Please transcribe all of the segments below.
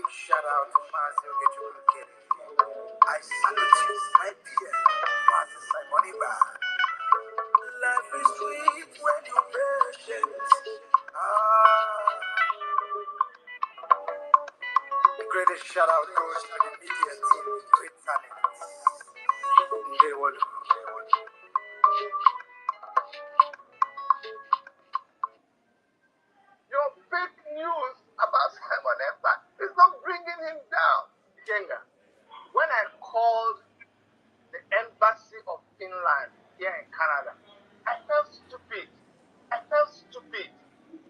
Shout out to Mazio Getchukene. I salute you, my dear. Master Simon Iba. Life is sweet when you're patient. The greatest shout out goes to the media team, great talents. They will. Your fake news about Simon Ekpa is not bringing him down. Jenga, when I called the embassy of Finland here in Canada, I felt stupid. I felt stupid.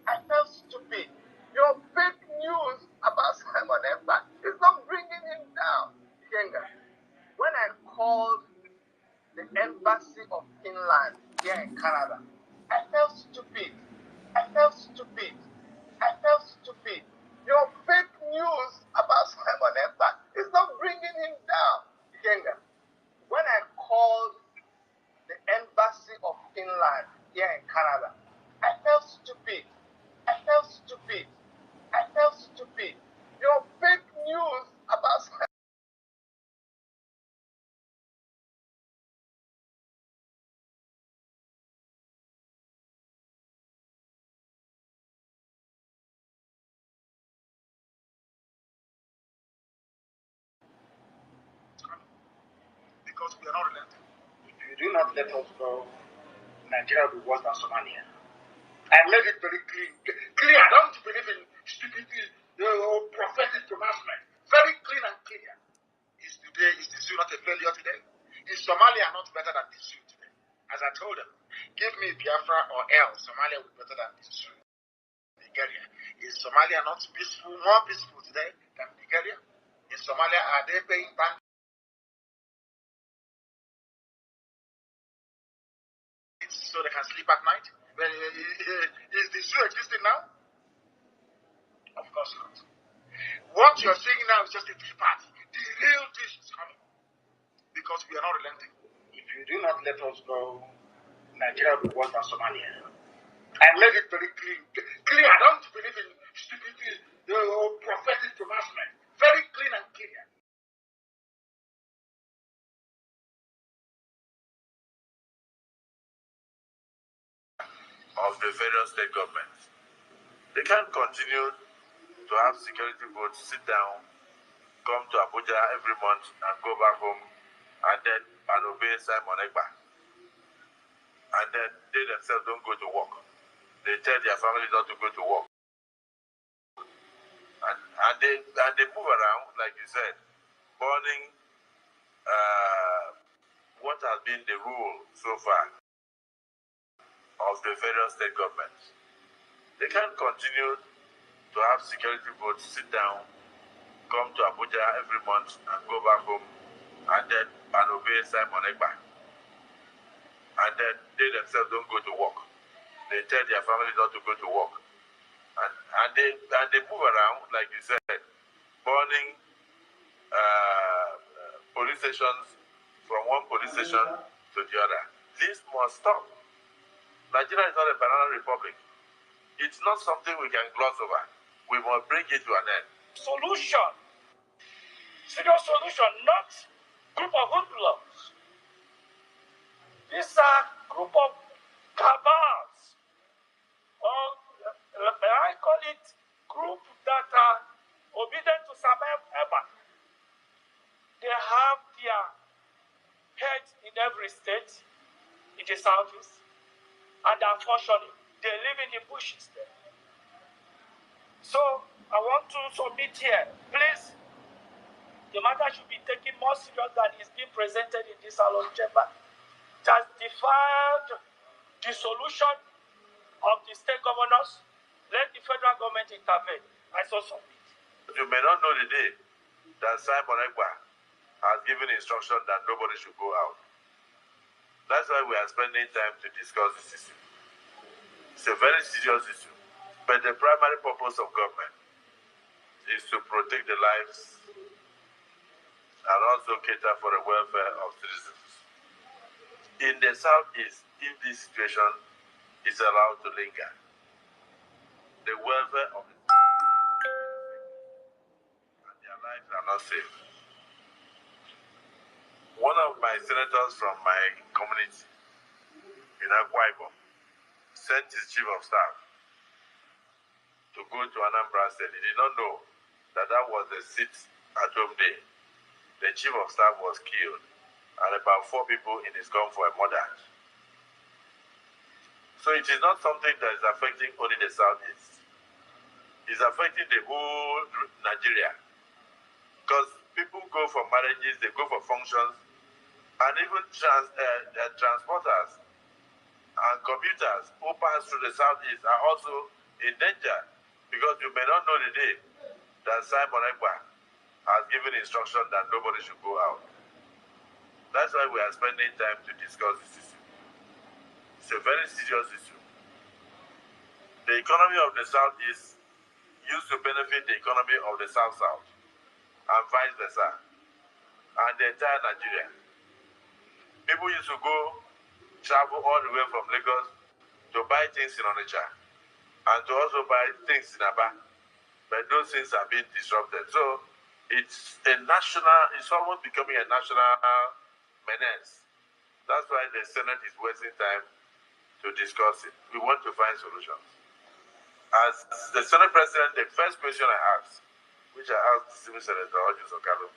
I felt stupid. Your fake news about Simon Ekpa is not bringing him down. Jenga, when I called the embassy of Finland here in Canada, I felt stupid. I felt stupid. I felt stupid. Your fake news about Simon Ekpa is not bringing him down. Jenga, when I called the embassy of Finland here in Canada, I felt stupid. I felt stupid. I felt stupid. Your fake news about because we are not relenting. If you do not let us go, Nigeria will be worse than Somalia. I made it very clear. I don't believe in stupidity, prophetic pronouncement. Very clean and clear. Is the zoo not a failure today? Is Somalia not better than the zoo today? As I told them, give me Biafra or else Somalia will be better than the zoo. Nigeria. Is Somalia not peaceful, more peaceful today than Nigeria? In Somalia, are they paying bandits so they can sleep at night? Well, is the zoo existing now? Of course not. What you're seeing now is just a tea party. The real dish is coming because we are not relenting. If you do not let us go, Nigeria will be worse than Somalia. I made it very clear. I don't believe in stupidity, prophetic pronouncement. Very clean and clear. Of the federal state governments. They can't continue to have security votes, sit down, come to Abuja every month and go back home and obey Simon Ekpa. And then they themselves don't go to work. They tell their families not to go to work. And they move around, like you said, burning what has been the rule so far of the federal state governments. They can't continue to have security votes, sit down, come to Abuja every month and go back home and obey Simon Ekpa. And then they themselves don't go to work. They tell their families not to go to work. And they move around, like you said, burning police stations from one police station to the other. This must stop. Nigeria is not a banana republic. It's not something we can gloss over. We must bring it to an end. Solution. Serious solution, not group of hoodlums. These are group of cabals. Or may I call it group that are obedient to Simon Ekpa. They have their heads in every state in the southeast, and unfortunately, they live in the bushes there. So I want to submit here, please. The matter should be taken more serious than is being presented in this salon chamber. Just deferred the solution of the state governors. Let the federal government intervene. I so submit. You may not know the day that Simon Ekpa has given instruction that nobody should go out. That's why we are spending time to discuss this issue. It's a very serious issue. But the primary purpose of government is to protect the lives and also cater for the welfare of citizens. In the Southeast, if this situation is allowed to linger, the welfare of the and their lives are not safe. One of my senators from my community in Akwa Ibom sent his chief of staff to go to Anambra State. He did not know that that was the sit-at-home day. The chief of staff was killed, and about 4 people in his convoy murdered. So it is not something that is affecting only the Southeast. It's affecting the whole Nigeria. Because people go for marriages, they go for functions, and even transporters and commuters who pass through the Southeast are also in danger, because you may not know the day that Simon Ekpa has given instruction that nobody should go out. That's why we are spending time to discuss this issue. It's a very serious issue. The economy of the Southeast used to benefit the economy of the South-South, and vice versa, and the entire Nigeria. People used to travel all the way from Lagos to buy things in Onitsha, and to also buy things in Aba. But those things are being disrupted. So it's almost becoming a national menace. That's why the Senate is wasting time to discuss it. We want to find solutions. As the Senate President, the first question I asked, which I asked the Civil Senator Ojus Okalo,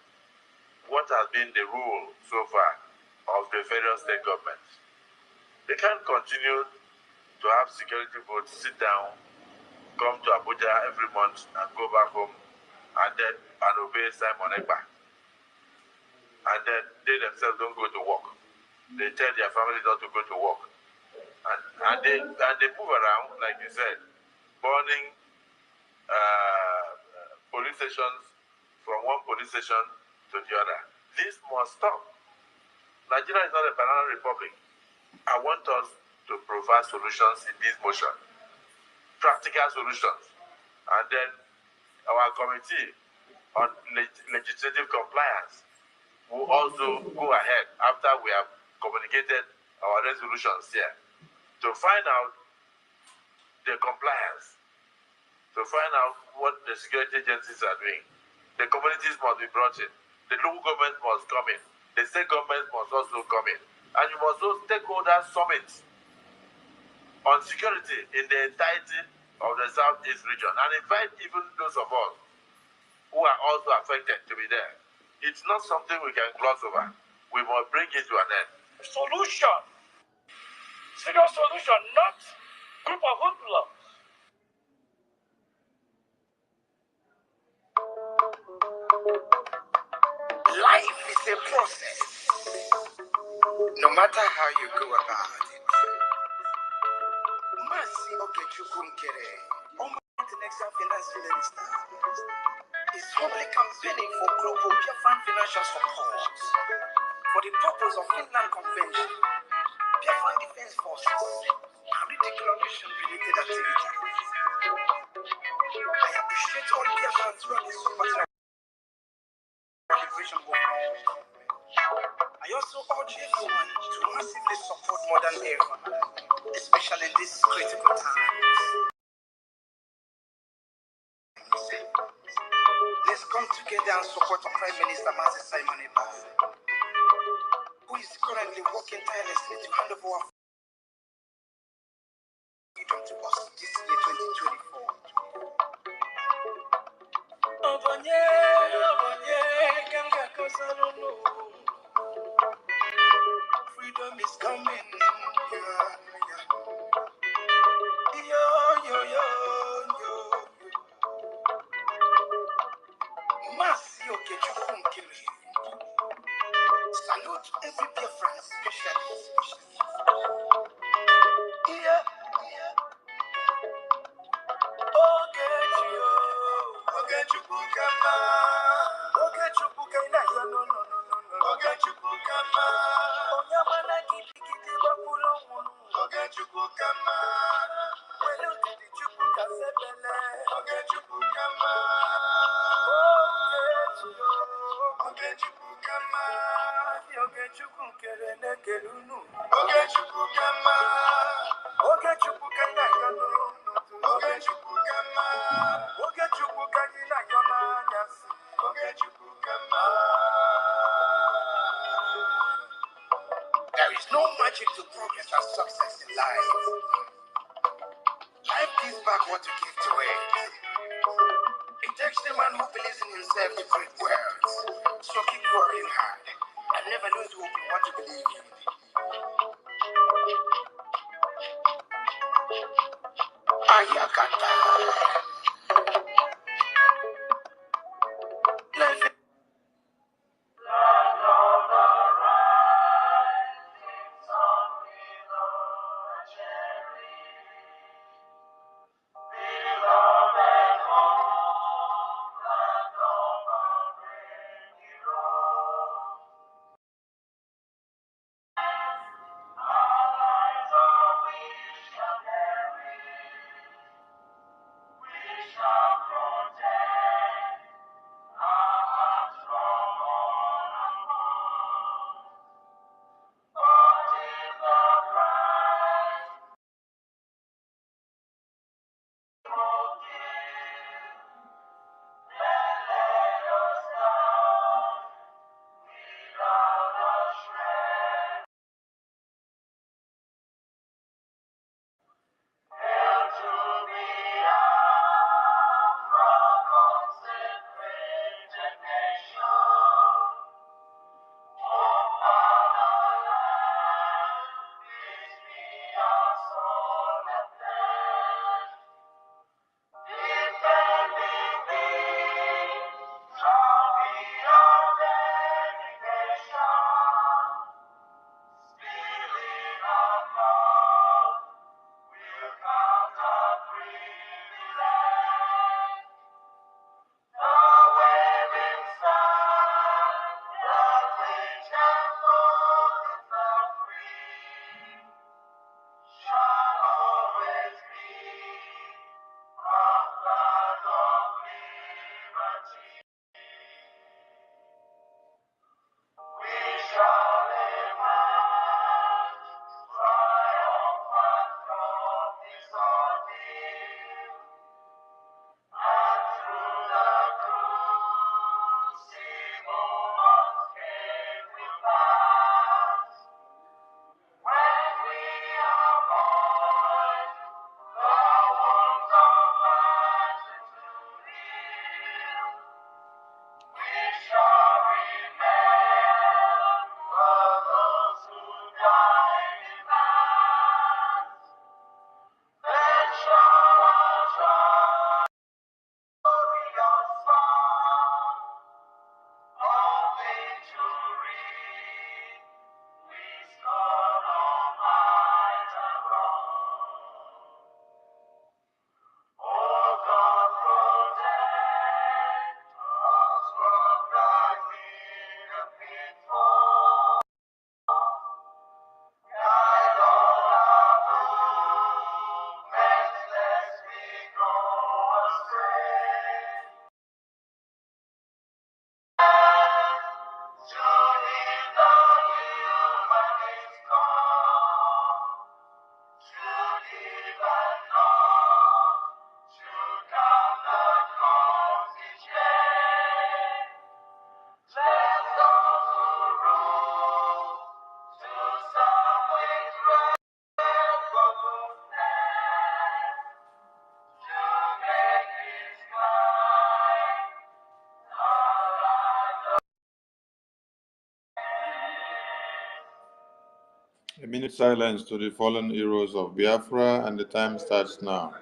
what has been the rule so far of the various state governments? They can't continue to have security votes, sit down, come to Abuja every month and go back home and obey Simon Ekpa. And then they themselves don't go to work. They tell their families not to go to work. And they move around, like you said, burning police stations from one police station to the other. This must stop. Nigeria is not a banana republic. I want us to provide solutions in this motion. Practical solutions. And then our committee on legislative compliance will also go ahead after we have communicated our resolutions here to find out the compliance, to find out what the security agencies are doing. The communities must be brought in. The local government must come in. The state government must also come in. And you must also stakeholder summits on security in the entirety of the Southeast region, and invite even those of us who are also affected to be there. It's not something we can gloss over. We must bring it to an end. Solution. Serious solution, not group of hoodlums. Life is a process, no matter how you go about it. Mercy Okechukunkere, International Finance Minister, is humbly campaigning for global Biafran financial support for the purpose of Finland Convention, Biafran Defense Forces, and declaration-related activities. I appreciate all Biafrans who are supporting our liberation movement. I also urge everyone to massively support modern era, especially in these critical times. Let's come together and support Prime Minister Mazi Simon Ekpa, who is currently working tirelessly to hand over our freedom to us this year 2024. Freedom is coming. Yo, yo, yo, yo. Mercy Okechukunkere. Salute every Biafran, especially. Yeah. Okechukukama. Okechukukama. No. Oge chukwu kama, oge chukwu kanya yono, oge chukwu kama, oge chukwu kanya yona nyasi, oge chukwu kama. There is no magic to progress and success in life. Life gives back what you give to it. It takes the man who believes in himself to create worlds. So keep working hard and never lose hope in what you believe in. Ayakata. Life is a minute silence to the fallen heroes of Biafra, and the time starts now.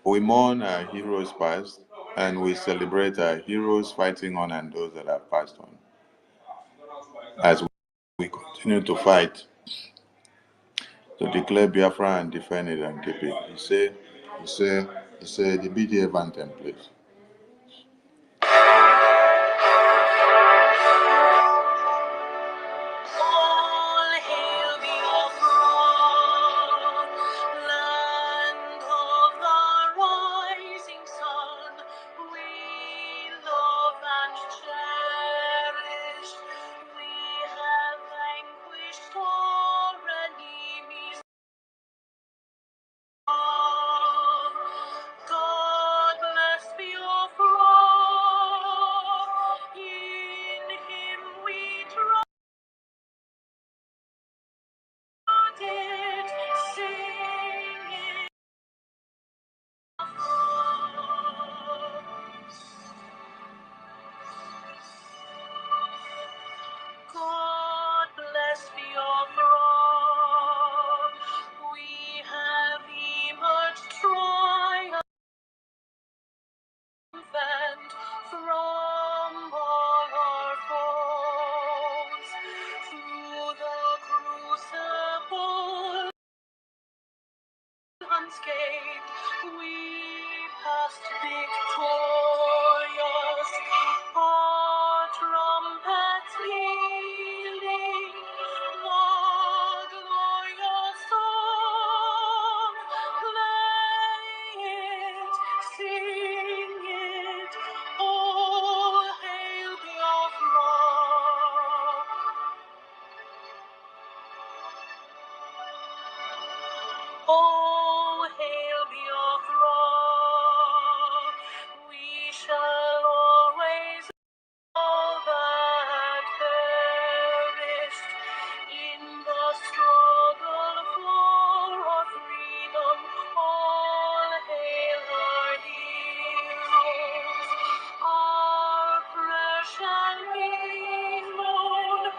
We mourn our heroes past, and we celebrate our heroes fighting on and those that have passed on. As we continue to fight to declare Biafra and defend it and keep it. He say the BDF anthem, please. All hail Biafra, land of the rising sun. We love and cherish. We have vanquished our enemies. God bless Biafra. In Him we trust. God bless Biafra. We have emerged triumphant from all our foes through the crucible. Unscathed, we passed victorious, our trumpets pealing, the glorious song. Play it, sing it, all hail Biafra. Oh, hail Biafra, we shall always all that perished in the struggle for our freedom. All hail our heroes, our precious known.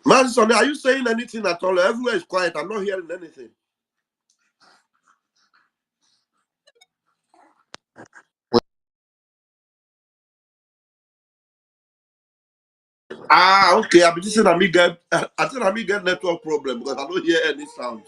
Man, Sonny, are you saying anything at all? Everywhere is quiet. I'm not hearing anything. Ah, okay. I'm just saying I think I get network problem because I don't hear any sound.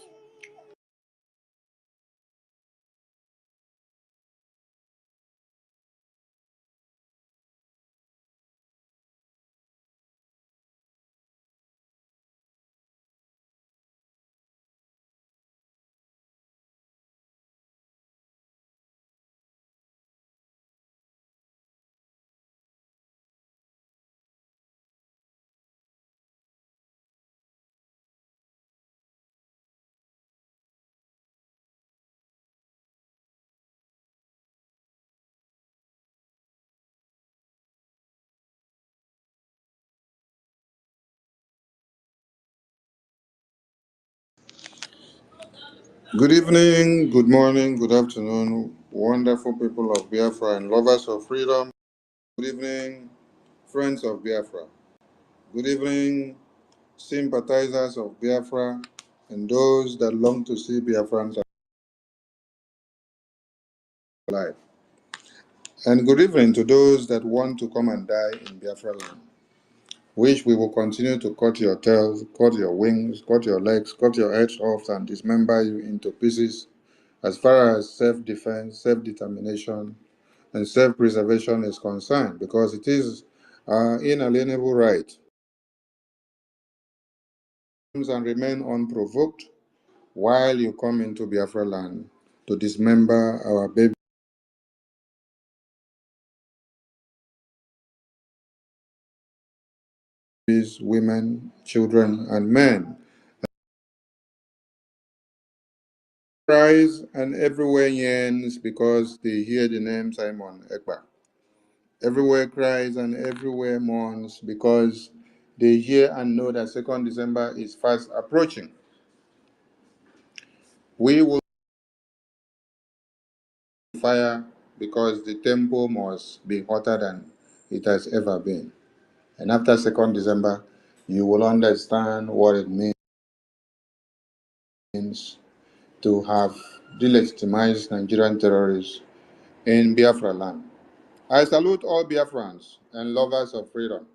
Good evening, good morning, good afternoon, wonderful people of Biafra and lovers of freedom. Good evening, friends of Biafra. Good evening, sympathizers of Biafra and those that long to see Biafrans alive. And good evening to those that want to come and die in Biafra land. Which we will continue to cut your tails, cut your wings, cut your legs, cut your heads off and dismember you into pieces as far as self-defense, self-determination, and self-preservation is concerned, because it is our inalienable right and remain unprovoked while you come into Biafra land to dismember our babies, women, children, and men. Cries and everywhere yearns because they hear the name Simon Ekpa. Everywhere cries and everywhere mourns because they hear and know that 2nd December is fast approaching. We will fire because the tempo must be hotter than it has ever been. And after 2nd December, you will understand what it means to have delegitimized Nigerian terrorists in Biafra land. I salute all Biafrans and lovers of freedom.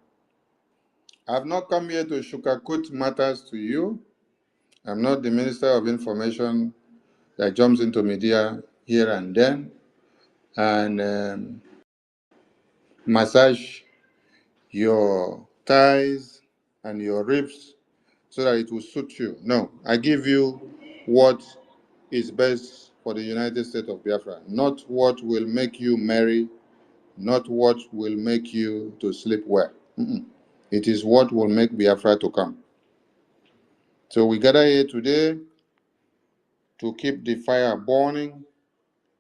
I have not come here to sugarcoat matters to you. I'm not the Minister of Information that jumps into media here and then and massage your thighs and your ribs so that it will suit you. No, I give you what is best for the United States of Biafra, not what will make you merry, not what will make you to sleep well. It is what will make Biafra to come. So we gather here today to keep the fire burning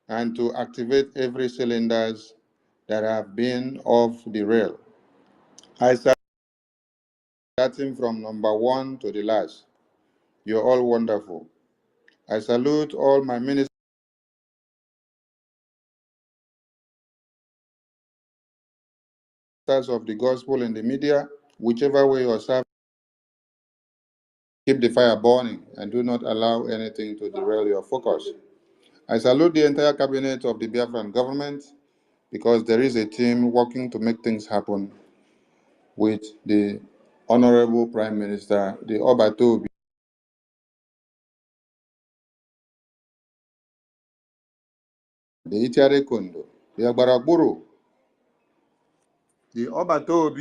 and to activate every cylinders that have been off the rail. I starting from number 1 to the last. You're all wonderful. I salute all my ministers of the gospel in the media, whichever way you serve. Keep the fire burning and do not allow anything to derail your focus. I salute the entire cabinet of the Biafran government because there is a team working to make things happen with the Honorable Prime Minister, the Obato, the Itiare Kondo, the Agbaragburu, the Obato,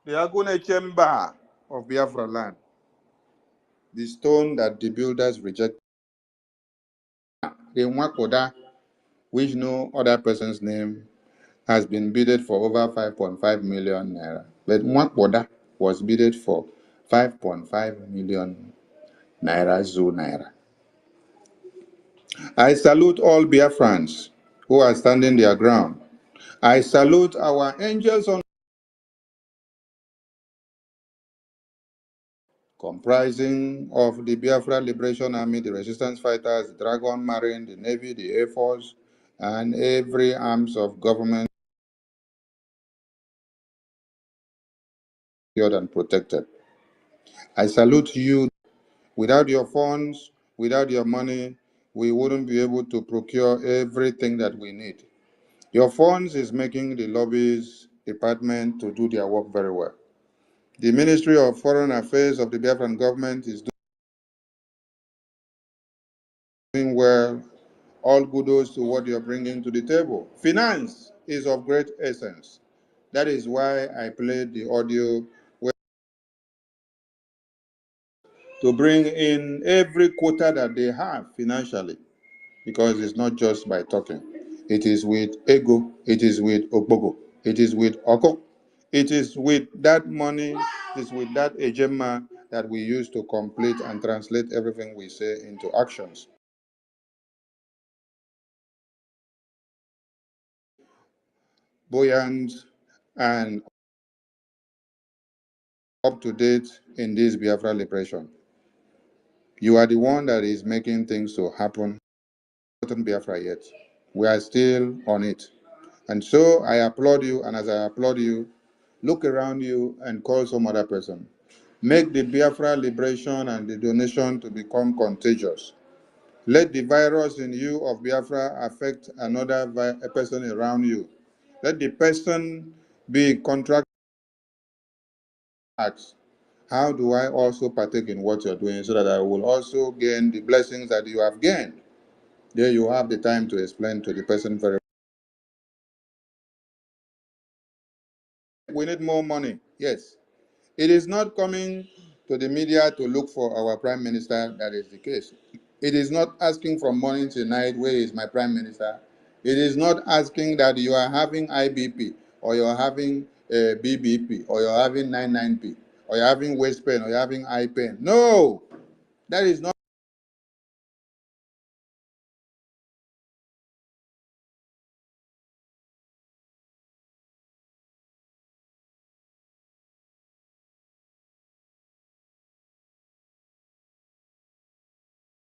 the Agune Chemba of Biafra land. the stone that the builders rejected, the Nwakoda, which no other person's name, has been bidded for over 5.5 million naira. But Nwakoda was bidded for 5.5 million naira, naira. I salute all Biafrans who are standing their ground. I salute our angels on comprising of the Biafra Liberation Army, the resistance fighters, the Dragon Marine, the Navy, the Air Force, and every arms of government secured and protected. I salute you. Without your funds, without your money, we wouldn't be able to procure everything that we need. Your funds is making the lobbies department to do their work very well. The Ministry of Foreign Affairs of the Biafran government is doing well. All kudos to what you're bringing to the table. Finance is of great essence. That is why I played the audio to bring in every quota that they have financially, because it's not just by talking. It is with ego, it is with okbogo, it is with oko, it is with that money, it is with that ejema that we use to complete and translate everything we say into actions. Buoyant and up to date in this Biafra liberation. You are the one that is making things to happen. Not Biafra yet. We are still on it. And so I applaud you, and as I applaud you, look around you and call some other person. Make the Biafra liberation and the donation to become contagious. Let the virus in you of Biafra affect another person around you. Let the person be contract. How do I also partake in what you're doing so that I will also gain the blessings that you have gained? There you have the time to explain to the person very well. We need more money. Yes. It is not coming to the media to look for our prime minister. That is the case. It is not asking from morning to night, where is my prime minister? It is not asking that you are having IBP, or you're having BBP, or you're having 99P, or you're having waist pain, or you're having eye pain. No, that is not.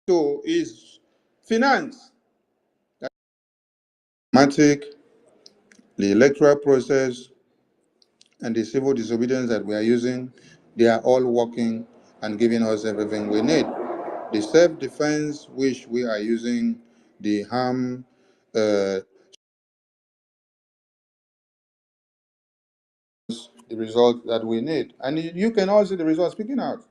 So is finance. The electoral process, and the civil disobedience that we are using, they are all working and giving us everything we need. The self-defense which we are using, the harm, the result that we need. And you can all see the results speaking out.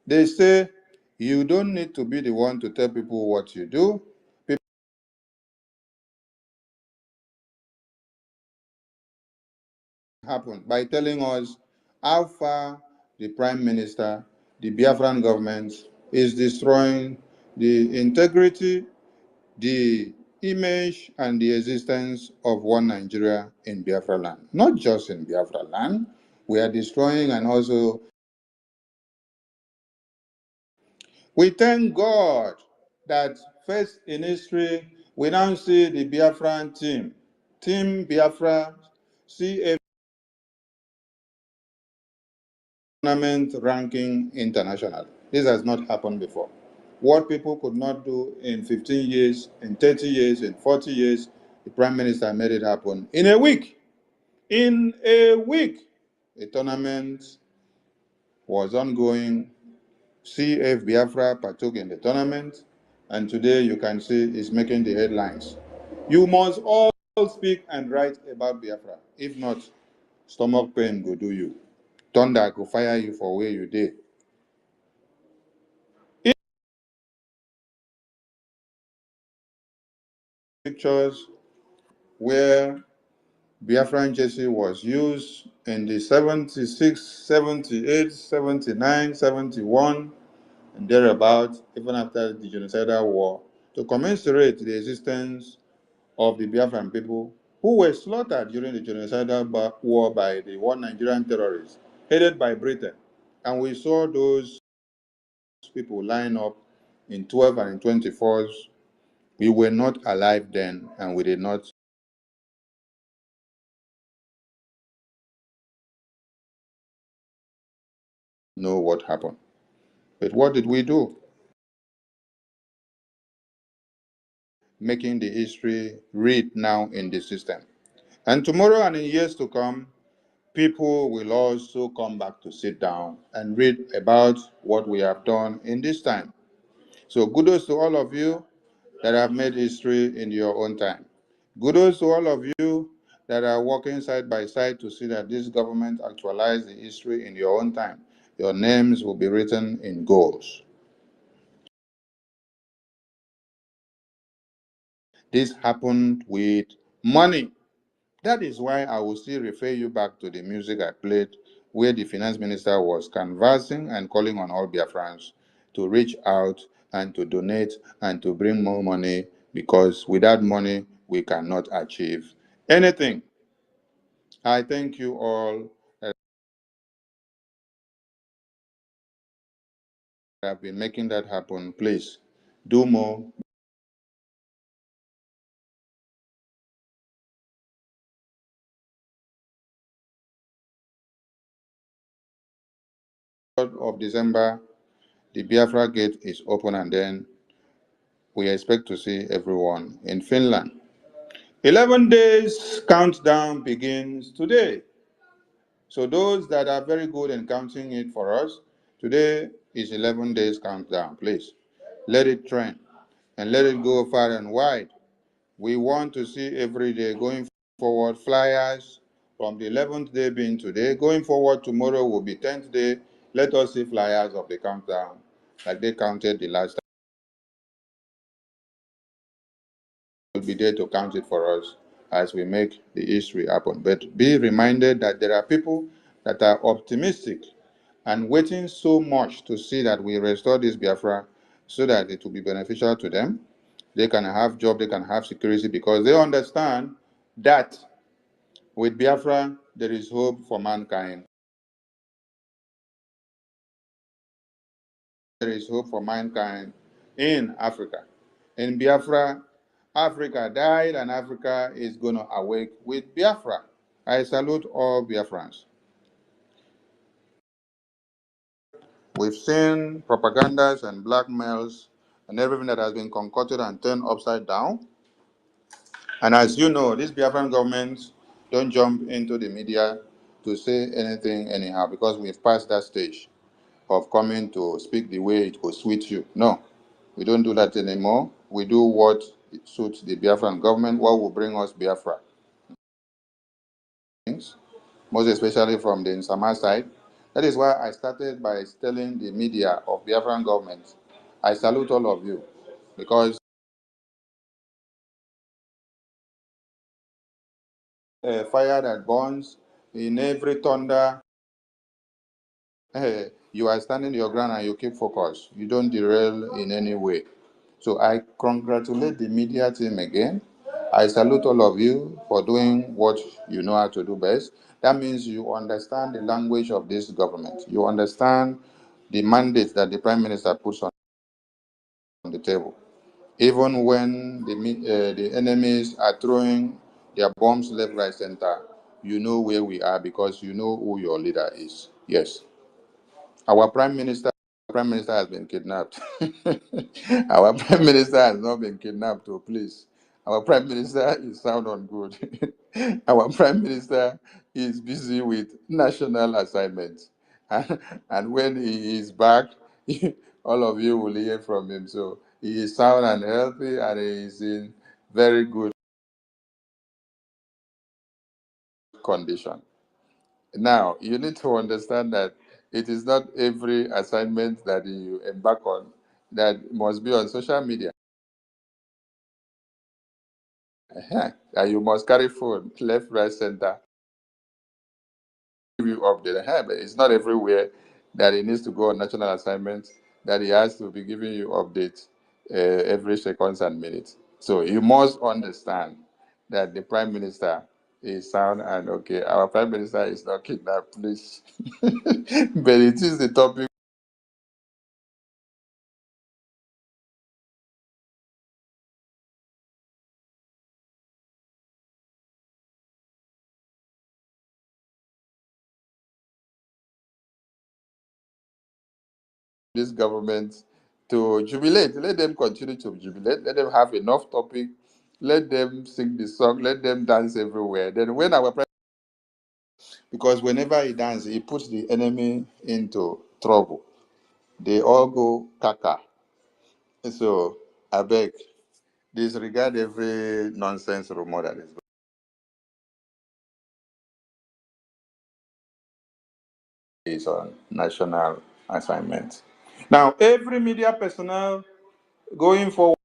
They say you don't need to be the one to tell people what you do. People happen by telling us how far the Prime Minister, the Biafran government is destroying the integrity, the image, and the existence of one Nigeria in Biafra land. Not just in Biafra land, we are destroying. And also, we thank God that first in history, we now see the Biafran Team Biafra, CF tournament ranking international. This has not happened before. What people could not do in 15 years, in 30 years, in 40 years, the Prime Minister made it happen in a week. In a week, a tournament was ongoing. CF Biafra partook in the tournament, and today you can see it's making the headlines. You must all speak and write about Biafra. If not, stomach pain go do you. Thunder go fire you for where you did. Pictures where Biafran jersey was used in the 76, 78, 79, 71, and thereabout, even after the genocidal war, to commensurate the existence of the Biafran people who were slaughtered during the genocidal war by the one Nigerian terrorists headed by Britain. And we saw those people line up in 12 and in 24s. We were not alive then, and we did not know what happened. But what did we do? Making the history read now in the system. And tomorrow and in years to come, people will also come back to sit down and read about what we have done in this time. So kudos to all of you that have made history in your own time. Kudos to all of you that are working side by side to see that this government actualize the history in your own time. Your names will be written in gold. This happened with money. That is why I will still refer you back to the music I played, where the finance minister was canvassing and calling on all Biafrans to reach out and to donate and to bring more money, because without money, we cannot achieve anything. I thank you all that have been making that happen. Please do more. Of December, the Biafra gate is open, and then we expect to see everyone in Finland. 11 days countdown begins today. So those that are very good in counting it for us, today is 11 days countdown. Please let it trend and let it go far and wide. We want to see every day going forward flyers from the 11th day being today. Going forward, tomorrow will be 10th day. Let us see flyers of the countdown like they counted the last time. Will be there to count it for us as we make the history happen. But be reminded that there are people that are optimistic and waiting so much to see that we restore this Biafra so that it will be beneficial to them. They can have job, they can have security, because they understand that with Biafra, there is hope for mankind. There is hope for mankind in Africa. In Biafra, Africa died and Africa is going to awake with Biafra. I salute all Biafrans. We've seen propagandas and blackmails and everything that has been concocted and turned upside down. And as you know, these Biafran governments don't jump into the media to say anything anyhow, because we've passed that stage of coming to speak the way it will suit you. No, we don't do that anymore. We do what suits the Biafran government, what will bring us Biafra. Most especially from the Nsama side. That is why I started by telling the media of Biafran government, I salute all of you, because a fire that burns in every thunder, you are standing your ground and you keep focus. You don't derail in any way. So I congratulate the media team again. I salute all of you for doing what you know how to do best. That means you understand the language of this government. You understand the mandate that the Prime Minister puts on the table. Even when the enemies are throwing their bombs left, right, center, you know where we are, because you know who your leader is. Yes. Our Prime Minister has been kidnapped. Our Prime Minister has not been kidnapped, oh please. Our Prime Minister is sound on good. Our Prime Minister is busy with national assignments. And when he is back, all of you will hear from him. So he is sound and healthy, and he is in very good condition. Now, you need to understand that it is not every assignment that you embark on that must be on social media. And you must carry phone left, right, center. Give you update. But it's not everywhere that it needs to go on national assignments that he has to be giving you updates every seconds and minutes. So you must understand that the Prime Minister is sound and okay. Our Prime Minister is not kidnapped, please. But it is the topic. This government to jubilate. Let them continue to jubilate. Let them have enough topic. Let them sing the song. Let them dance everywhere. Then when our president, because whenever he dances, he puts the enemy into trouble. They all go kaka. So I beg, disregard every nonsense rumor that is on national assignment. Now, every media personnel going forward,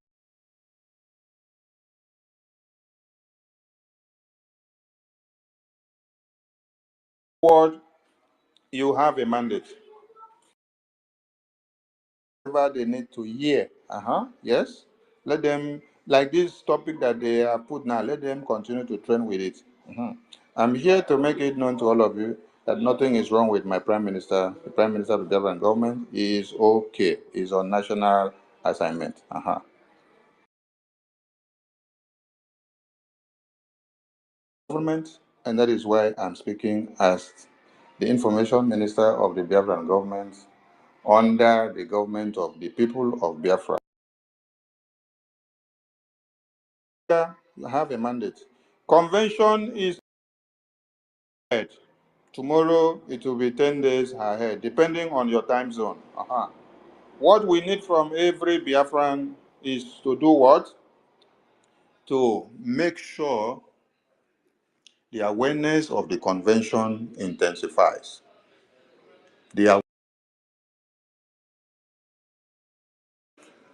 you have a mandate. Whatever they need to hear. Yes. Let them, like this topic that they have put now, let them continue to train with it. I'm here to make it known to all of you that nothing is wrong with my Prime Minister. The Prime Minister of the Biafran government is okay. He's on national assignment. Government, and that is why I'm speaking as the Information Minister of the Biafran government under the government of the people of Biafra. You have a mandate. Convention is ahead. Tomorrow it will be 10 days ahead, depending on your time zone. What we need from every Biafran is to do what? To make sure the awareness of the convention intensifies.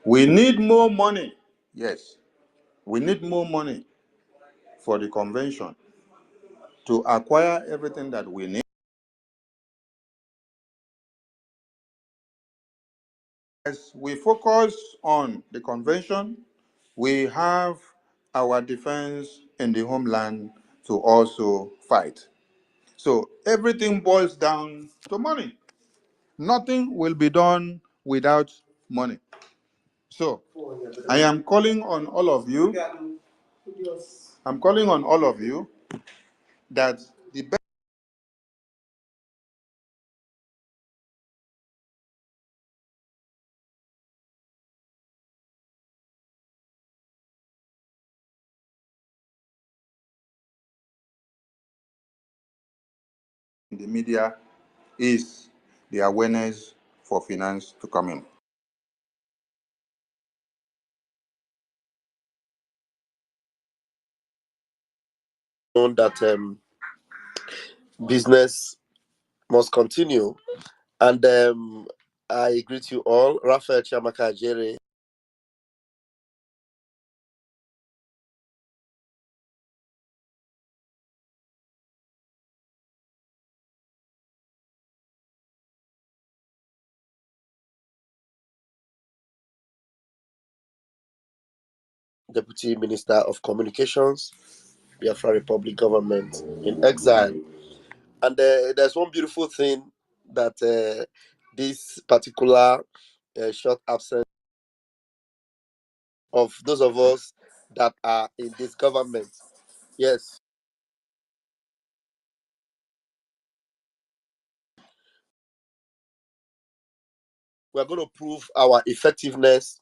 We need more money. Yes, we need more money for the convention to acquire everything that we need. As we focus on the convention, we have our defense in the homeland to also fight. So everything boils down to money. Nothing will be done without money. So I am calling on all of you. I'm calling on all of you that the best in the media is the awareness for finance to come in. That business must continue. And I greet you all. Raphael Chiamaka Jere. Deputy Minister of Communications, Biafra Republic Government in exile. And there's one beautiful thing that this particular short absence of those of us that are in this government. Yes, we're going to prove our effectiveness,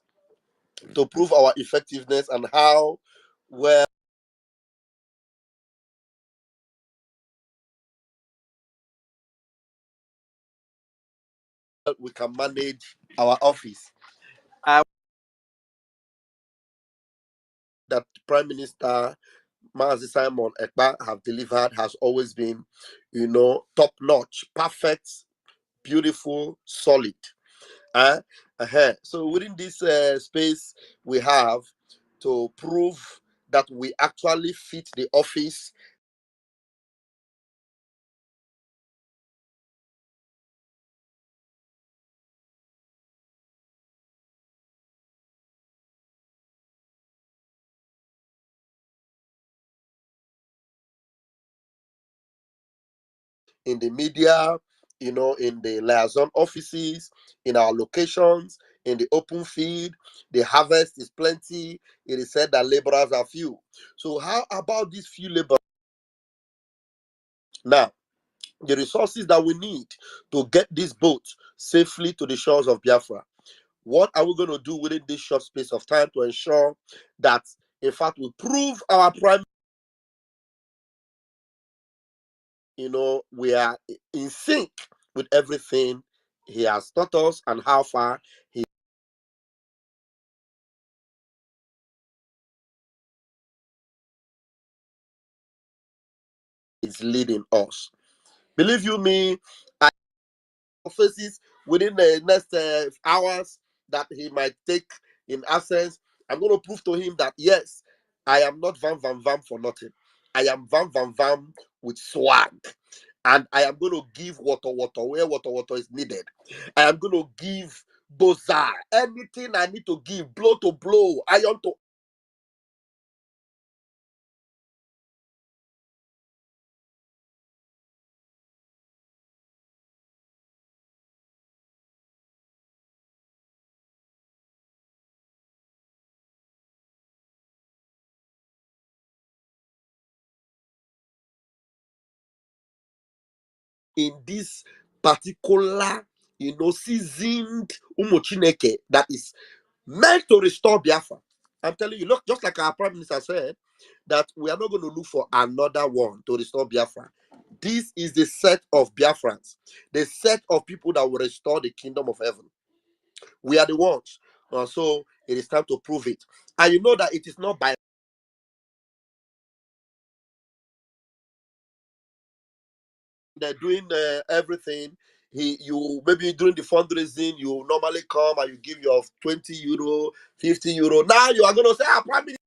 and how well we can manage our office. That Prime Minister Mazi Simon Ekpa have delivered has always been, top notch, perfect, beautiful, solid. So within this space, we have to prove that we actually fit the office. in the media, in the liaison offices, in our locations, in the open field. The harvest is plenty. It is said that laborers are few. So how about these few laborers? Now, the resources that we need to get this boat safely to the shores of Biafra. What are we going to do within this short space of time to ensure that, in fact, we prove our prime, we are in sync with everything he has taught us and how far he is leading us. Believe you me, I faces within the next hours that he might take in absence. I'm going to prove to him that yes, I am not Vam Vam Vam for nothing. I am Vam Vam Vam with swag. And I am going to give water where water is needed. I am going to give doza, anything I need to give, blow to blow, iron to in this particular, seasoned Umochineke that is meant to restore Biafra. I'm telling you, look, just like our Prime Minister said, that we are not going to look for another one to restore Biafra. This is the set of Biafrans, the set of people that will restore the kingdom of heaven. We are the ones. So it is time to prove it. And you know that it is not by they're doing everything. You maybe during the fundraising, you normally come and you give your 20 euro, 50 euro. Now you are going to say, Prime Minister,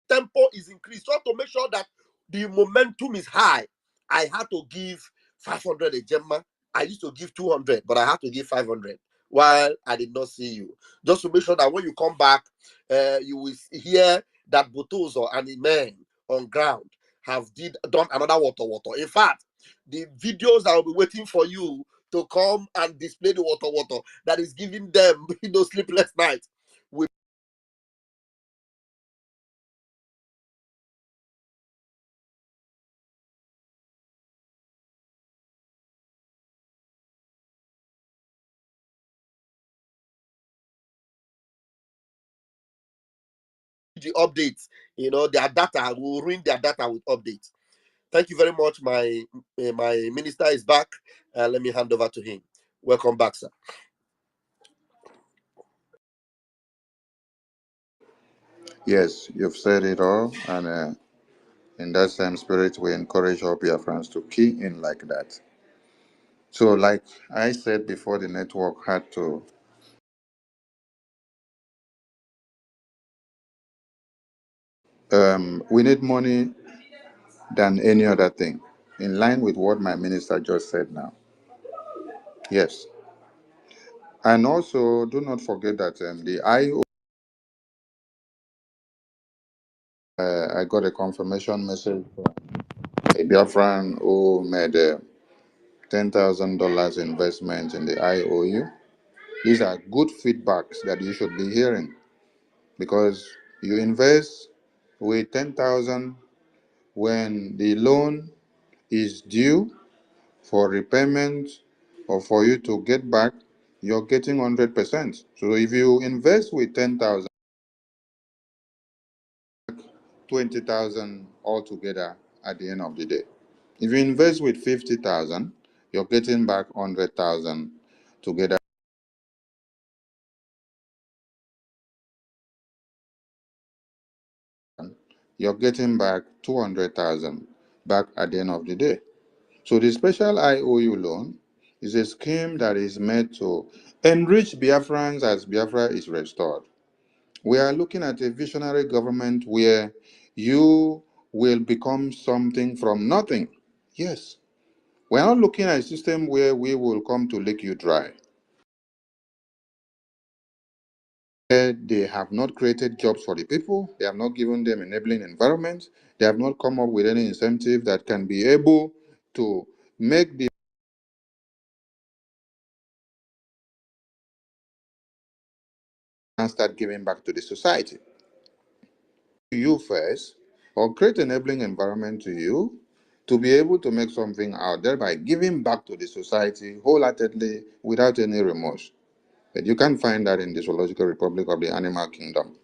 tempo is increased. So to make sure that the momentum is high, I had to give 500 a Gemma. I used to give 200, but I had to give 500 while I did not see you. Just to make sure that when you come back, you will hear that Botozo and the men on ground have done another water. In fact, the videos that will be waiting for you to come and display the water that is giving them sleepless nights. The updates, their data will ruin their data with updates. Thank you very much. My minister is back. Let me hand over to him. Welcome back, sir. Yes, you've said it all, and in that same spirit, we encourage all Biafrans to key in like that. So, like I said before, the network had to. We need money than any other thing, in line with what my minister just said now. Yes. And also, do not forget that the IO, I got a confirmation message from a Biafran who made a $10,000 investment in the IOU. These are good feedbacks that you should be hearing, because you invest with 10,000 when the loan is due for repayment or for you to get back, you're getting 100%. So if you invest with 10,000, 20,000 altogether at the end of the day. If you invest with 50,000, you're getting back 100,000 together. You're getting back 200,000 back at the end of the day. So the special IOU loan is a scheme that is made to enrich Biafrans as Biafra is restored. We are looking at a visionary government where you will become something from nothing. Yes. We're not looking at a system where we will come to lick you dry. They have not created jobs for the people. They have not given them enabling environment. They have not come up with any incentive that can be able to make the and start giving back to the society. You first, or create enabling environment to you to be able to make something out there by giving back to the society wholeheartedly without any remorse. But you can't find that in the Zoological Republic of the Animal Kingdom.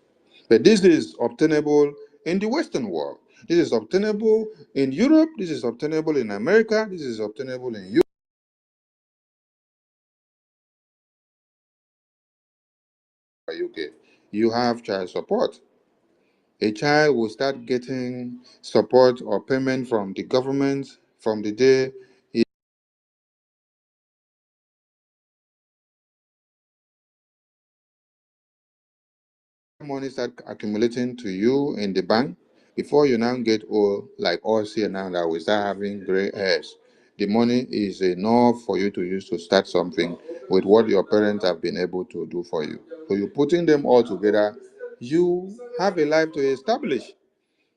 But this is obtainable in the Western world. This is obtainable in Europe. This is obtainable in America. This is obtainable in UK. You have child support. A child will start getting support or payment from the government from the day money start accumulating to you in the bank before you now get old like us here now that we start having gray hairs. The money is enough for you to use to start something with what your parents have been able to do for you. So you're putting them all together, you have a life to establish.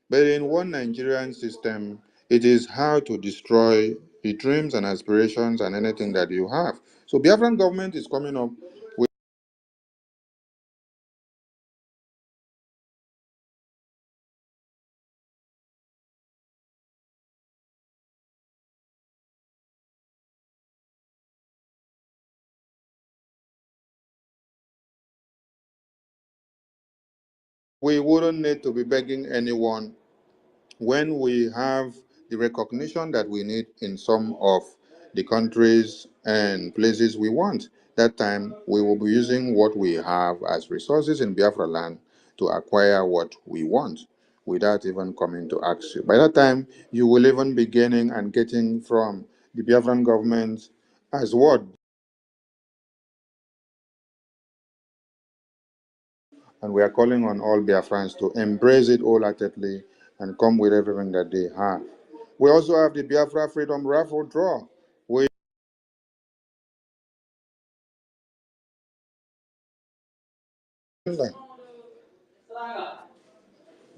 But in one Nigerian system, it is hard to destroy the dreams and aspirations and anything that you have. So Biafran government is coming up with we wouldn't need to be begging anyone when we have the recognition that we need in some of the countries and places we want. That time we will be using what we have as resources in Biafra land to acquire what we want without even coming to ask you. By that time, you will even be gaining and getting from the Biafran government as what. And we are calling on all Biafrans to embrace it wholeheartedly and come with everything that they have. We also have the Biafra Freedom Raffle Draw. We The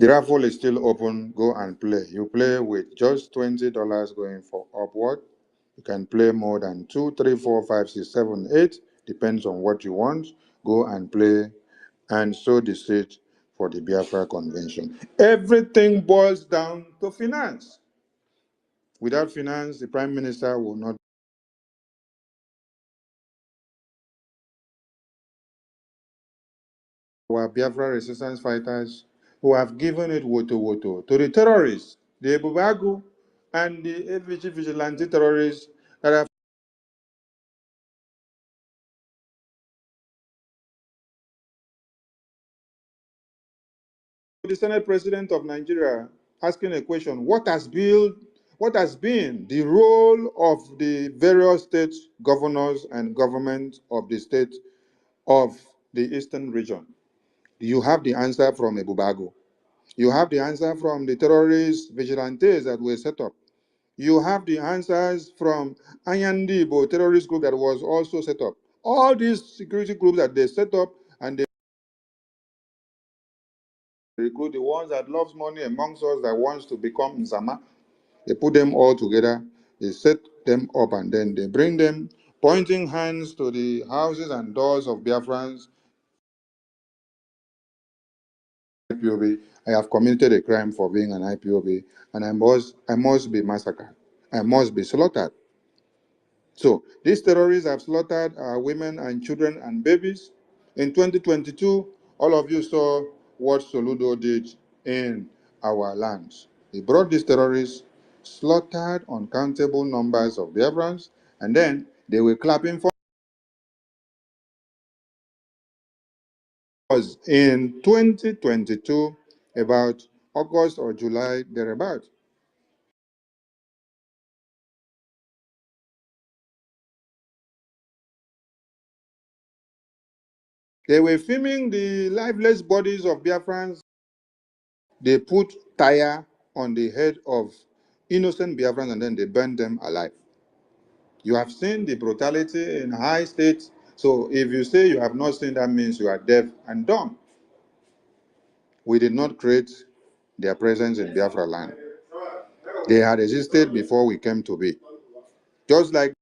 raffle is still open. Go and play. You play with just $20 going for upward. You can play more than 2, 3, 4, 5, 6, 7, 8. Depends on what you want. Go and play and sow the seed for the Biafra Convention. Everything boils down to finance. Without finance, the Prime Minister will not. Our Biafra resistance fighters who have given it woto to the terrorists, the Ebubagu and the AVG vigilante terrorists that have the Senate President of Nigeria asking a question: what has been the role of the various state governors and government of the state of the Eastern region? You have the answer from Ebubago. You have the answer from the terrorist vigilantes that were set up. You have the answers from Anyandibo terrorist group that was also set up. All these security groups that they set up and they recruit the ones that loves money amongst us that wants to become Nzama. They put them all together, they set them up, and then they bring them, pointing hands to the houses and doors of Biafrans. IPOB, I have committed a crime for being an IPOB, and I must be massacred. I must be slaughtered. So these terrorists have slaughtered our women and children and babies. In 2022, all of you saw what Soludo did in our lands. He brought these terrorists, slaughtered uncountable numbers of Biafrans, and then they were clapping for us in 2022, about August or July, thereabout. They were filming the lifeless bodies of Biafrans. They put tire on the head of innocent Biafrans and then they burned them alive. You have seen the brutality in high state So if you say you have not seen, that means you are deaf and dumb. We did not create their presence in Biafra land. They had existed before we came to be. Just like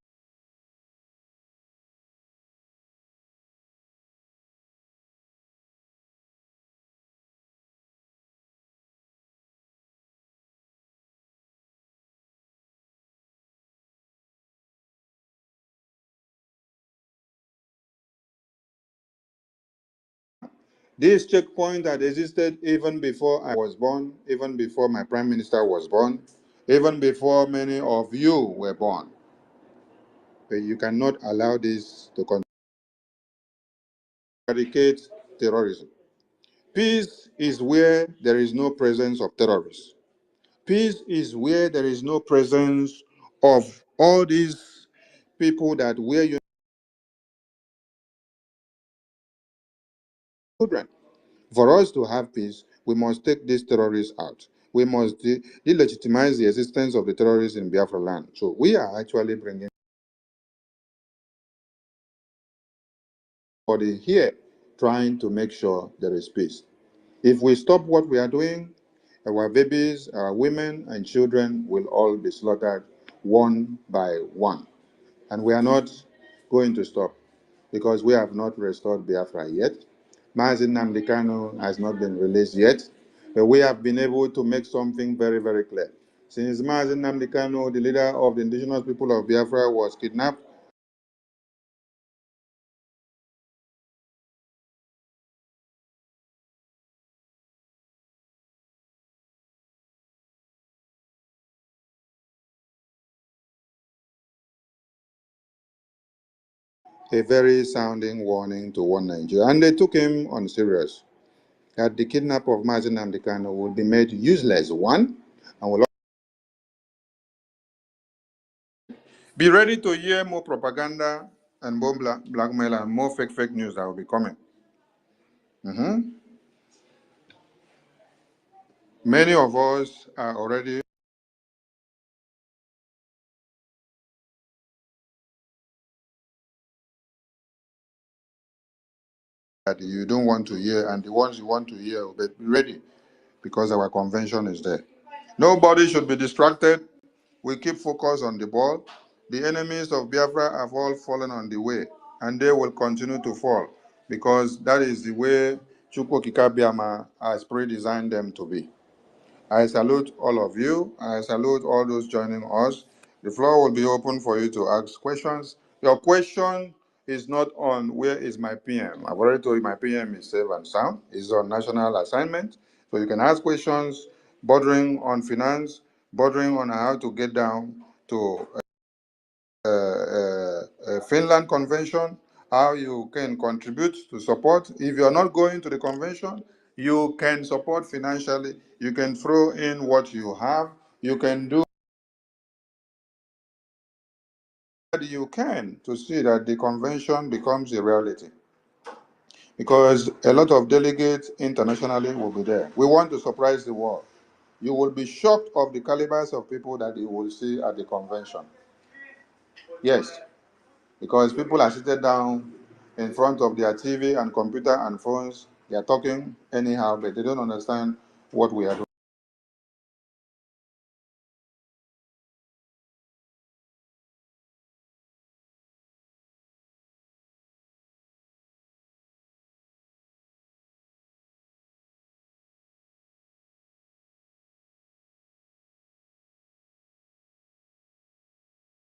this checkpoint that existed even before I was born, even before my prime minister was born, even before many of you were born. But you cannot allow this to eradicate terrorism. Peace is where there is no presence of terrorists. Peace is where there is no presence of all these people that wear children. For us to have peace, we must take these terrorists out. We must delegitimize the existence of the terrorists in Biafra land. So we are actually bringing body here, trying to make sure there is peace. If we stop what we are doing, our babies, our women, and children will all be slaughtered one by one. And we are not going to stop because we have not restored Biafra yet. Mazi Nnamdi Kanu has not been released yet, but we have been able to make something very, very clear. Since Mazi Nnamdi Kanu, the leader of the indigenous people of Biafra, was kidnapped, a very sounding warning to one Nigeria, and they took him on serious. That the kidnap of Mazi Nnamdi Kanu will be made useless, one, and will be ready to hear more propaganda and more blackmail and more fake news that will be coming. Many of us are already that you don't want to hear, and the ones you want to hear, but be ready because our convention is there. Nobody should be distracted. We keep focus on the ball. The enemies of Biafra have all fallen on the way, and they will continue to fall because that is the way Chukwu Kikabiama has pre-designed them to be. I salute all of you. I salute all those joining us. The floor will be open for you to ask questions. Your question is not on where is my PM. I've already told you my PM is safe and sound. It's on national assignment. So you can ask questions bordering on finance, bordering on how to get down to Finland Convention, how you can contribute to support. If you're not going to the convention, you can support financially. You can throw in what you have. You can do what you can to see that the convention becomes a reality. Because a lot of delegates internationally will be there. We want to surprise the world. You will be shocked of the calibers of people that you will see at the convention. Yes, because people are seated down in front of their TV and computer and phones. They are talking anyhow, but they don't understand what we are doing.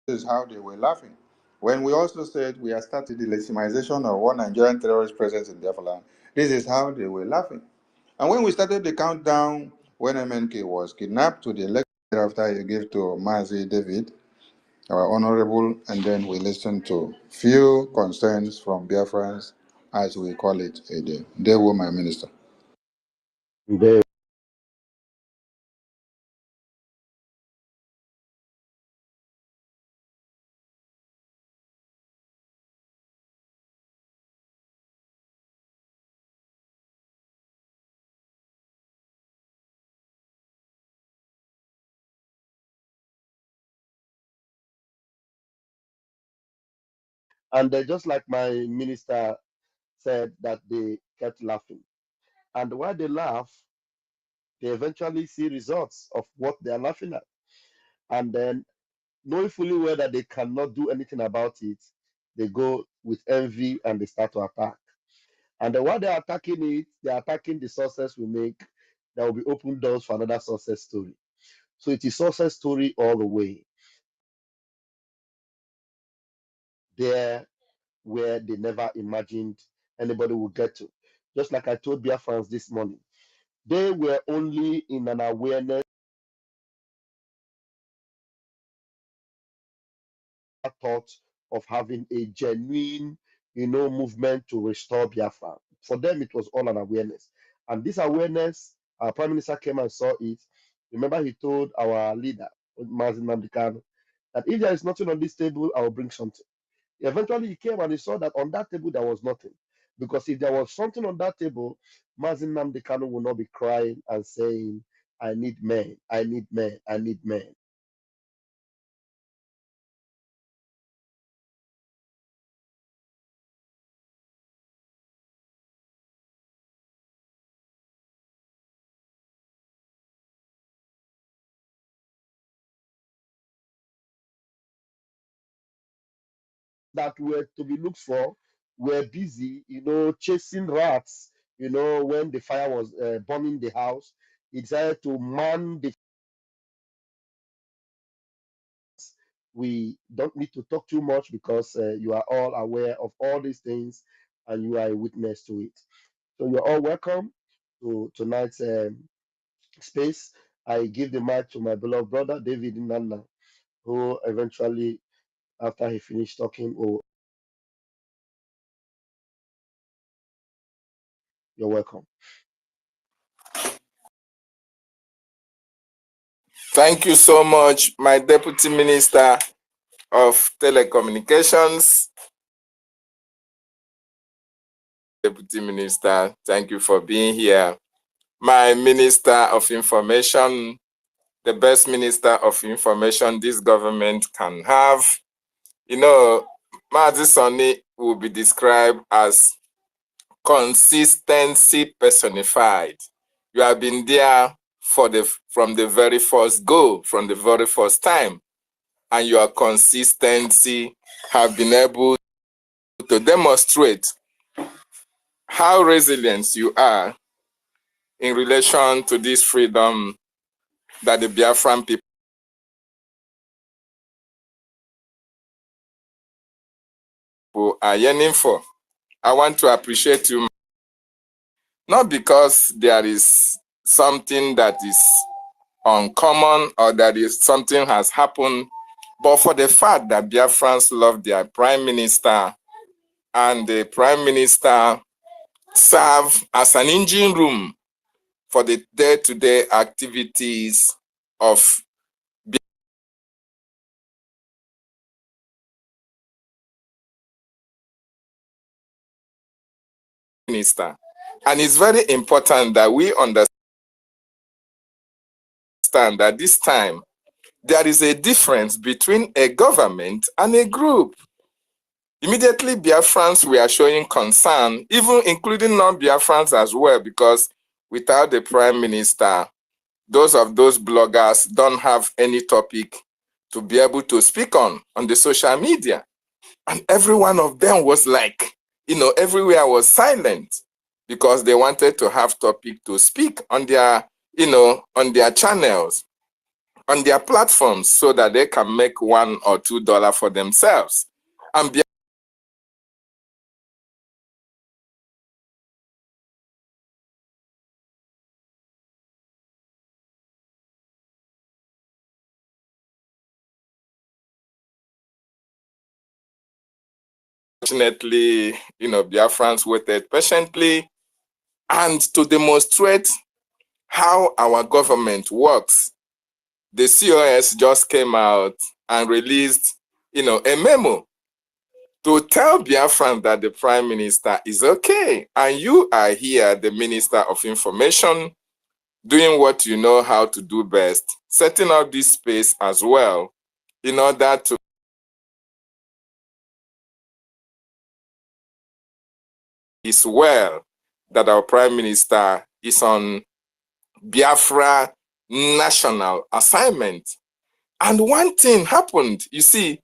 This is how they were laughing. When we also said we are starting the legitimization of one Nigerian terrorist presence in Biafra land, this is how they were laughing. And when we started the countdown, when MNK was kidnapped to the election, after you gave to Mazi David, our honorable, and then we listened to few concerns from Biafrans, as we call it a day. They were my minister. They And just like my minister said, that they kept laughing. And while they laugh, they eventually see results of what they are laughing at. And then, knowing fully well that they cannot do anything about it, they go with envy and they start to attack. And then while they're attacking it, they're attacking the success we make. There will be open doors for another success story. So it is success story all the way. There where they never imagined anybody would get to. Just like I told Biafrans this morning, they were only in an awareness thought of having a genuine, movement to restore Biafra. For them, it was all an awareness. And this awareness, our Prime Minister came and saw it. Remember, he told our leader, Mazin Namdekano, that if there is nothing on this table, I will bring something. Eventually, he came and he saw that on that table there was nothing. Because if there was something on that table, Mazin Namdekano will not be crying and saying, I need men, I need men, I need men. That were to be looked for were busy, chasing rats. When the fire was burning the house, he decided to man the. We don't need to talk too much because you are all aware of all these things and you are a witness to it. So you're all welcome to tonight's space. I give the mic to my beloved brother, David Nana, who eventually, after he finished talking, you're welcome. Thank you so much, my Deputy Minister of Telecommunications. Deputy Minister, thank you for being here. My Minister of Information, the best Minister of Information this government can have. Mazi Sonny will be described as consistency personified. You have been there from the very first go, from the very first time, and your consistency have been able to demonstrate how resilient you are in relation to this freedom that the Biafran people are yearning for. I want to appreciate you, not because there is something that is uncommon or that is something has happened, but for the fact that Biafrans love their Prime Minister, and the Prime Minister serve as an engine room for the day-to-day activities of Minister. And it's very important that we understand that this time there is a difference between a government and a group. Immediately, Biafrans were showing concern, even including non-Biafrans as well, because without the Prime Minister, those bloggers don't have any topic to be able to speak on the social media. And every one of them was like, everywhere was silent because they wanted to have topic to speak on their, on their channels, on their platforms, so that they can make $1 or $2 for themselves. And fortunately, Biafrans waited patiently, and to demonstrate how our government works, the COS just came out and released, a memo to tell Biafran that the Prime Minister is okay. And you are here, the Minister of Information, doing what you know how to do best, setting up this space as well in order to is well that our Prime Minister is on Biafra national assignment. And one thing happened. You see,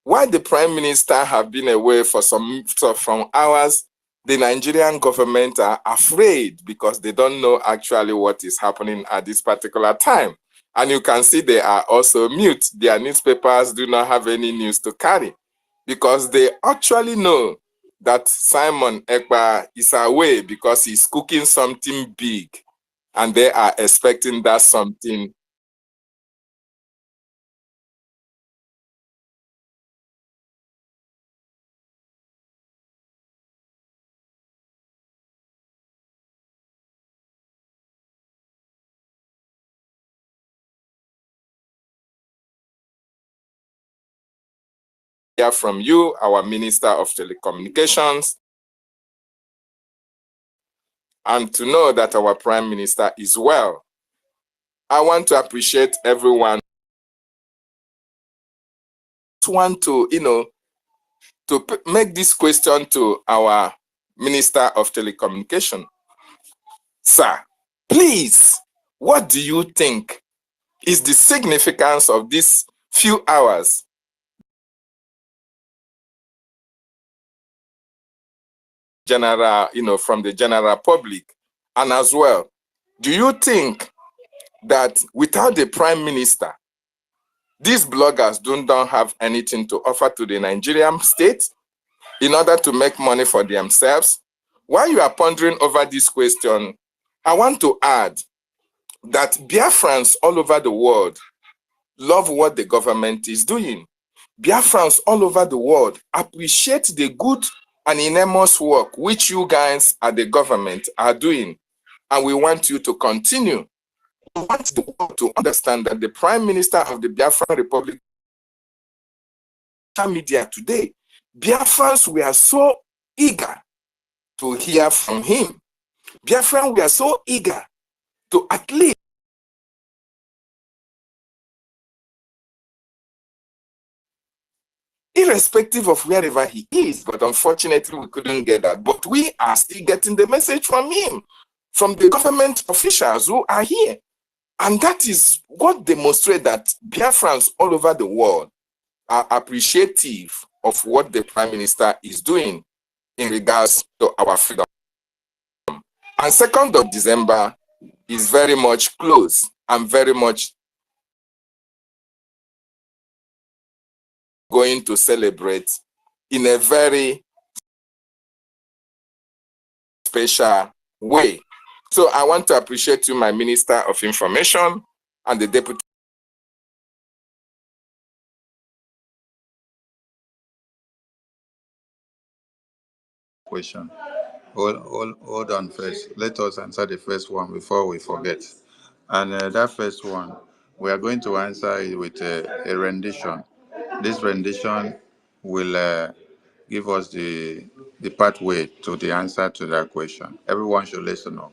while the Prime Minister have been away for from hours, the Nigerian government are afraid because they don't know actually what is happening at this particular time. And you can see they are also mute. Their newspapers do not have any news to carry because they actually know that Simon Ekpa is away because he's cooking something big and they are expecting that something. Hear from you, our Minister of Telecommunications, and to know that our Prime Minister is well. I want to appreciate everyone. I want to, make this question to our Minister of Telecommunication. Sir, please, what do you think is the significance of these few hours general, from the general public? And as well, do you think that without the Prime Minister, these bloggers don't have anything to offer to the Nigerian state in order to make money for themselves? While you are pondering over this question, I want to add that Biafrans all over the world love what the government is doing. Biafrans all over the world appreciate the good and enormous work which you guys at the government are doing. And we want you to continue. We want the world to understand that the Prime Minister of the Biafran Republic media today, Biafrans were so eager to hear from him. Biafrans were so eager to at least irrespective of wherever he is, but unfortunately we couldn't get that. But we are still getting the message from him, from the government officials who are here. And that is what demonstrates that Biafrans all over the world are appreciative of what the Prime Minister is doing in regards to our freedom. And 2nd of December is very much close and very much going to celebrate in a very special way. So I want to appreciate you, my Minister of Information and the Deputy. Question. Hold on first. Let us answer the first one before we forget. And that first one, we are going to answer it with a rendition. This rendition will give us the pathway to the answer to that question. Everyone should listen up.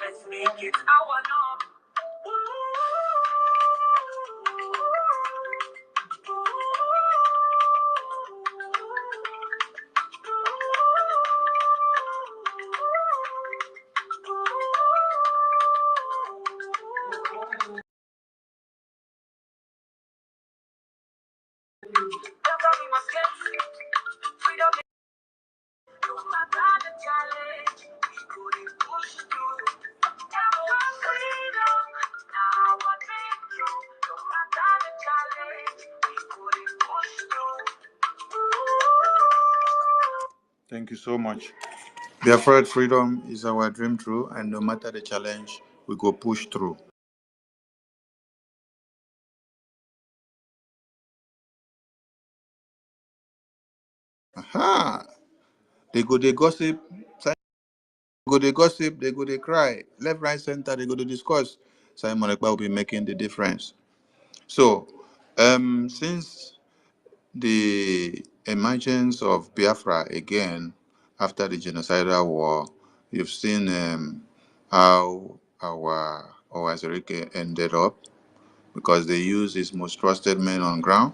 Let's make it our norm. Thank you so much. Biafra freedom is our dream true, and no matter the challenge, we go push through. Aha! They gossip, they go they cry. Left, right, center, they go to discuss. Simon Ekpa will be making the difference. So, since the emergence of Biafra again after the genocidal war, you've seen how our Owazirike ended up because they used his most trusted men on ground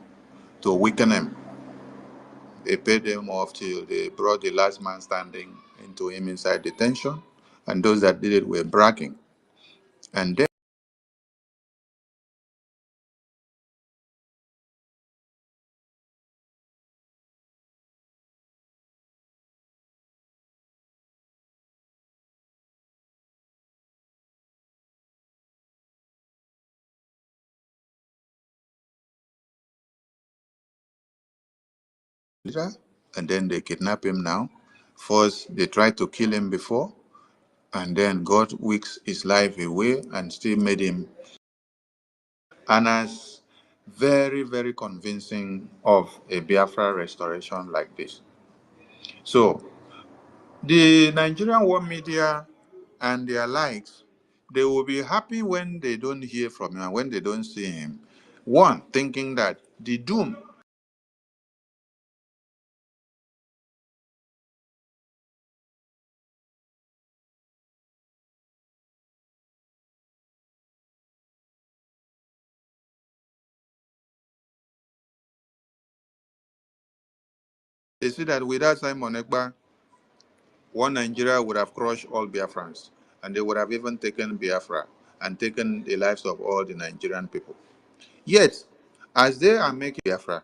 to weaken him. They paid him off till they brought the last man standing into him inside detention, and those that did it were bragging. And then they kidnap him now. First, they tried to kill him before, and then God wicks his life away and still made him Anna's very, very convincing of a Biafra restoration like this. So, the Nigerian war media and their likes, they will be happy when they don't hear from him and when they don't see him. One, thinking that the doom, they see that without Simon Ekpa, one Nigeria would have crushed all Biafrans, and they would have even taken Biafra and taken the lives of all the Nigerian people. Yet, as they are making Biafra,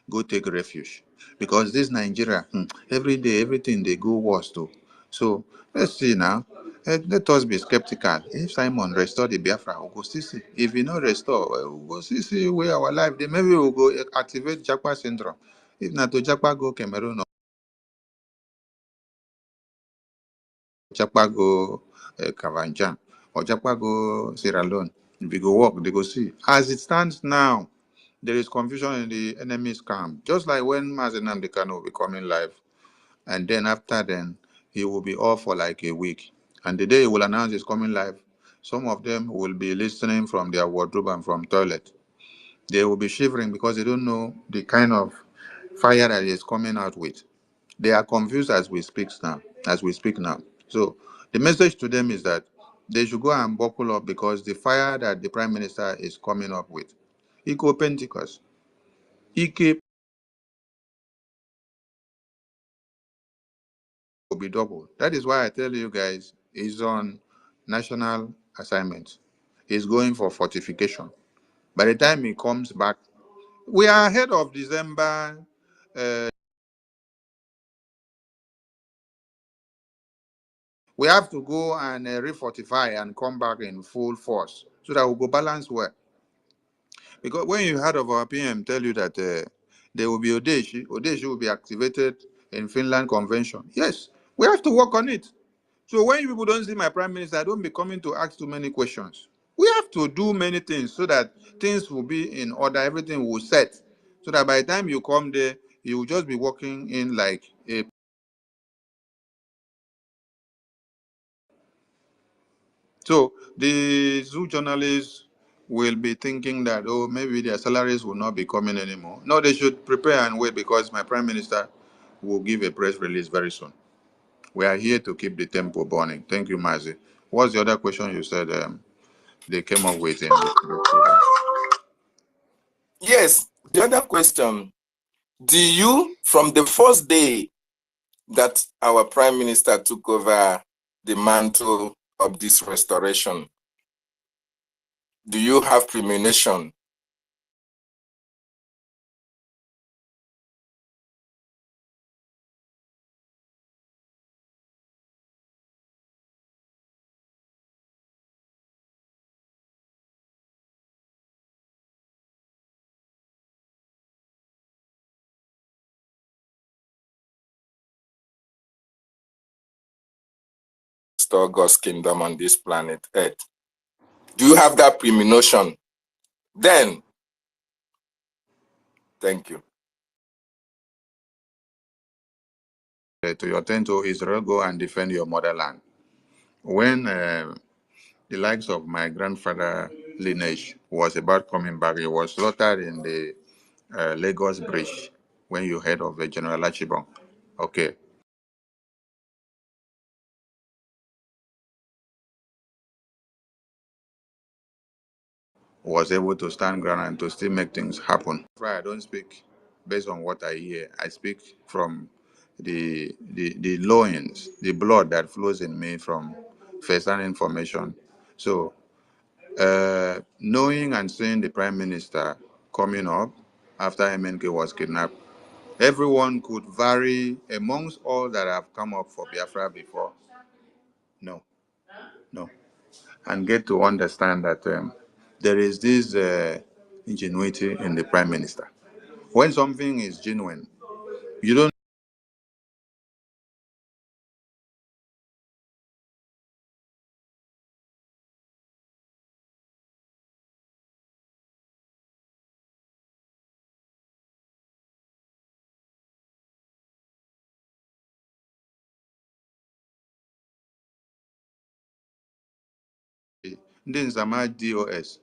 go take refuge. Because this Nigeria, every day, everything they go worse too. So let's see now. Let us be skeptical. If Simon restore the Biafra, we'll go see. If he not restore, we'll go see where our life. Then maybe we'll go activate Japa syndrome. If not to Japa go Cameroon or Japa go Kavanjan or Japa go Sierra Leone. If we go walk, they go see. As it stands now, there is confusion in the enemy's camp. Just like when Mazenam Dekano will be coming live, and then after then, he will be off for like a week. And the day he will announce he's coming live, some of them will be listening from their wardrobe and from toilet. They will be shivering because they don't know the kind of fire that he is coming out with. They are confused as we speak now. So the message to them is that they should go and buckle up because the fire that the prime minister is coming up with, Eco Pentecost, Ike will be double. That is why I tell you guys, he's on national assignment. He's going for fortification. By the time he comes back, we are ahead of December. We have to go and refortify and come back in full force so that we go balance well. Because when you heard of our PM tell you that there will be Odeshi will be activated in Finland Convention. Yes, we have to work on it. So when you people don't see my prime minister, I don't be coming to ask too many questions. We have to do many things so that things will be in order, everything will set. So that by the time you come there, you will just be working in like a. So the zoo journalists will be thinking that, oh, maybe their salaries will not be coming anymore. No, they should prepare and wait because my prime minister will give a press release very soon. We are here to keep the tempo burning. Thank you, Mazi. What's the other question you said they came up with in the program? Yes, the other question, do you, from the first day that our prime minister took over the mantle of this restoration, do you have premonition? restore God's kingdom on this planet Earth? Do you have that premonition? Then, thank you. To your tent, O Israel, go and defend your motherland. When the likes of my grandfather lineage was about coming back, he was slaughtered in the Lagos Bridge when you heard of General Achibong. Okay. Was able to stand ground and to still make things happen. I don't speak based on what I hear. I speak from the loins, the blood that flows in me from first-hand information. So, knowing and seeing the Prime Minister coming up after MNK was kidnapped, everyone could vary amongst all that have come up for Biafra before. No, no. And get to understand that there is this ingenuity in the Prime Minister. When something is genuine, you don't Nzama DOS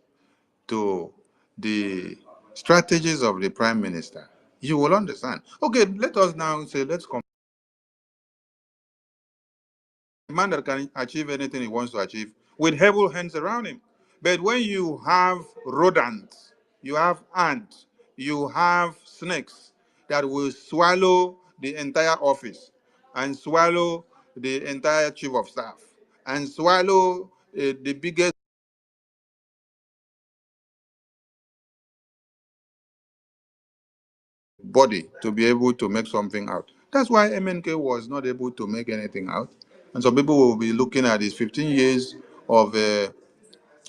to the strategies of the Prime Minister. You will understand. Okay, let us now say, let's compare. A man that can achieve anything he wants to achieve with able hands around him. But when you have rodents, you have ants, you have snakes that will swallow the entire office and swallow the entire chief of staff and swallow the biggest body to be able to make something out. That's why MNK was not able to make anything out. And some people will be looking at his 15 years of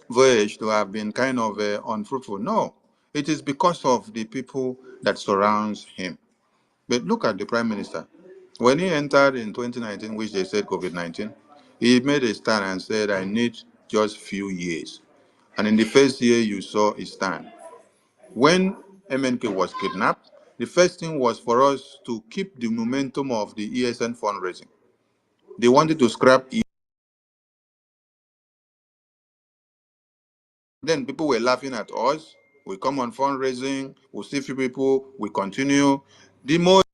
voyage to have been kind of unfruitful. No, it is because of the people that surrounds him. But look at the Prime Minister. When he entered in 2019, which they said COVID-19, he made a stand and said, I need just few years. And in the first year, you saw his stand. When MNK was kidnapped, the first thing was for us to keep the momentum of the ESN fundraising. They wanted to scrap it. Then people were laughing at us. We come on fundraising, we see few people, we continue. The most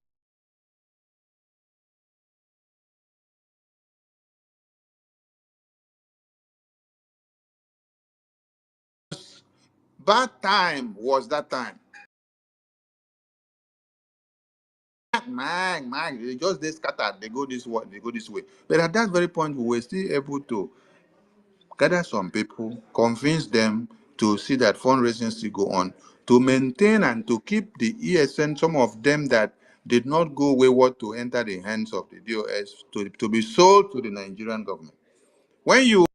bad time was that time. Man, they just they scattered, they go this way, they go this way. But at that very point, we were still able to gather some people, convince them to see that fundraising still go on, to maintain and to keep the ESN, some of them that did not go wayward to enter the hands of the DOS, to be sold to the Nigerian government. When you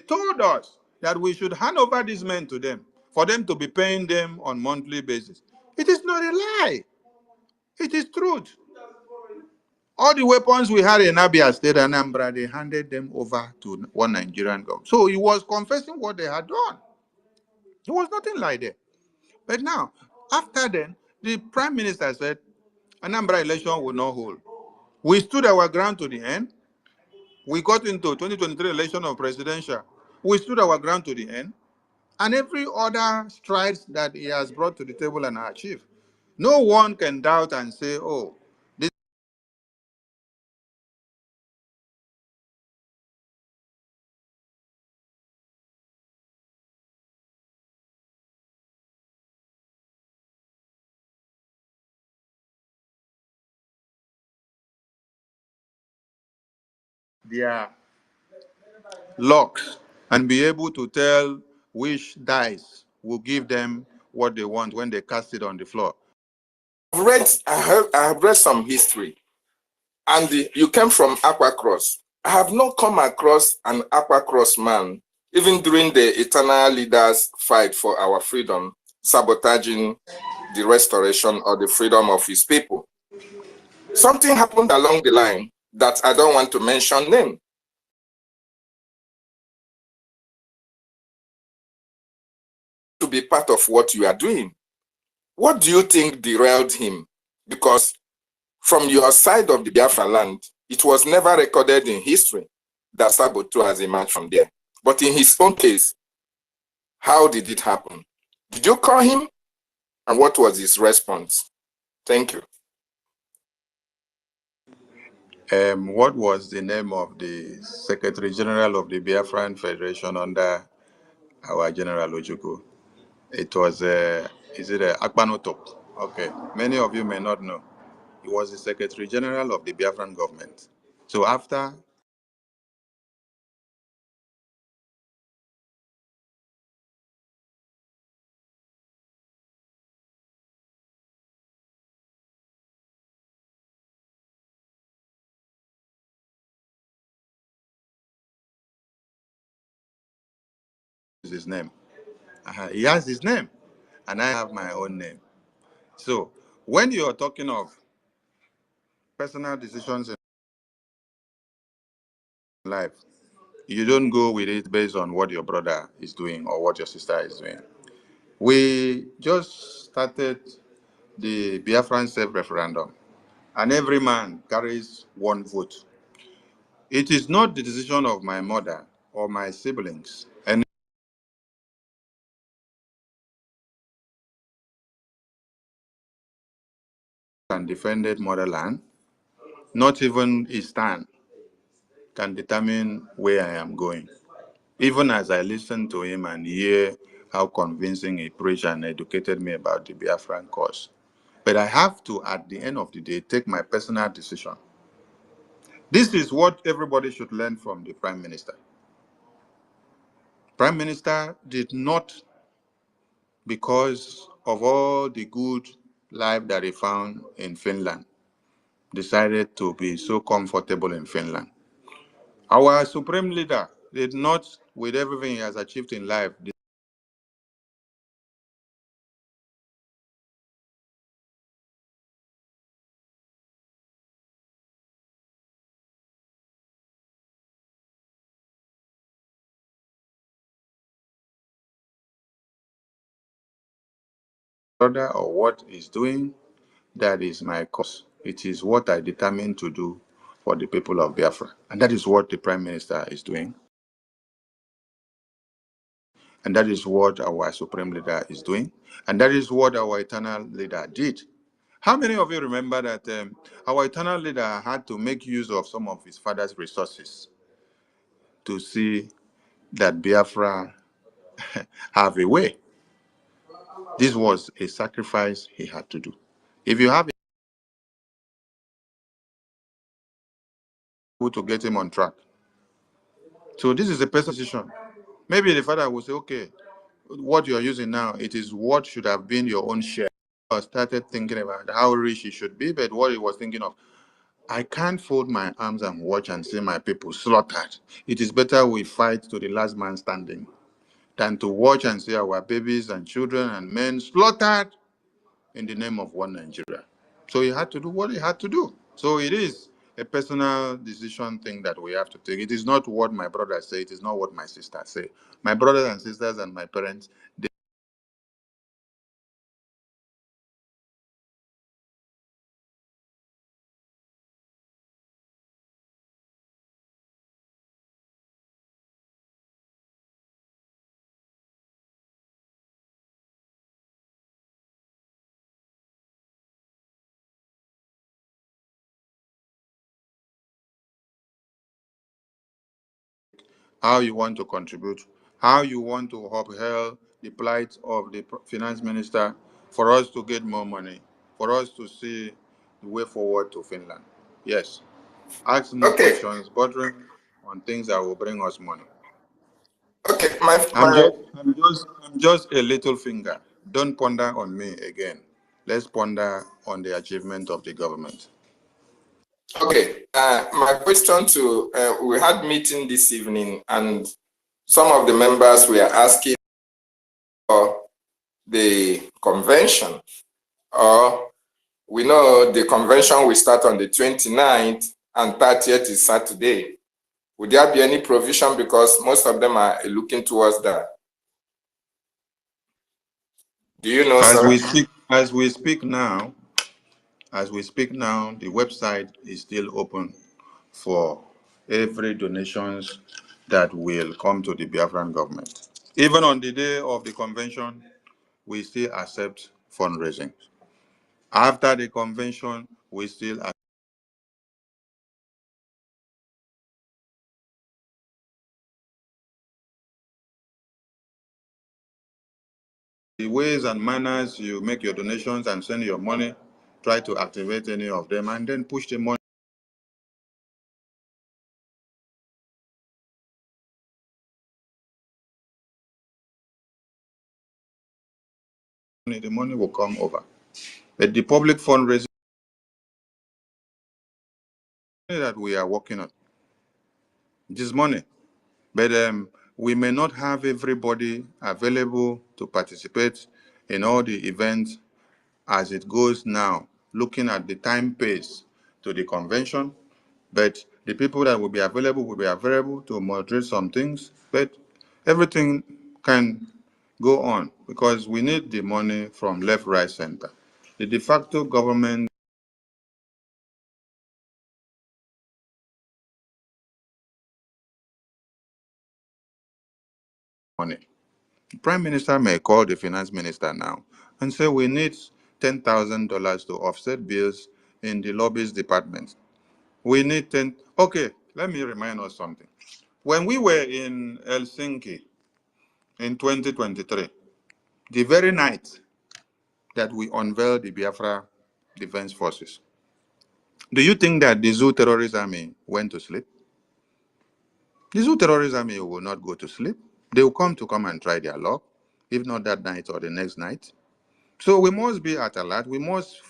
told us that we should hand over these men to them, for them to be paying them on monthly basis, it is not a lie. It is truth. All the weapons we had in Abia State and Anambra, they handed them over to one Nigerian government. So he was confessing what they had done. There was nothing like that. But now, after then, the Prime Minister said Anambra election will not hold. We stood our ground to the end. We got into 2023 election of presidential. We stood our ground to the end. And every other strides that he has brought to the table and achieved. No one can doubt and say, oh, this their locks and be able to tell which dice will give them what they want when they cast it on the floor. I have read some history, and you came from Aquacross. I have not come across an Aquacross man, even during the Eternal Leaders fight for our freedom, sabotaging the restoration or the freedom of his people. Something happened along the line that I don't want to mention name. To be part of what you are doing. What do you think derailed him? Because from your side of the Biafra land, it was never recorded in history that Saboteur has emerged from there. But in his own case, how did it happen? Did you call him? And what was his response? Thank you. What was the name of the Secretary General of the Biafran Federation under our General Ojukwu? It was, is it Akpanotop? Okay, many of you may not know. He was the Secretary General of the Biafran government. So after his name, he has his name, and I have my own name. So when you're talking of personal decisions in life, you don't go with it based on what your brother is doing or what your sister is doing. We just started the Biafran self-referendum, and every man carries one vote. It is not the decision of my mother or my siblings and defended motherland, not even his stand can determine where I am going. Even as I listen to him and hear how convincing he preached and educated me about the Biafran cause. But I have to, at the end of the day, take my personal decision. This is what everybody should learn from the Prime Minister. Prime Minister did not, because of all the good life that he found in Finland, decided to be so comfortable in Finland. Our supreme leader did not, with everything he has achieved in life, or what he's doing, that is my cause. It is what I determined to do for the people of Biafra. And that is what the Prime Minister is doing. And that is what our Supreme Leader is doing. And that is what our eternal leader did. How many of you remember that our eternal leader had to make use of some of his father's resources to see that Biafra have a way? This was a sacrifice he had to do. If you have to get him on track. So this is a personal decision. Maybe the father will say, okay, what you are using now, it is what should have been your own share. I started thinking about how rich he should be, but what he was thinking of, I can't fold my arms and watch and see my people slaughtered. It is better we fight to the last man standing than to watch and see our babies and children and men slaughtered in the name of one Nigeria. So he had to do what he had to do. So it is a personal decision thing that we have to take. It is not what my brothers say. It is not what my sisters say. My brothers and sisters and my parents, they how you want to contribute, how you want to upheld the plight of the finance minister for us to get more money, for us to see the way forward to Finland. Yes. Ask more Okay. questions, bordering on things that will bring us money. Okay. I'm just a little finger. Don't ponder on me again. Let's ponder on the achievement of the government. Okay. My question to we had meeting this evening, and some of the members were asking for the convention, or we know the convention will start on the 29th and 30th is Saturday. Would there be any provision, because most of them are looking towards that? Do you know, As sir? we speak now, the website is still open for every donations that will come to the Biafran government. Even on the day of the convention, we still accept fundraising. After the convention, we still accept the ways and manners you make your donations and send your money. Try to activate any of them and then push the money. The money will come over. But the public fundraising that we are working on, this money, but we may not have everybody available to participate in all the events as it goes now, looking at the time pace to the convention. But the people that will be available to moderate some things, but everything can go on because we need the money from left, right, center. The de facto government money. The Prime Minister may call the Finance Minister now and say we need $10,000 to offset bills in the lobbies department. We need 10. Okay, let me remind us something. When we were in Helsinki in 2023, the very night that we unveiled the Biafra Defense Forces, do you think that the Zoo terrorist army went to sleep? The Zoo terrorist army will not go to sleep. They will come and try their luck, if not that night or the next night. So we must be at alert. We must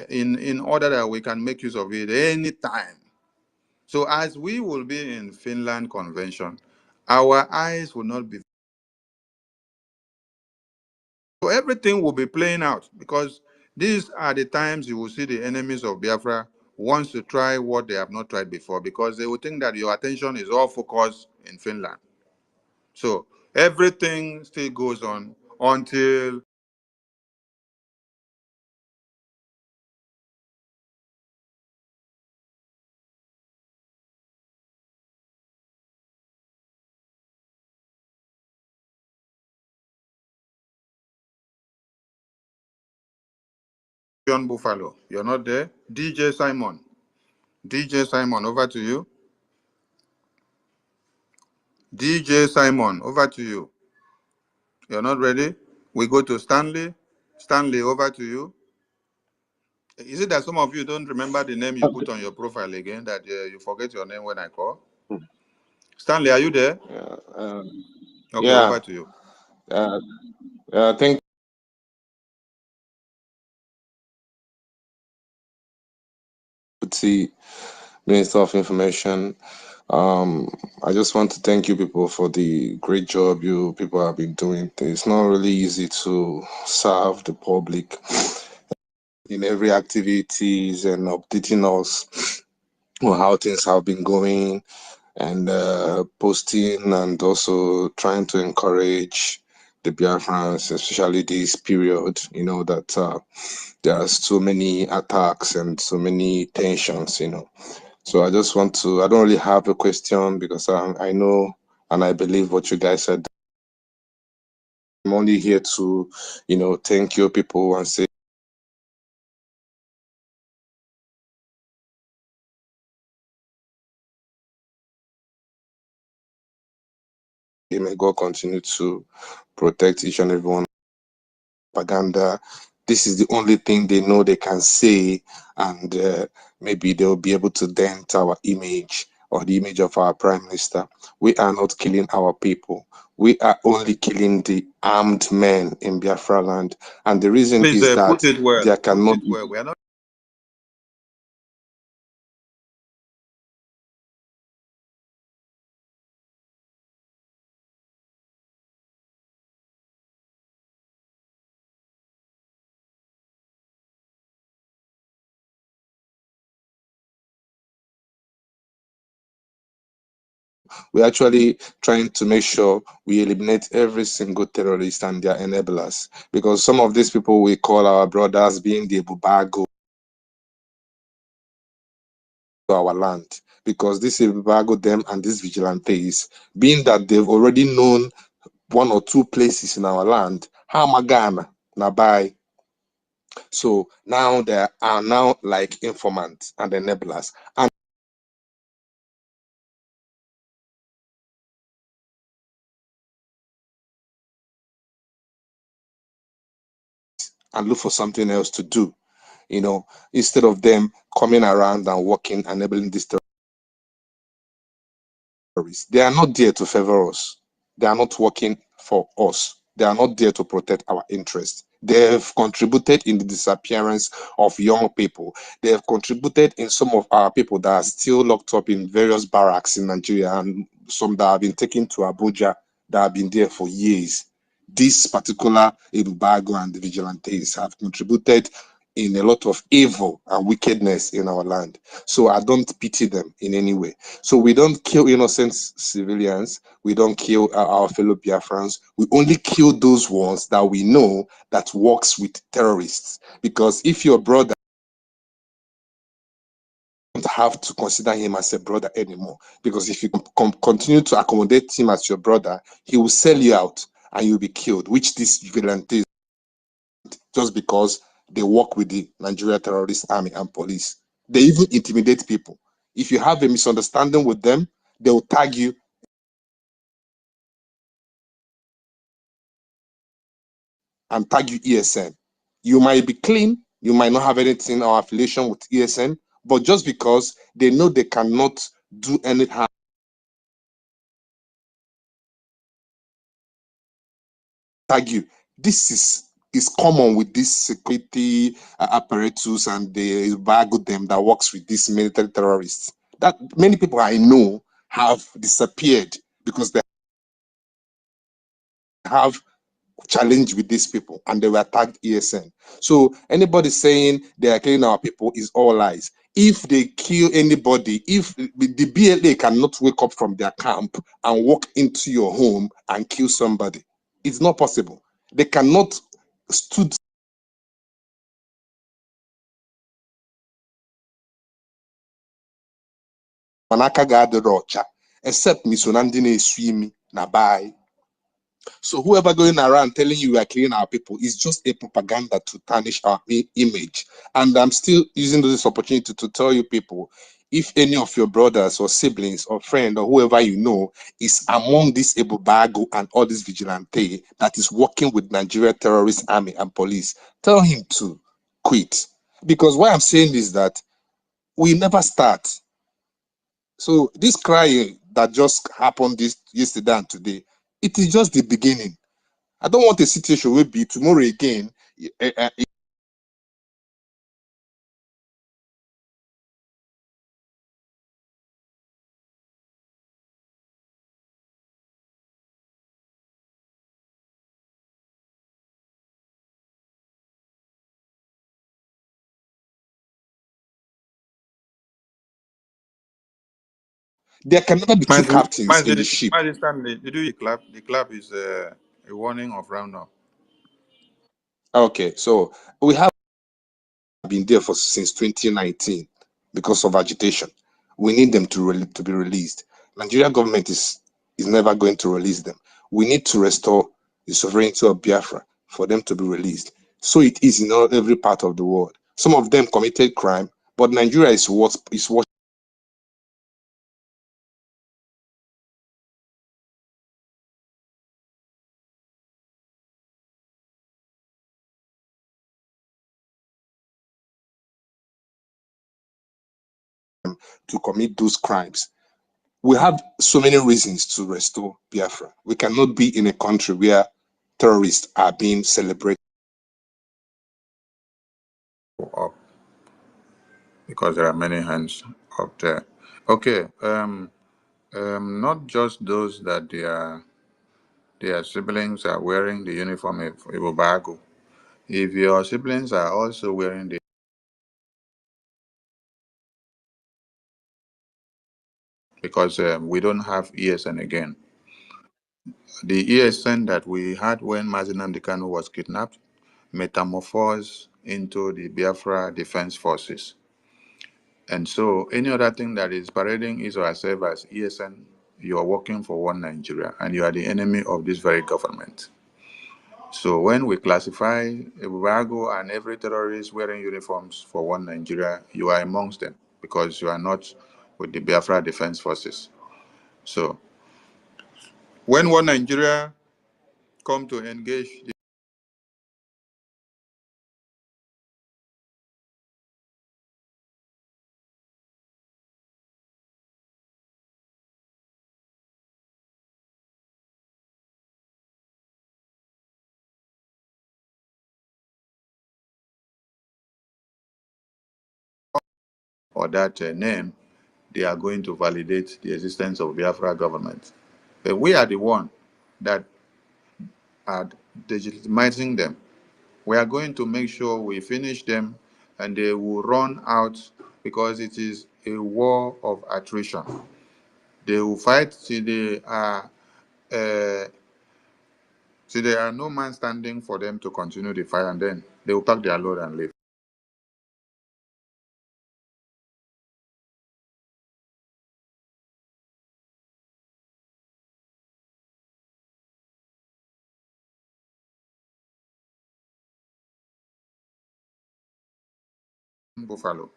in order that we can make use of it anytime. So as we will be in Finland convention, our eyes will not be. So everything will be playing out because these are the times you will see the enemies of Biafra wants to try what they have not tried before because they will think that your attention is all focused in Finland. So everything still goes on until John Buffalo. You're not there? DJ Simon. DJ Simon, over to you. DJ Simon, over to you. You're not ready? We go to Stanley. Stanley, over to you. Is it that some of you don't remember the name you put on your profile again, that you forget your name when I call? Stanley, are you there? Okay, yeah. over to you. I think the Minister of Information. I just want to thank you people for the great job you people have been doing. It's not really easy to serve the public in every activities and updating us on how things have been going and posting and also trying to encourage the Biafrans, especially this period, you know, that there are so many attacks and so many tensions, you know. So I just want to, I don't really have a question because I know and I believe what you guys said. I'm only here to, you know, thank you people and say, may God continue to protect each and every one. Propaganda. This is the only thing they know they can say, and maybe they'll be able to dent our image or the image of our prime minister. We are not killing our people. We are only killing the armed men in Biafra land. And the reason Please is put that it well. there cannot Put it well. We are not. we're actually trying to make sure we eliminate every single terrorist and their enablers. Because some of these people we call our brothers being the Bubago to our land. Because this Bubago them and these vigilantes, being that they've already known one or two places in our land, Hamagana, Nabai. So now they are now like informants and enablers. And look for something else to do, instead of them coming around and working, enabling these terrorists. They are not there to favor us. They are not working for us. They are not there to protect our interests. They have contributed in the disappearance of young people. They have contributed in some of our people that are still locked up in various barracks in Nigeria, and some that have been taken to Abuja that have been there for years. This particular Ebubago and the vigilantes have contributed in a lot of evil and wickedness in our land. So I don't pity them in any way. So we don't kill innocent civilians. We don't kill our fellow Biafrans. We only kill those ones that we know that works with terrorists. Because if your brother, you don't have to consider him as a brother anymore. Because if you continue to accommodate him as your brother, he will sell you out and you'll be killed, which this vigilantes just because they work with the Nigeria terrorist army and police. They even intimidate people. If you have a misunderstanding with them, they will tag you and tag you ESN. You might be clean, you might not have anything or affiliation with ESN, but just because they know they cannot do any harm, tag you. This is common with this security apparatus and the embargo them that works with these military terrorists. That many people I know have disappeared because they have challenge with these people and they were tagged ESN. So anybody saying they are killing our people is all lies. If they kill anybody, if the BLA cannot wake up from their camp and walk into your home and kill somebody, it's not possible. They cannot stood manaka ga rocha except misonandi na eswimi na bai. So whoever going around telling you we are killing our people is just a propaganda to tarnish our image. And I'm still using this opportunity to tell you people, if any of your brothers or siblings or friend or whoever you know is among this Ebubago and all this vigilante that is working with Nigeria terrorist army and police, tell him to quit. Because why I'm saying is that we never start. So this crying that just happened this yesterday and today, it is just the beginning. I don't want a situation where be tomorrow again. There can never be two captains in the ship. This time they do the clap. The clap is a warning of roundup. Okay, so we have been there for since 2019 because of agitation. We need them to be released. Nigeria government is never going to release them. We need to restore the sovereignty of Biafra for them to be released. So it is in every part of the world. Some of them committed crime, but Nigeria is what to commit those crimes. We have so many reasons to restore Biafra. We cannot be in a country where terrorists are being celebrated. Up because there are many hands up there. Okay. Not just those that their siblings are wearing the uniform of Ibobago. If your siblings are also wearing the, because we don't have ESN again. The ESN that we had when Mazinam Dikano was kidnapped metamorphosed into the Biafra Defense Forces. And so any other thing that is parading is or herself as ESN, you are working for one Nigeria and you are the enemy of this very government. So when we classify Ibubago and every terrorist wearing uniforms for one Nigeria, you are amongst them because you are not with the Biafra Defense Forces. So when one Nigeria come to engage the or that name, they are going to validate the existence of Biafra government. But we are the one that are legitimizing them. We are going to make sure we finish them and they will run out because it is a war of attrition. They will fight till there are no man standing for them to continue the fight, and then they will pack their load and leave. Buffalo,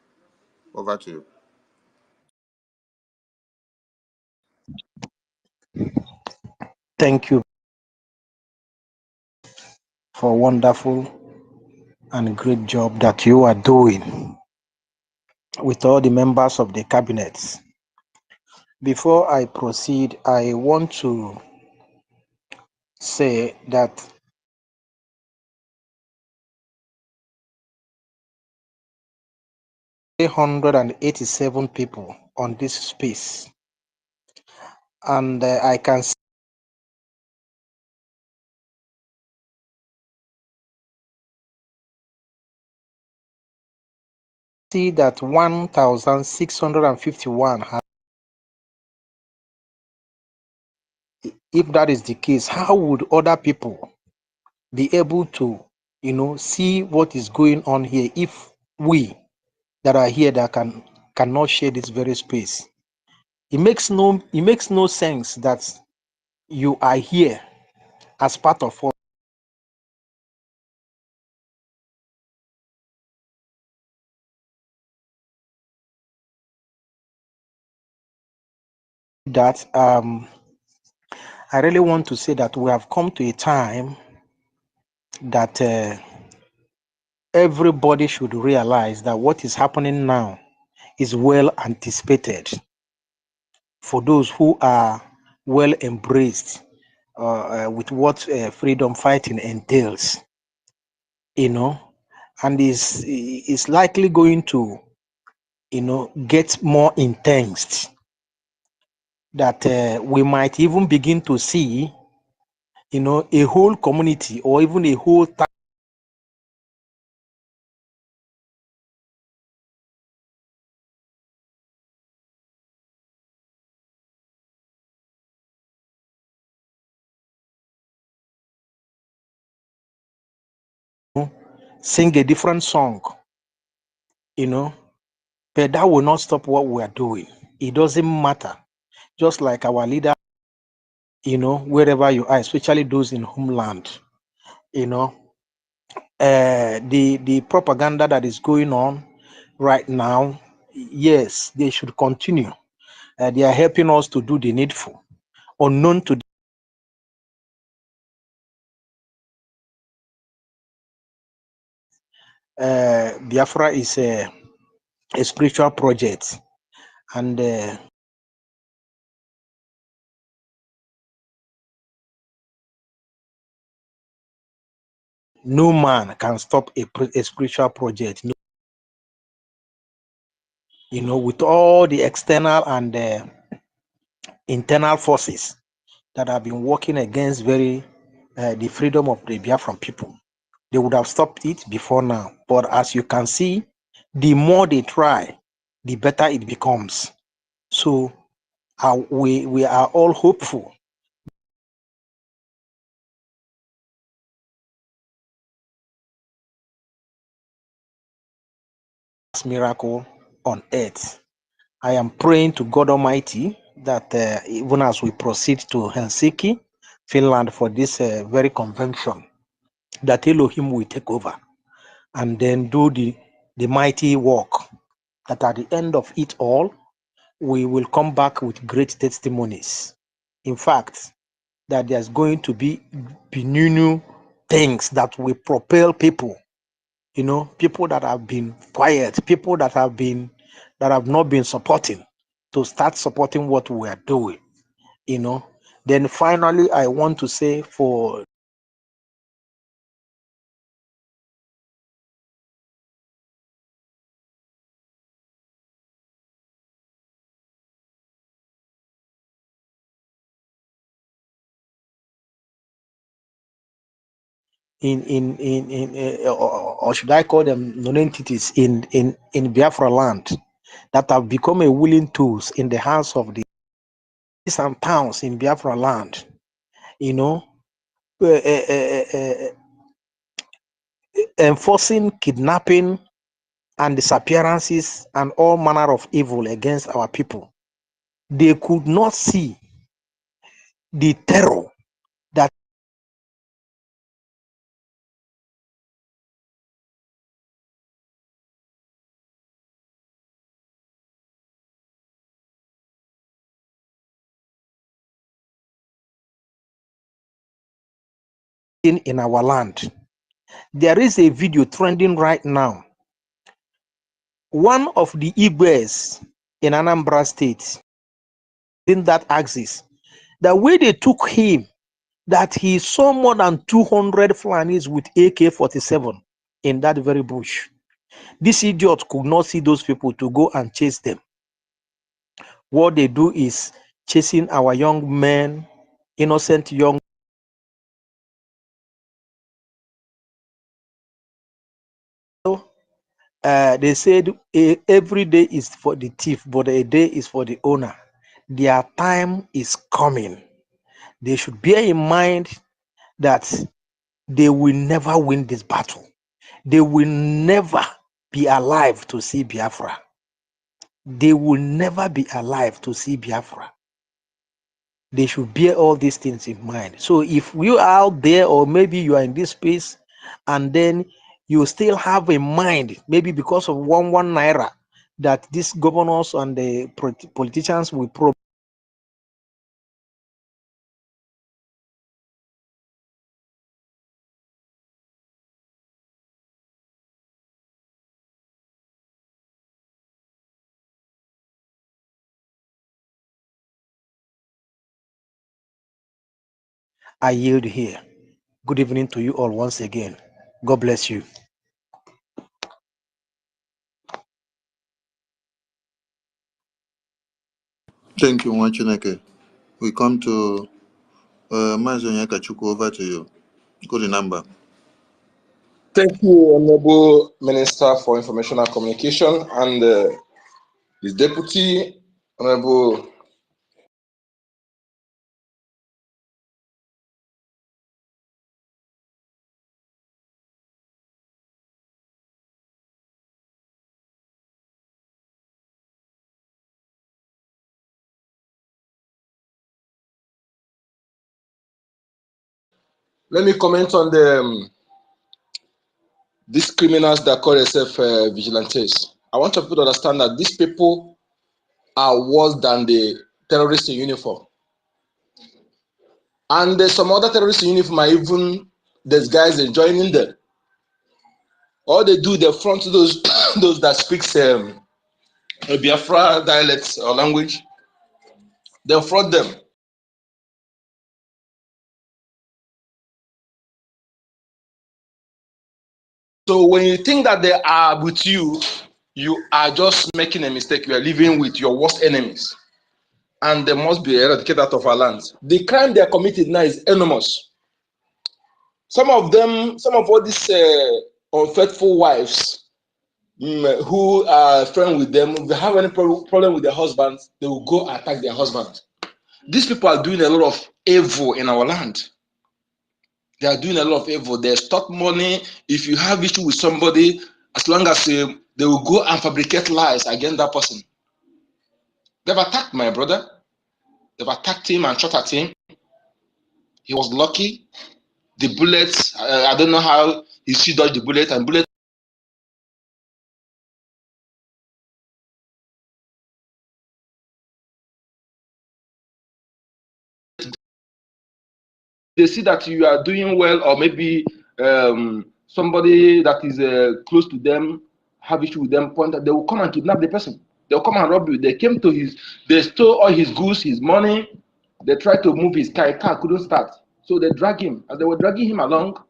over to you. Thank you for a wonderful and great job that you are doing with all the members of the cabinet. Before I proceed, I want to say that 387 people on this space, and I can see that 1,651 have. If that is the case, how would other people be able to, see what is going on here if we that are here that cannot share this very space? It makes no sense that you are here as part of us. That I really want to say that we have come to a time that everybody should realize that what is happening now is well anticipated for those who are well embraced with what freedom fighting entails, and is likely going to, get more intense. That we might even begin to see, a whole community or even a whole town sing a different song, but that will not stop what we are doing. It doesn't matter. Just like our leader, wherever you are, especially those in homeland, the propaganda that is going on right now, yes, they should continue. They are helping us to do the needful. Unknown to Biafra is a spiritual project, and no man can stop a spiritual project. No, you know, with all the external and internal forces that have been working against the freedom of the Biafran people, they would have stopped it before now. But as you can see, the more they try, the better it becomes. So we are all hopeful. Miracle on earth. I am praying to God Almighty that even as we proceed to Helsinki, Finland, for this very convention, that Elohim will take over and then do the mighty work, that at the end of it all, we will come back with great testimonies. In fact, that there's going to be new things that will propel people, you know, people that have been quiet, people that have not been supporting, to start supporting what we are doing, you know. Then finally, I want to say for or should I call them non-entities in Biafra land that have become a willing tools in the hands of the cities and towns in Biafra land, you know, enforcing kidnapping and disappearances and all manner of evil against our people. They could not see the terror that in our land. There is a video trending right now. One of the Igbes in Anambra State, in that axis, the way they took him, that he saw more than 200 Fulanis with AK-47 in that very bush. This idiot could not see those people to go and chase them. What they do is chasing our young men, innocent young. They said every day is for the thief, but a day is for the owner. Their time is coming. They should bear in mind that they will never win this battle. They will never be alive to see Biafra. They will never be alive to see Biafra. They should bear all these things in mind. So if you are out there, or maybe you are in this space, and then you still have a mind, maybe because of one naira, that these governors and the politicians will I yield here. Good evening to you all once again. God bless you. Thank you, Mwachineke. We come to Mazonya Kachuku, over to you. Go the number. Thank you, Honorable Minister for Information and Communication, and his deputy, Honorable. Let me comment on these criminals that call themselves vigilantes. I want people to understand that these people are worse than the terrorists in uniform. And there's some other terrorists in uniform are even, there's guys joining them. All they do, they front those those that speaks Biafra dialects or language. They front them. So when you think that they are with you, you are just making a mistake. You are living with your worst enemies. And they must be eradicated out of our lands. The crime they are committing now is enormous. Some of all these unfaithful wives who are friends with them, if they have any problem with their husbands, they will go attack their husband. These people are doing a lot of evil in our land. They are doing a lot of evil. They stop money. If you have issue with somebody, as long as they will go and fabricate lies against that person. They've attacked my brother. They've attacked him and shot at him. He was lucky. The bullets, I don't know how she dodged the bullet, and bullet. They see that you are doing well, or maybe somebody that is close to them have issue with them, point that they will come and kidnap the person. They'll come and rob you. They came to they stole all his goods, his money. They tried to move his car. Car couldn't start. So they dragged him. As they were dragging him along,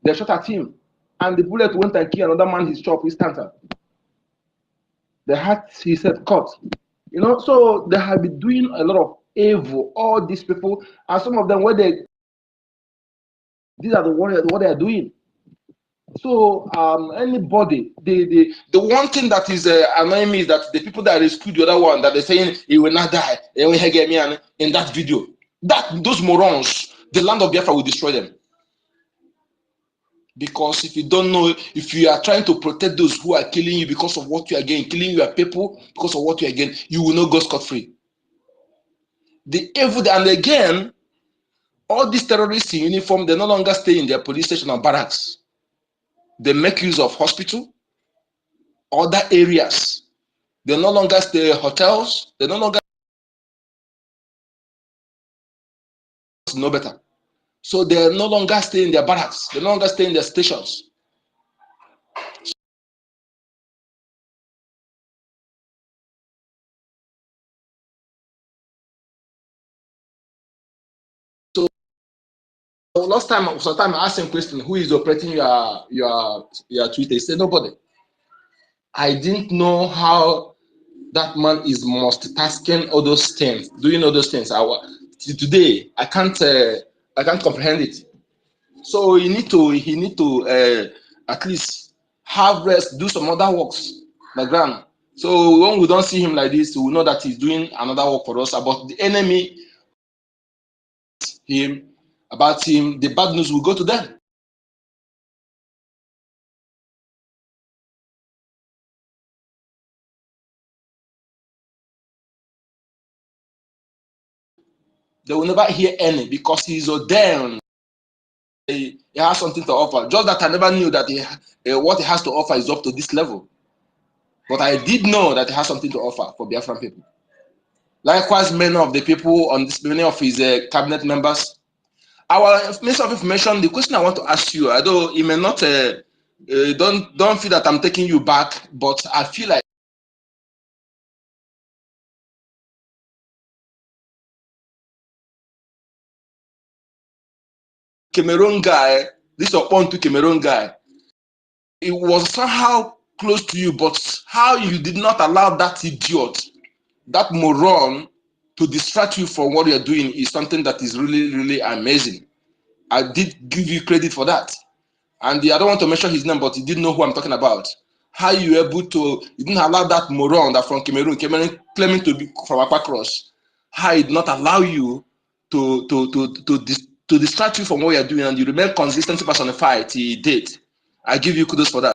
they shot at him. And the bullet went and killed another man, his shop, his counter. They had, he said, cut. You know, so they have been doing a lot of evil, all these people. And some of them, these are what they are doing. So anybody, the one thing that is annoying me is that the people that rescued the other one, that they're saying he will not die, in that video, those morons, the land of Biafra will destroy them. Because if you don't know, if you are trying to protect those who are killing you because of what you are getting, killing your people because of what you are getting, you will not go scot-free. The evil, and again, all these terrorists in uniform, they no longer stay in their police station or barracks. They make use of hospital, other areas. They no longer stay in hotels. They no longer know better. So they no longer stay in their barracks. They no longer stay in their stations. So last time, sometime I asked him question, who is operating your Twitter? He said nobody. I didn't know how that man is multitasking all those things, doing all those things. Today I can't comprehend it. So he need to at least have rest, do some other works, background. So when we don't see him like this, we know that he's doing another work for us. About the enemy, about him, the bad news will go to them. They will never hear any because he's ordained. He has something to offer. Just that I never knew that what he has to offer is up to this level. But I did know that he has something to offer for Biafran people. Likewise, many of the people on this, many of his cabinet members. Our Minister of Information, the question I want to ask you, although it may not, don't feel that I'm taking you back, but I feel like Cameroon guy, this Opontu Cameroon guy, it was somehow close to you, but how you did not allow that idiot, that moron, to distract you from what you're doing is something that is really, really amazing. I did give you credit for that. And I don't want to mention his name, but he didn't know who I'm talking about. How you were able to, you didn't allow that moron that from Cameroon claiming to be from Cross, how he did not allow you to distract you from what you're doing, and you remain consistent personified. He did. I give you kudos for that.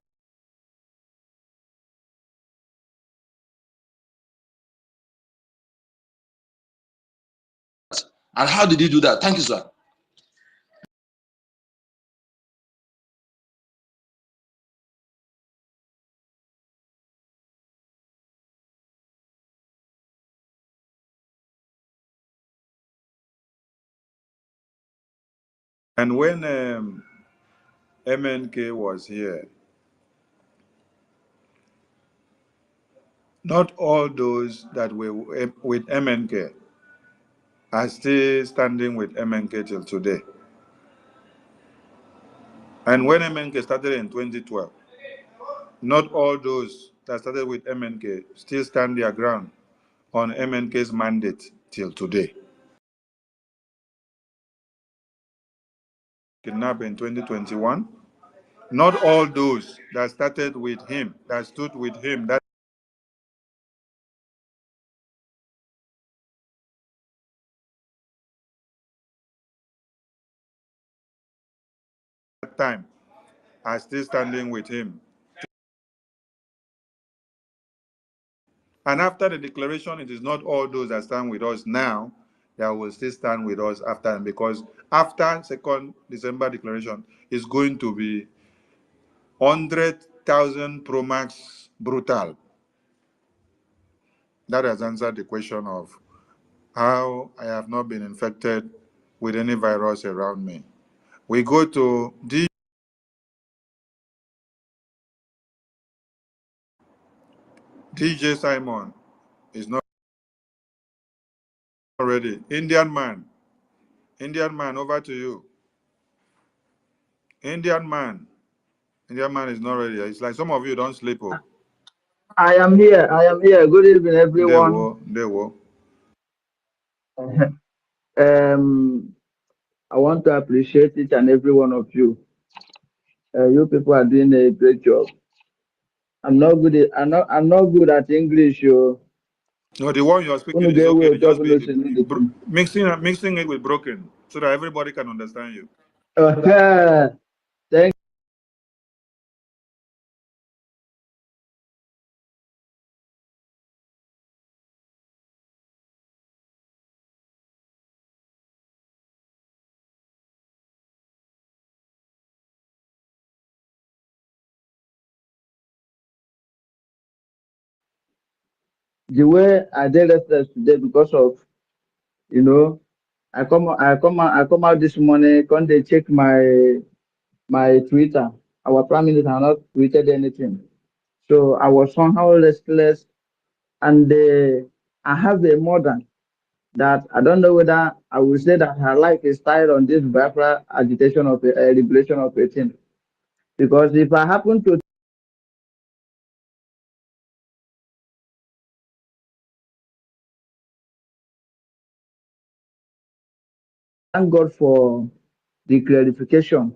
And how did you do that? Thank you, sir. And when MNK was here, not all those that were with MNK are still standing with MNK till today. And when MNK started in 2012, not all those that started with MNK still stand their ground on MNK's mandate till today. Kidnapped in 2021, not all those that started with him, that stood with him that time are still standing with him. And after the declaration, it is not all those that stand with us now that will still stand with us after, because after 2nd December declaration is going to be 100,000 Pro Max brutal. That has answered the question of how I have not been infected with any virus around me. We go to DJ Simon is not ready. Indian man, over to you. Indian man is not ready. It's like some of you don't sleep. Oh, I am here. I am here. Good evening, they everyone. will, they will. um, I want to appreciate each and every one of you. You people are doing a great job. I'm not good at English. You. No, the one you're speaking Unu is ga-ewe okay. otu Just ọbụla be o si n'ụlọ unu. mixing it with broken so that everybody can understand you. Thank the way I did it today because of you know I come out this morning. Come they check my Twitter. Our prime minister has not tweeted anything. So I was somehow restless, and I have a mother that I don't know whether I will say that her life is tied on this Biafra agitation of liberation of 18. Because if I happen to thank God for the clarification,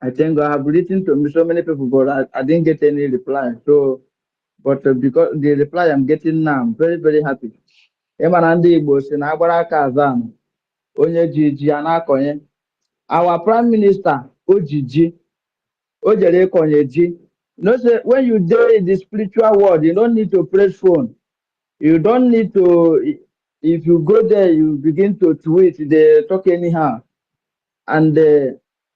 I think I have written to so many people, but I didn't get any reply. So, but because the reply I'm getting now, I'm very, very happy. Ịma na ndị Igbo si na agbara aka aza anụ, onye ji ji a na-akọnye. Our prime minister, Ojiji, Ojere Konyeji. You know, say when you dey in the spiritual world, you don't need to press phone. You don't need to. If you go there, you begin to tweet. They talk anyhow. And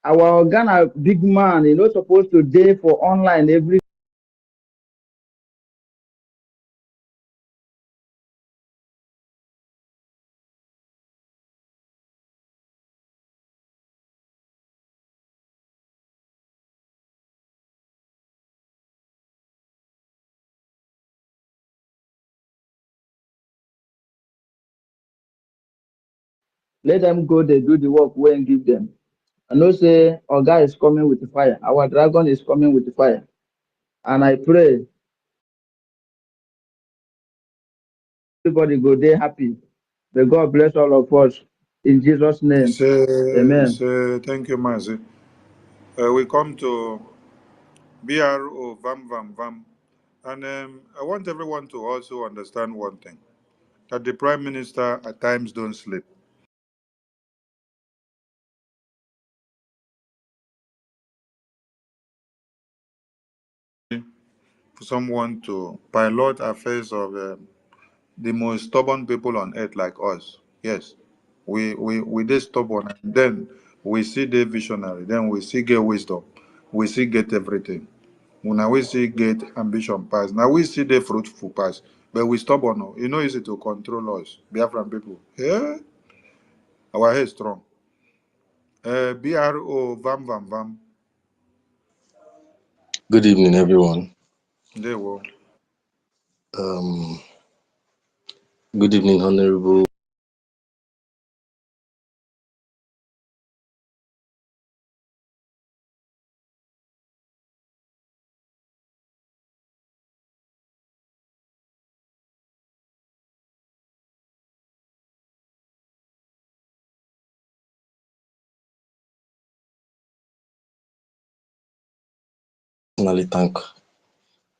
our Ghana big man, you know, supposed to day for online every. Let them go. They do the work when give them. I know say our guy is coming with the fire. Our dragon is coming with the fire. And I pray everybody go there happy. May God bless all of us in Jesus' name. Amen. Thank you, Mazi. We come to BRO Vam Vam Vam. And I want everyone to also understand one thing, that the Prime Minister at times don't sleep. For someone to pilot affairs of the most stubborn people on earth like us. Yes, we did stubborn, and then we see the visionary, then we see get wisdom, we see get everything. Now we see get ambition pass. Now we see the fruitful pass, but we stubborn. No, you know, easy to control us, Biafran people. Yeah, our head strong. BRO Vam Vam Vam. Good evening, everyone. They will. Um, good evening, Honorable personally thank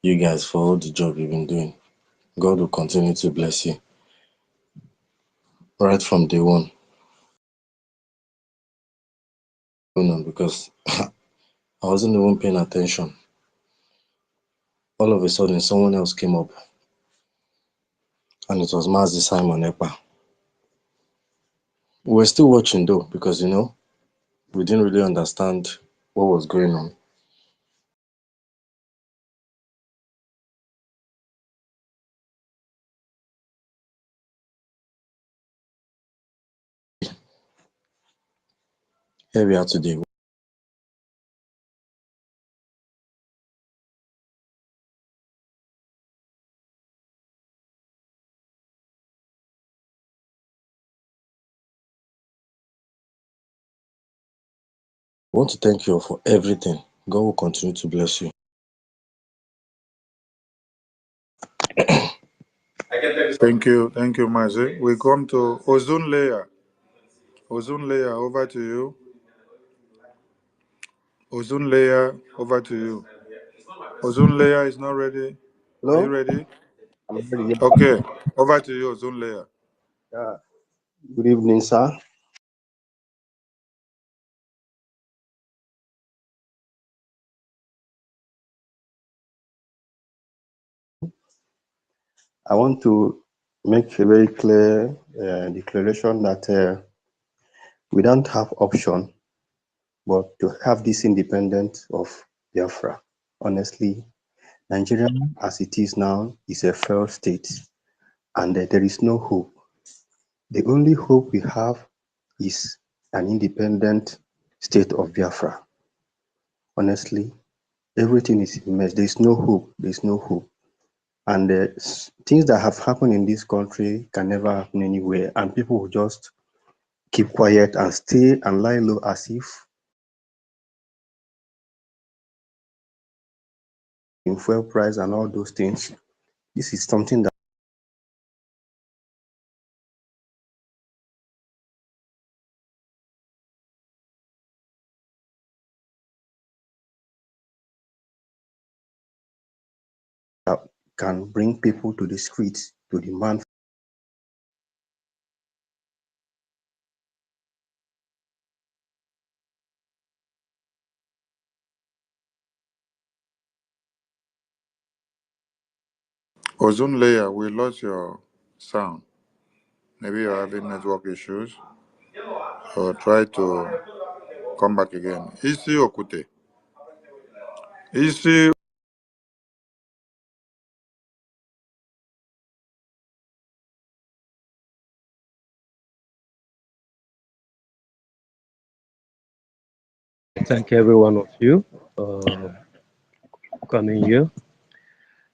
you guys for all the job you've been doing. God will continue to bless you right from day one. Because I wasn't even paying attention. All of a sudden, someone else came up, and it was Mazi Simon Ekpa. We were still watching though, because we didn't really understand what was going on. Here we are today. I want to thank you all for everything. God will continue to bless you. Thank you, Mazi. We come to Ozunleya. Ozunleya, over to you. Ozunleya, over to you. Ozunleya is not ready. Are you Hello? ready? I'm ready. Okay, over to you, Ozunleya. Yeah. Good evening, sir. I want to make a very clear declaration that we don't have option but to have this independence of Biafra. Honestly, Nigeria, as it is now, is a failed state, and there is no hope. The only hope we have is an independent state of Biafra. Honestly, everything is a mess. There is no hope. There is no hope. And things that have happened in this country can never happen anywhere, and people will just keep quiet and stay and lie low as if in fuel price and all those things. This is something that can bring people to the streets to demand. Ozunleya, we lost your sound. Maybe you're having network issues. Or try to come back again. Isi Okute. Isi. Thank every one of you coming here.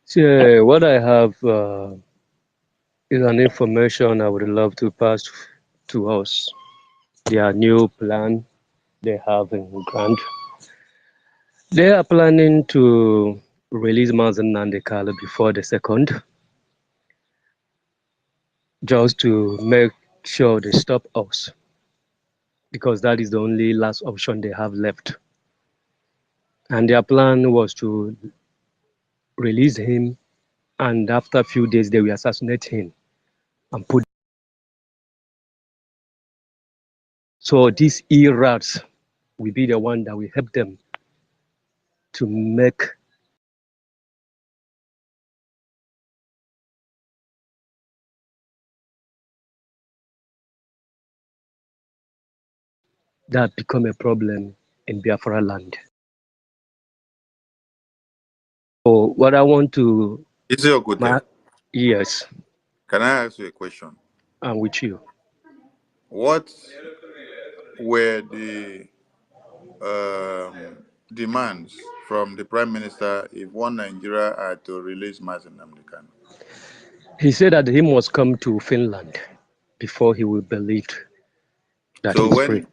So what I have is an information I would love to pass to us. Their new plan they have in Grand. They are planning to release Mazen Nandekala before the 2nd, just to make sure they stop us, because that is the only last option they have left. And their plan was to release him, and after a few days they will assassinate him and put. So these E-rats will be the one that will help them to make that become a problem in Biafra land. So what I want to, Isi Okute. yes, Can I ask you a question? I'm with you. What were the demands from the Prime Minister if one Nigeria had to release Mazen Namdekan? He said that he must come to Finland before he will believe that So he's free. when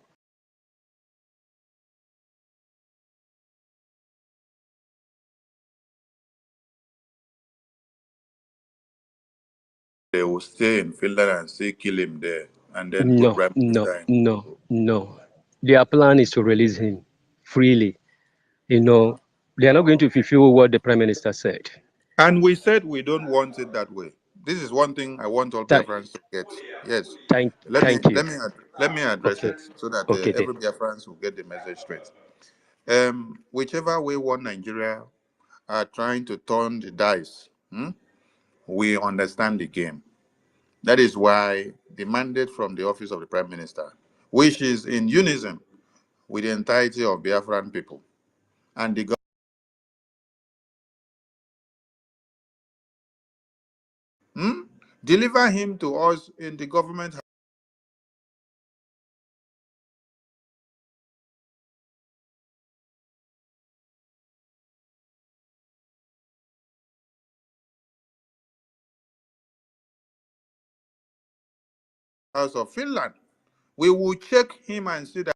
they will stay in Finland and still kill him there and then put No, Prime no, Minister in. no, no. Their plan is to release him freely. They are not going to fulfill what the Prime Minister said. And we said we don't want it that way. This is one thing I want all Thank, Biafrans to get. Yes. thank, Let me thank you. let me let me address Okay, it so that okay then. every Biafrans will get the message straight. Whichever way one Nigeria are trying to turn the dice, we understand the game. That is why the mandate from the office of the Prime Minister, which is in unison with the entirety of Biafran people, and the deliver him to us in the government house of Finland. We will check him and see that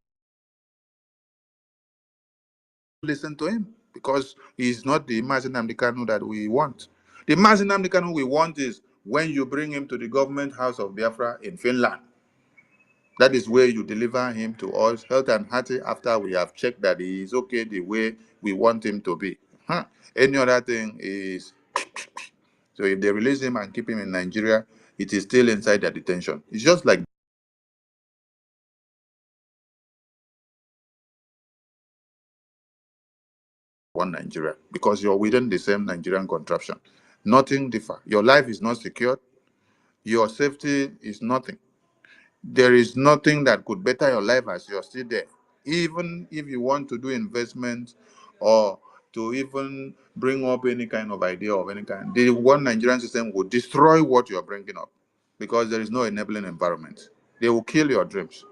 listen to him because he's not the Mazin Amdekanu that we want. The Mazin Amdekanu we want is when you bring him to the government house of Biafra in Finland. That is where you deliver him to us, health and hearty, after we have checked that he is okay the way we want him to be. Any other thing is so if they release him and keep him in Nigeria, it is still inside the detention. It's just like one Nigeria because you're within the same Nigerian contraption. Nothing differ. Your life is not secured. Your safety is nothing. There is nothing that could better your life as you're still there. Even if you want to do investments or to even bring up any kind of idea of any kind, the one Nigerian system will destroy what you're bringing up because there is no enabling environment. They will kill your dreams.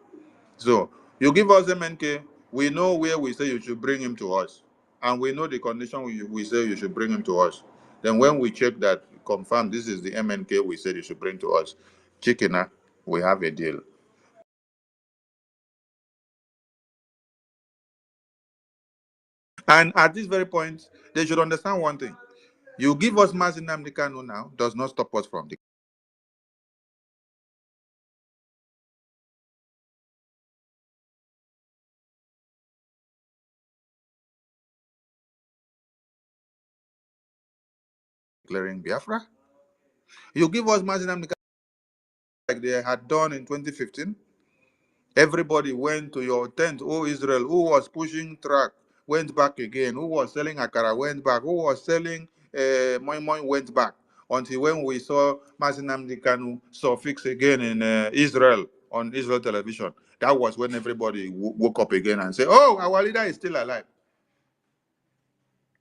So you give us MNK, we know where we say you should bring him to us, and we know the condition we say you should bring him to us. Then when we check that, confirm this is the MNK we said you should bring to us, Chikena, we have a deal. And at this very point, they should understand one thing. You give us Mazin Nnamdi Kanu now, does not stop us from declaring Biafra. You give us Mazin Nnamdi Kanu like they had done in 2015. Everybody went to your tent, oh Israel, who was pushing truck, went back again, who was selling akara, went back, who was selling moi moi, went back. Until when we saw Mazin Nnamdi Kanu suffix again in Israel, on Israel television, that was when everybody woke up again and said, oh, our leader is still alive.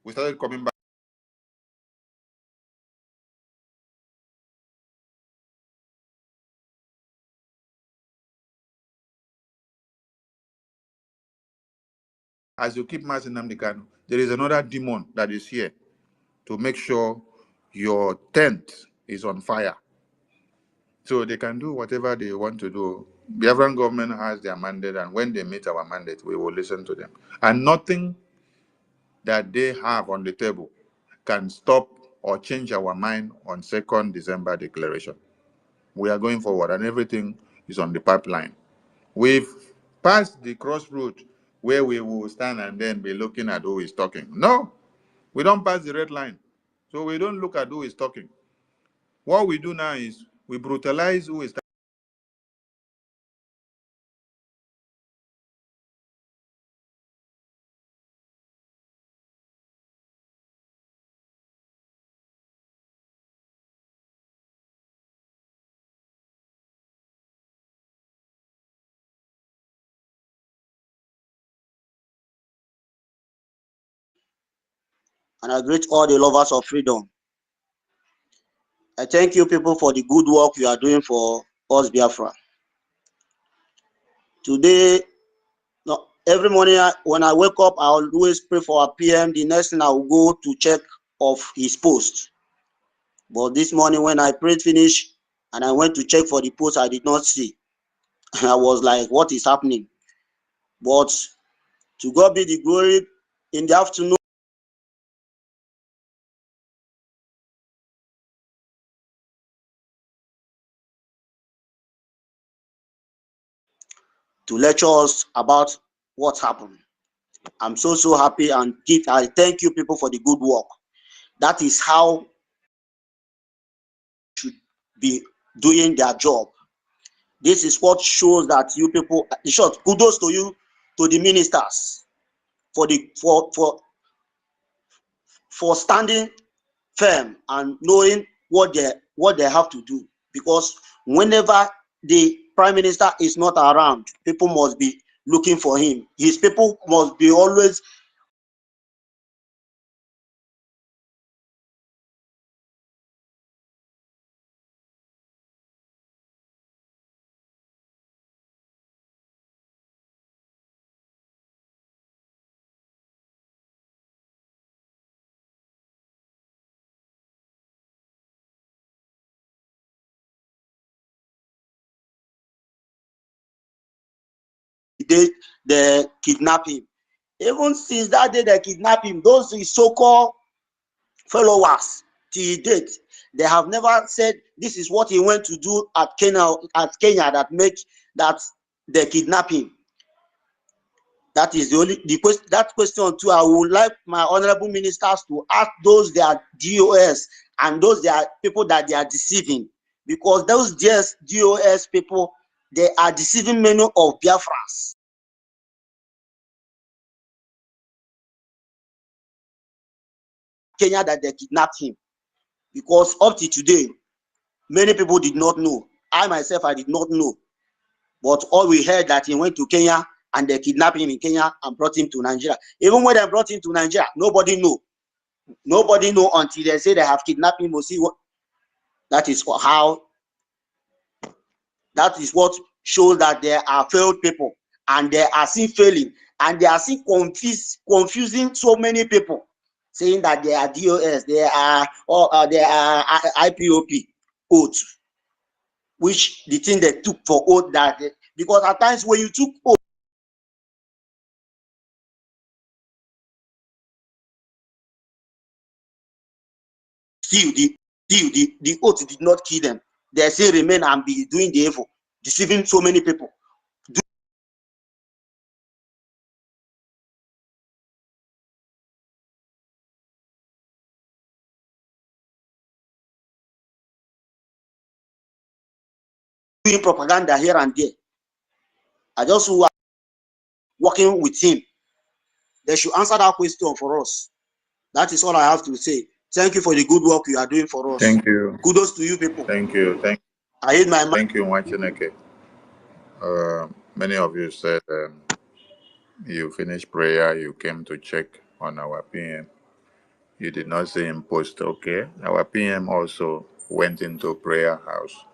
We started coming back. As you keep Mazin Nnamdi Kanu, there is another demon that is here to make sure your tent is on fire. So they can do whatever they want to do. The Biafran government has their mandate, and when they meet our mandate, we will listen to them. And nothing that they have on the table can stop or change our mind on 2nd December declaration. We are going forward, and everything is on the pipeline. We've passed the crossroad where we will stand and then be looking at who is talking. No, we don't pass the red line. So we don't look at who is talking. What we do now is we brutalize who is talking and I greet all the lovers of freedom. I thank you people for the good work you are doing for us, Biafra. Today, no, every morning when I wake up, I always pray for our PM. The next thing I will go to check of his post. But this morning when I prayed finish and I went to check for the post, I did not see. I was like, what is happening? But to God be the glory. In the afternoon, to lecture us about what happened. I'm so happy, and I thank you people for the good work. That is how should be doing their job. This is what shows that you people, in short, kudos to you, to the ministers for standing firm and knowing what they have to do. Because whenever the prime minister is not around, people must be looking for him. His people must be always they kidnap him. Even since that day they kidnap him, those so-called followers till date, they have never said this is what he went to do at Kenya that they kidnap him. That is that question too. I would like my honorable ministers to ask those their DOS and those their people that they are deceiving, because those DOS people, they are deceiving many of Biafrans. Kenya that they kidnapped him, because up to today, many people did not know. I myself, I did not know, but all we heard that he went to Kenya and they kidnapped him in Kenya and brought him to Nigeria. Even when they brought him to Nigeria, nobody knew. Nobody know until they say they have kidnapped him. See what that is how. That is what shows that they are failed people, and they are still failing, and they are still confusing so many people, saying that they are DOS, they are IPOP oath, which the thing they took for oath that because at times when you took oath, still the oath did not kill them. They still remain and be doing the evil, deceiving so many people. Doing propaganda here and there. I just working with him. They should answer that question for us. That is all I have to say. Thank you for the good work you are doing for us. Thank you. Kudos to you people. Thank you. I hate my mind. Thank you, Mwachineke. Many of you said you finished prayer, you came to check on our PM. You did not see him post, okay? Our PM also went into prayer house.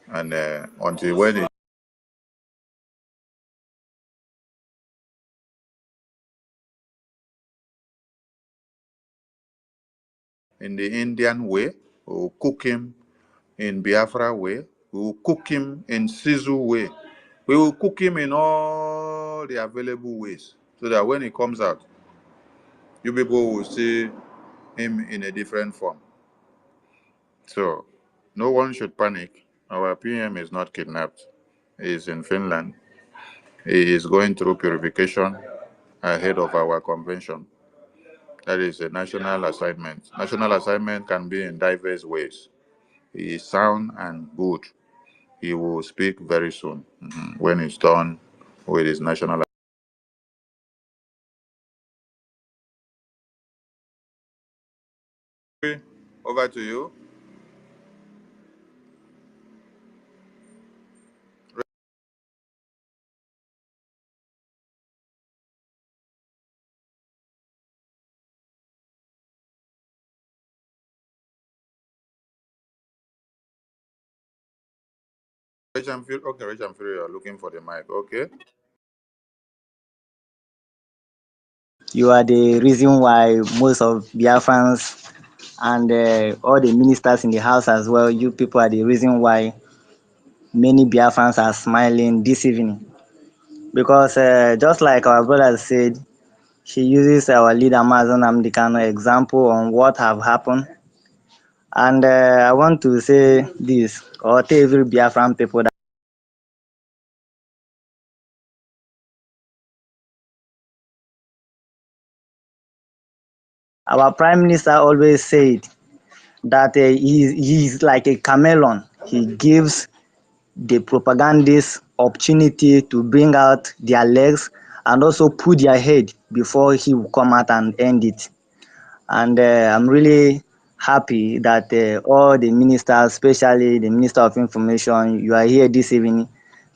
And until when he in the Indian way, we will cook him in Biafra way, we will cook him in Sizu way. We will cook him in all the available ways so that when he comes out, you people will see him in a different form. So no one should panic. Our PM is not kidnapped. He is in Finland. He is going through purification ahead of our convention. That is a national assignment. National assignment can be in diverse ways. He is sound and good. He will speak very soon when he's done with his national. Over to you. Okay, Rich and Fury, you're looking for the mic. Okay. You are the reason why most of Biafrans and all the ministers in the house as well, you people are the reason why many Biafrans are smiling this evening. Because just like our brother said, she uses our leader Mazen Amdekano example on what have happened. And I want to say this, or tell every Biafran people that Our Prime Minister always said that he's like a chameleon. He gives the propagandists opportunity to bring out their legs and also put their head before he will come out and end it. And I'm really happy that all the ministers, especially the Minister of Information, you are here this evening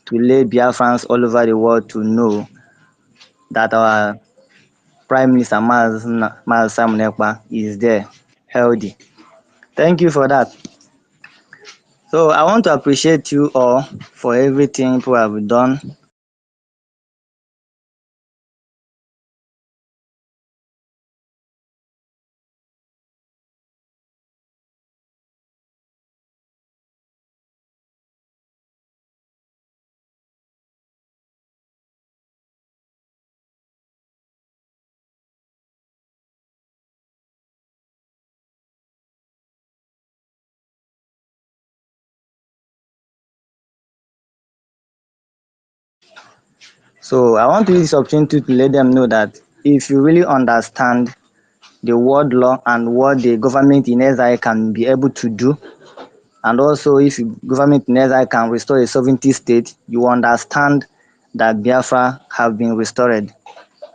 to let Biafrans all over the world to know that our Prime Minister Maz Simon Ekpa is there, healthy. Thank you for that. So I want to appreciate you all for everything you have done. So I want to use this opportunity to let them know that if you really understand the word law and what the government in exile can be able to do, and also if government in exile can restore a sovereignty state, you understand that Biafra have been restored.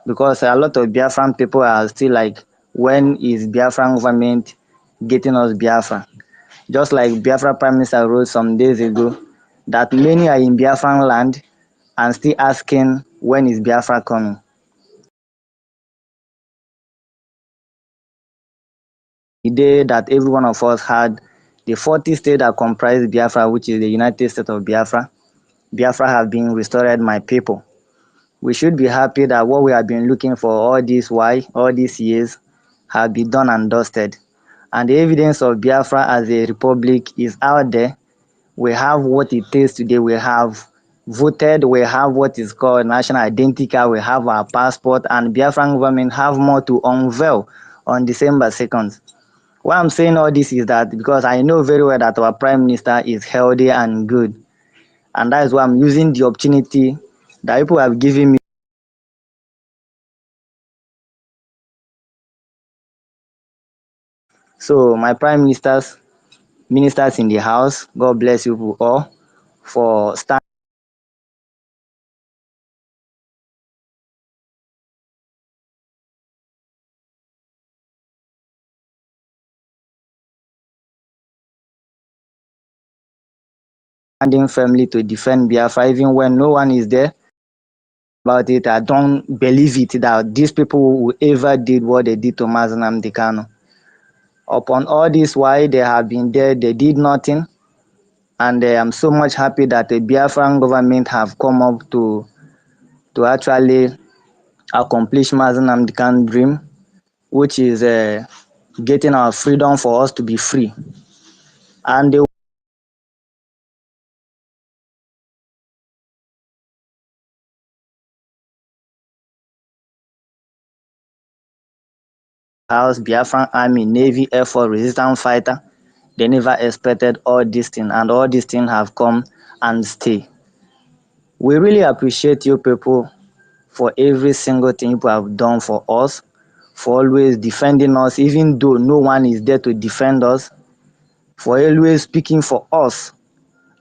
Because a lot of Biafran people are still like, when is Biafran government getting us Biafra? Just like Biafra Prime Minister wrote some days ago that many are in Biafran land and still asking when is Biafra coming. The day that every one of us had the 40 states that comprise Biafra, which is the United States of Biafra, Biafra have been restored, my people. We should be happy that what we have been looking for all these years have been done and dusted. And the evidence of Biafra as a republic is out there. We have what it takes today. We have voted. We have what is called national identity card. We have our passport, and Biafran government have more to unveil on December 2nd. Why I'm saying all this is that because I know very well that our Prime Minister is healthy and good. And that is why I'm using the opportunity that people have given me. So my ministers in the house, God bless you all for standing firmly to defend Biafra even when no one is there about it. I don't believe it that these people will ever did what they did to Mazi Nnamdi Kanu. Upon all this, why they have been there, they did nothing. And I'm so much happy that the Biafran government have come up to actually accomplish Mazi Nnamdi Kanu's dream, which is getting our freedom for us to be free. And the house, Biafran Army, Navy, Air Force, resistance fighter, they never expected all these things, and all these things have come and stay. We really appreciate you people for every single thing you have done for us, for always defending us, even though no one is there to defend us, for always speaking for us.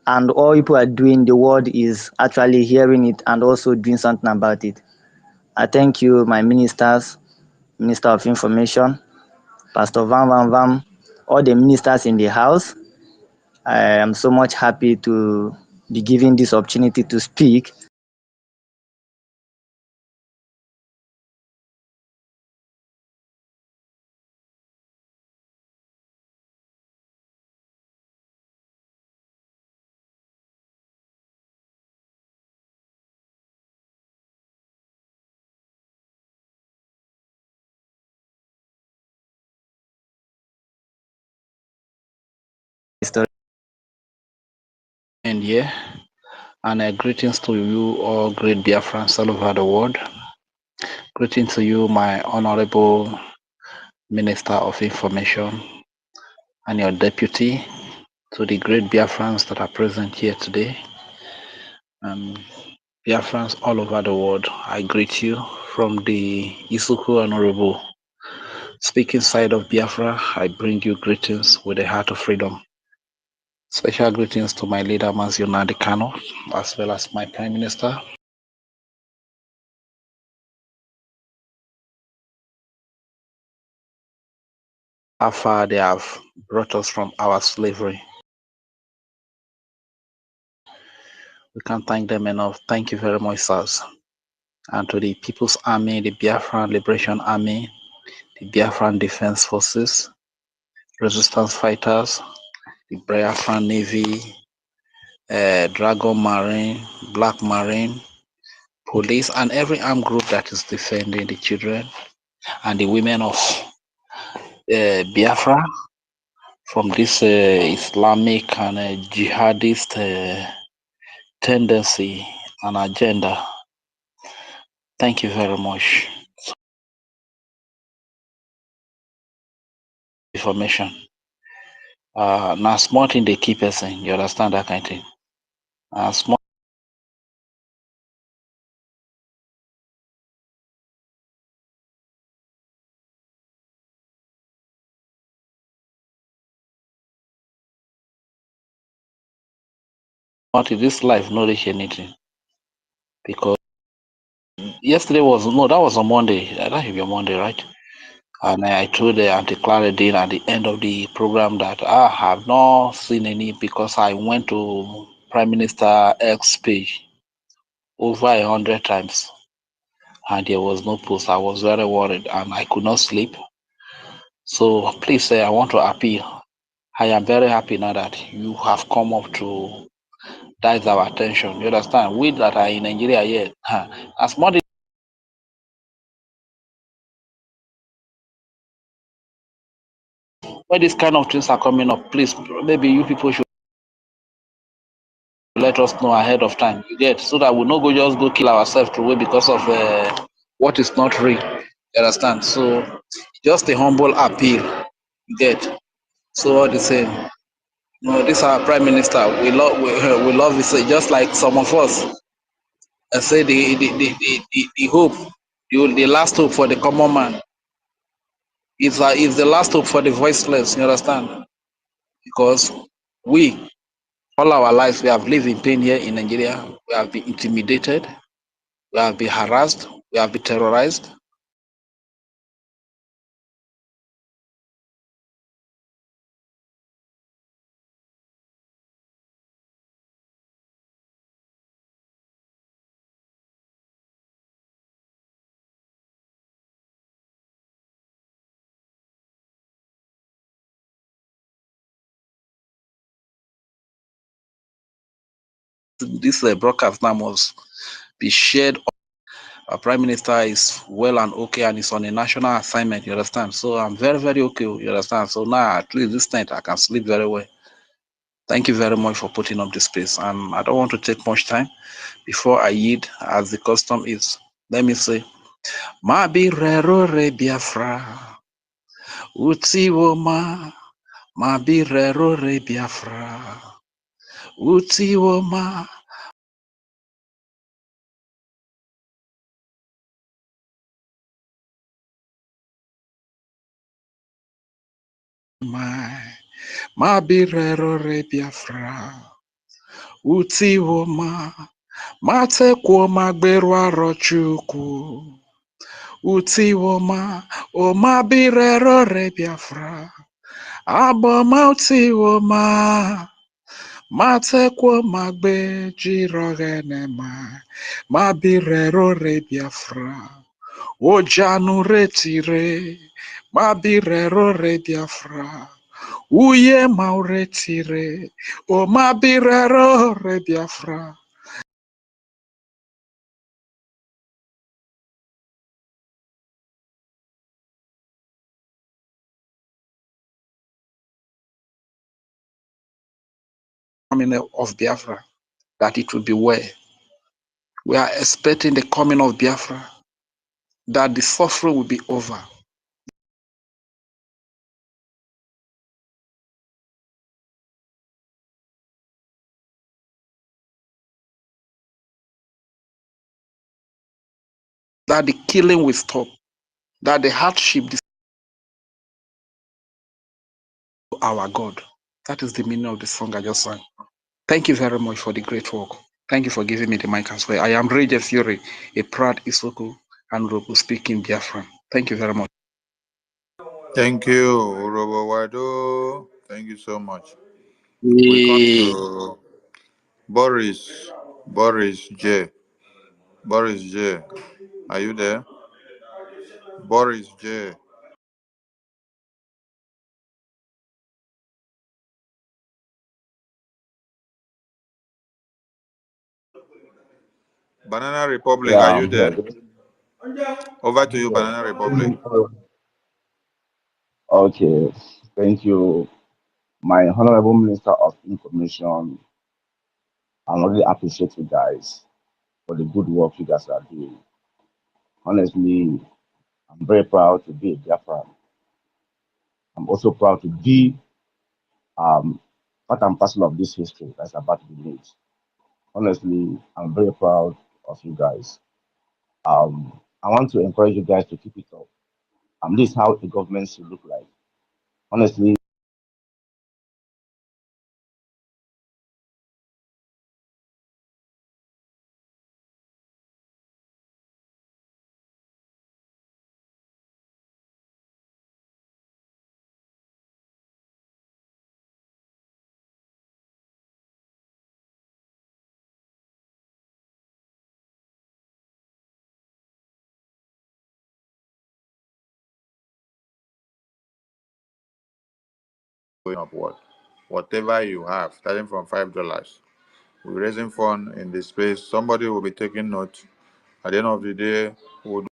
And all people are doing, the world is actually hearing it and also doing something about it. I thank you, my ministers, Minister of Information, Pastor Van Van Van, all the ministers in the house. I am so much happy to be given this opportunity to speak. And yeah, and greetings to you all great Biafrans all over the world. Greetings to you, my honorable Minister of Information and your deputy, to the great Biafrans that are present here today. Biafrans all over the world, I greet you from the Isuku Honorable Speaking side of Biafra, I bring you greetings with a heart of freedom. Special greetings to my leader, Mazio Nnamdi Kanu, as well as my Prime Minister. How far they have brought us from our slavery. We can't thank them enough. Thank you very much, sirs. And to the People's Army, the Biafran Liberation Army, the Biafran Defense Forces, resistance fighters, the Biafran Navy, Dragon Marine, Black Marine, police, and every armed group that is defending the children and the women of Biafra from this Islamic and jihadist tendency and agenda. Thank you very much. Information. Now, small thing they keep person. You understand that kind of thing. Small. This life not reach anything because yesterday was that was on Monday. That should be on Monday, right? And I told the Auntie Claudine at the end of the program that I have not seen any because I went to Prime Minister X page over 100 times and there was no post. I was very worried and I could not sleep. So please, I want to appeal. I am very happy now that you have come up to direct our attention. You understand? We that are in Nigeria here, as much when these kind of things are coming up, please, maybe you people should let us know ahead of time. You get so that we no go just go kill ourselves away because of what is not real. You understand? So just a humble appeal. You get so all the same. This is our prime minister. We love this. Just like some of us say the hope, the last hope for the common man is the last hope for the voiceless. You understand? Because we all our lives we have lived in pain here in Nigeria. We have been intimidated. We have been harassed. We have been terrorized. This broadcast now must be shared. Our prime minister is well and okay and is on a national assignment. You understand? So I'm very, very okay. You understand? So now at least this night I can sleep very well. Thank you very much for putting up this space. And I don't want to take much time before I yield, as the custom is. Let me say, Mabi rero re Biafra, uti woma. Mabi rero re Biafra, uti woma. Mabi rero re Biafra, uti woma. Mate kwa magberu arochukwu. Uti woma, o mabirero re Biafra. Aboma uti woma. Mate kwa magbe jirogenema. Mabirero re Biafra. Ojanu retire. Mabirero re Biafra. Uye mauretire. O mabirero re Biafra. Of Biafra, that it will be well. We are expecting the coming of Biafra, that the suffering will be over. That the killing will stop, that the hardship, our God. That is the meaning of the song I just sang. Thank you very much for the great work. Thank you for giving me the mic as well. I am Brgie Fury, a proud Isoko and Robo speaking Biafran. Thank you very much. Thank you, Urobo Wado. Thank you so much. We come to Boris. Boris J. Boris J. Are you there? Boris J. Banana Republic, Yeah, are you I'm here. there? Over to you, Banana Republic. Okay, thank you, my Honorable Minister of Information. I really appreciate you guys for the good work you guys are doing. Honestly, I'm very proud to be a Biafran. I'm also proud to be part and parcel of this history that's about to be made. Honestly, I'm very proud of you guys. I want to encourage you guys to keep it up. This is how the government should look like. Honestly, Going upward. Whatever you have, starting from $5. We're raising fund in this space. Somebody will be taking note. At the end of the day, we'll do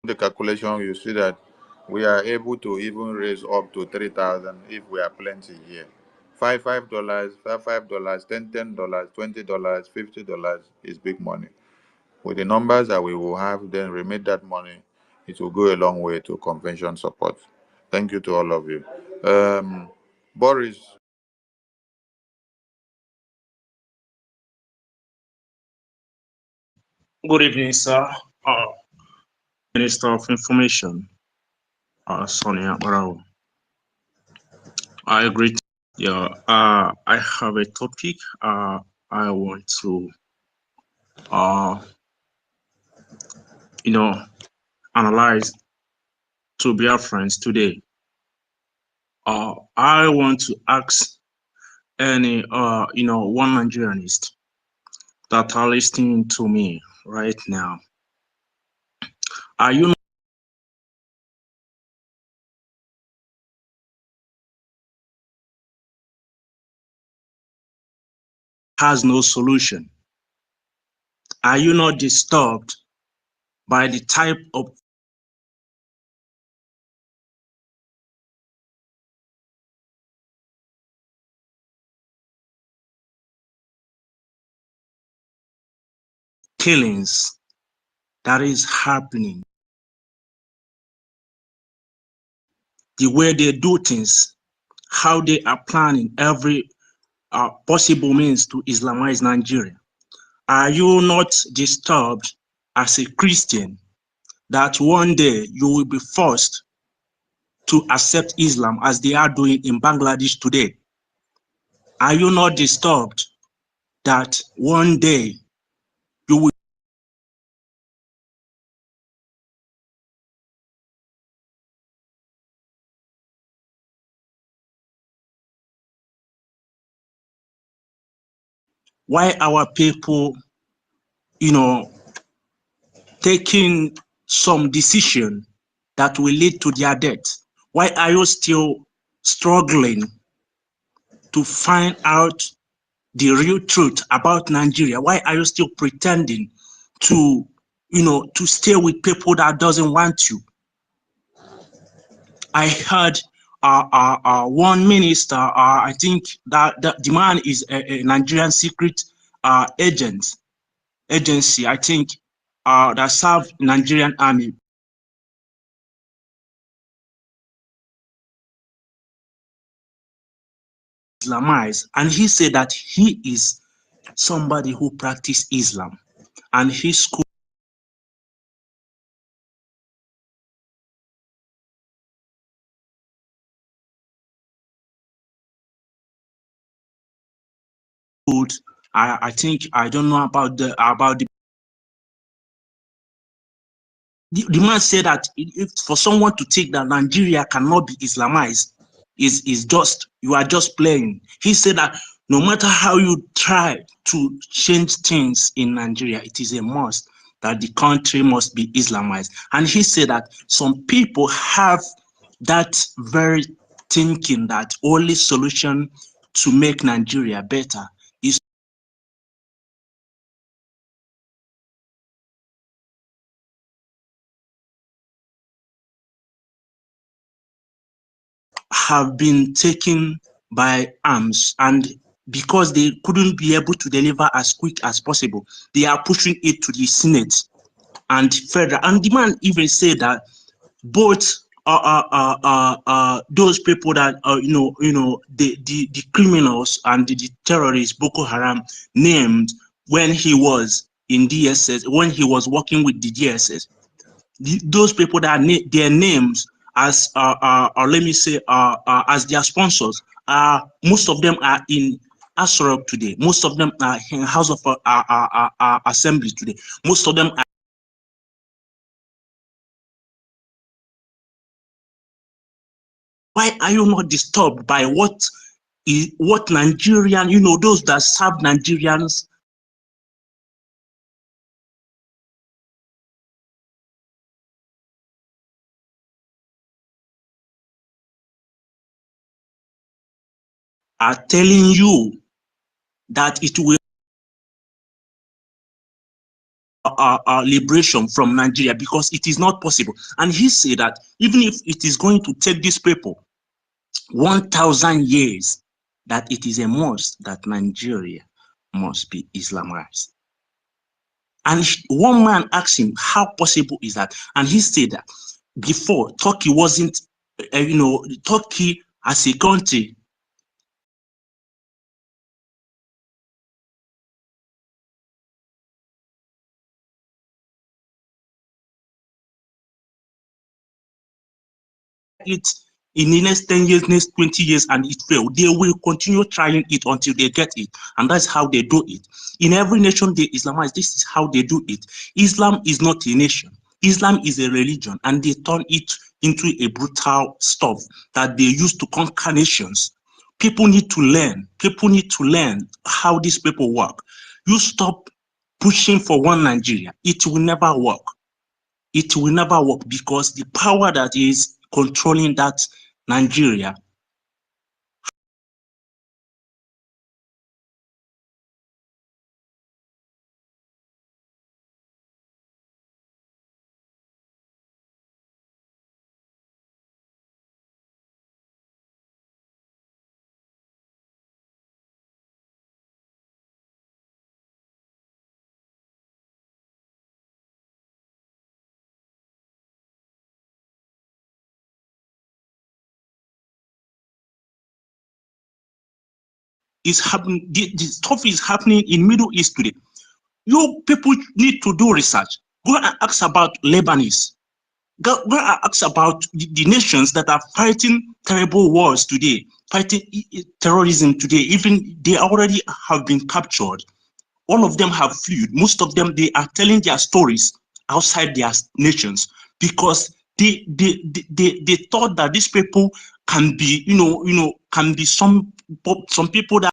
the calculation. You see that we are able to even raise up to 3,000 if we are plenty here. $5, $5, $10, $20, $50 is big money. With the numbers that we will have, then remit that money. It will go a long way to convention support. Thank you to all of you. Boris. Good evening, sir. Minister of Information, Sonia Barao. I agree. Yeah, I have a topic I want to, analyze to Biafrans today. I want to ask any, one Nigerianist that are listening to me right now. Are you has no solution? Are you not disturbed by the type of killings that is happening? The way they do things, how they are planning every possible means to Islamize Nigeria. Are you not disturbed as a Christian that one day you will be forced to accept Islam as they are doing in Bangladesh today? Are you not disturbed that one day you will? Why our people, taking some decision that will lead to their death? Why are you still struggling to find out the real truth about Nigeria? Why are you still pretending to, to stay with people that doesn't want you? I heard one minister, I think that the man is a Nigerian secret agency, I think, that serve Nigerian army. Islamized, and he said that he is somebody who practiced Islam, and his school I think I don't know about the the man said that if for someone to take that Nigeria cannot be Islamized is just, you are just playing. He said that no matter how you try to change things in Nigeria, it is a must that the country must be Islamized. And he said that some people have that very thinking that only solution to make Nigeria better is have been taken by arms, and because they couldn't be able to deliver as quick as possible, they are pushing it to the Senate and federal. And the man even said that both those people that the criminals and the terrorists Boko Haram named when he was in DSS, when he was working with the DSS, those people that their names as or let me say as their sponsors, most of them are in Asorok today. Most of them are in House of Assembly today. Most of them are. Why are you not disturbed by what Nigerian, those that serve Nigerians are telling you that it will liberation from Nigeria, because it is not possible. And he said that even if it is going to take these people 1,000 years, that it is a must that Nigeria must be Islamized. And one man asked him, how possible is that? And he said that before, Turkey wasn't, Turkey as a country it in the next 10 years, next 20 years, and it failed. They will continue trying it until they get it. And that's how they do it. In every nation they Islamize, this is how they do it. Islam is not a nation. Islam is a religion, and they turn it into a brutal stuff that they use to conquer nations. People need to learn. People need to learn how these people work. You stop pushing for one Nigeria. It will never work. It will never work, because the power that is controlling that Nigeria is happening, the stuff is happening in Middle East today. You people need to do research. Go and ask about Lebanese. Go and ask about the nations that are fighting terrible wars today, fighting terrorism today. Even they already have been captured. All of them have fled. Most of them, they are telling their stories outside their nations, because they thought that these people can be, can be some people that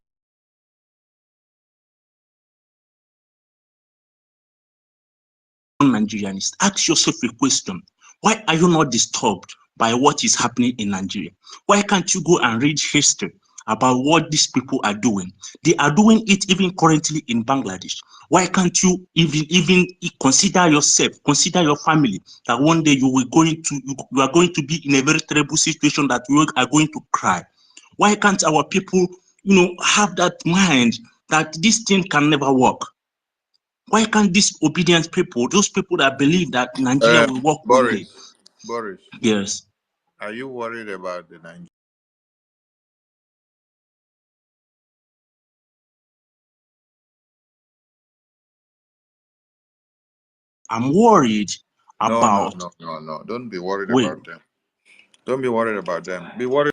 Nigerians. Ask yourself a question. Why are you not disturbed by what is happening in Nigeria? Why can't you go and read history about what these people are doing? They are doing it even currently in Bangladesh. Why can't you even consider yourself, consider your family, that one day you are going to be in a very terrible situation that you are going to cry? Why can't our people, have that mind that this thing can never work? Why can't these obedient people, those people that believe that Nigeria will work one day? Boris, Yes. are you worried about the Nigeria? I'm worried about. No. Don't be worried Wait, about them. Don't be worried about them. Be worried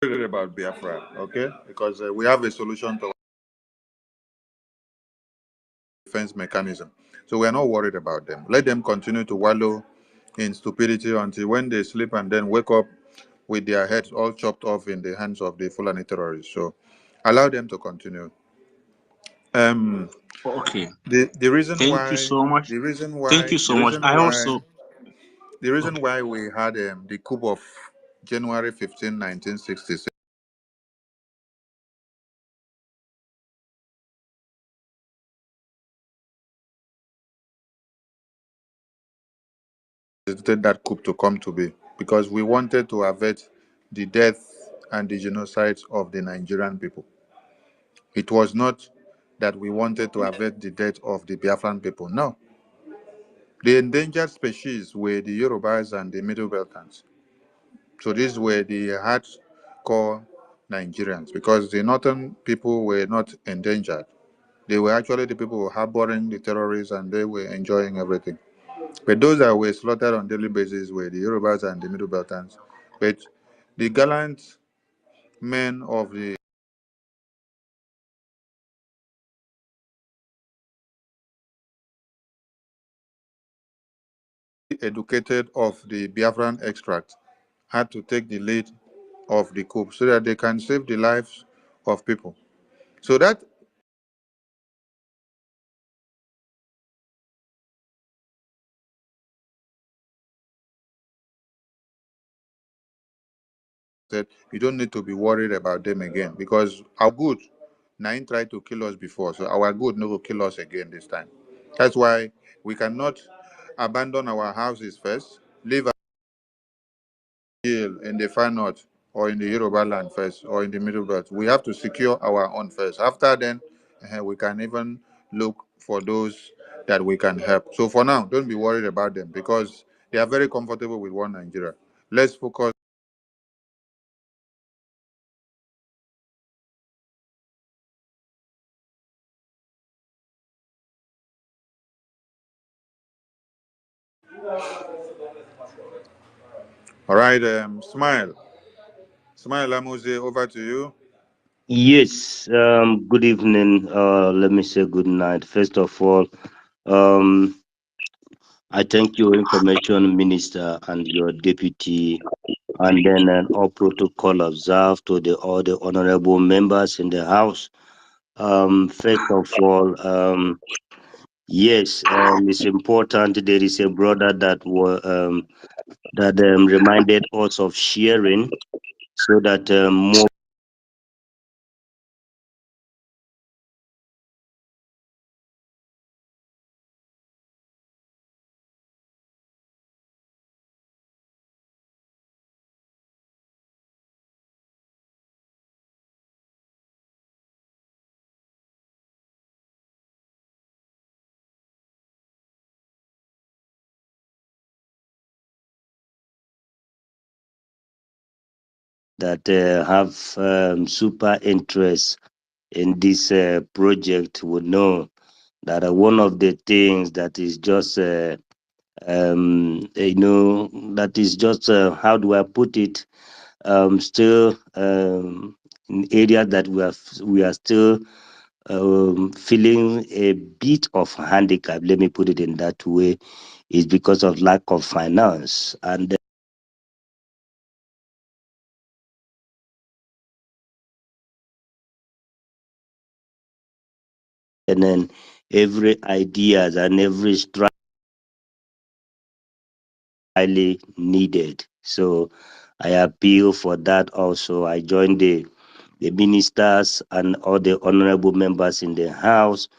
worried about Biafra, okay? Because we have a solution to defense mechanism. So we are not worried about them. Let them continue to wallow in stupidity until when they sleep and then wake up with their heads all chopped off in the hands of the Fulani terrorists. So allow them to continue. Okay. The reason Thank you why so much. the reason Thank why you the so much. reason I why also the reason okay. why we had the coup of January 15, 1966 that coup to come to be because we wanted to avert the death and the genocide of the Nigerian people. It was not that we wanted to avert the death of the Biafran people. No. The endangered species were the Yorubas and the Middle Beltans. So these were the hardcore Nigerians because the northern people were not endangered. They were actually the people harboring the terrorists and they were enjoying everything. But those that were slaughtered on daily basis were the Yorubas and the Middle Beltans. But the gallant men of the educated of the Biafran extract had to take the lead of the coup so that they can save the lives of people. So that said you don't need to be worried about them again because our good Nine tried to kill us before, so our good no will kill us again this time. That's why we cannot abandon our houses first, leave in the far north or in the Yoruba land first or in the middle belt. We have to secure our own first. After then, we can even look for those that we can help. So for now, don't be worried about them because they are very comfortable with one Nigeria. Let's focus. All right, Smile. Smile Amuze, over to you. Yes, good evening. Let me say good night. First of all, I thank your information minister and your deputy, and then all protocol observed to all the honorable members in the house. First of all, yes, it's important. There is a brother that reminded us of sharing, so that more. That have super interest in this project would know that one of the things that is just that is just how do I put it, still in areas that we are still feeling a bit of handicap, let me put it in that way, is because of lack of finance. And then every ideas and every strike highly needed. So I appeal for that also. I join the ministers and all the honorable members in the house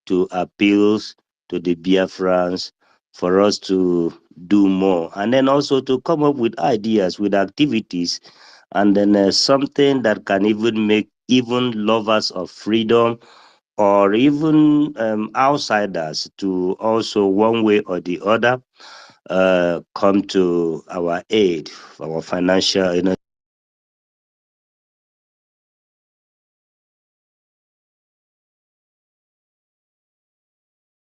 to appeal to the Biafrans for us to do more, and then also to come up with ideas, with activities, and then something that can even make even lovers of freedom or even outsiders to also one way or the other come to our aid, our financial,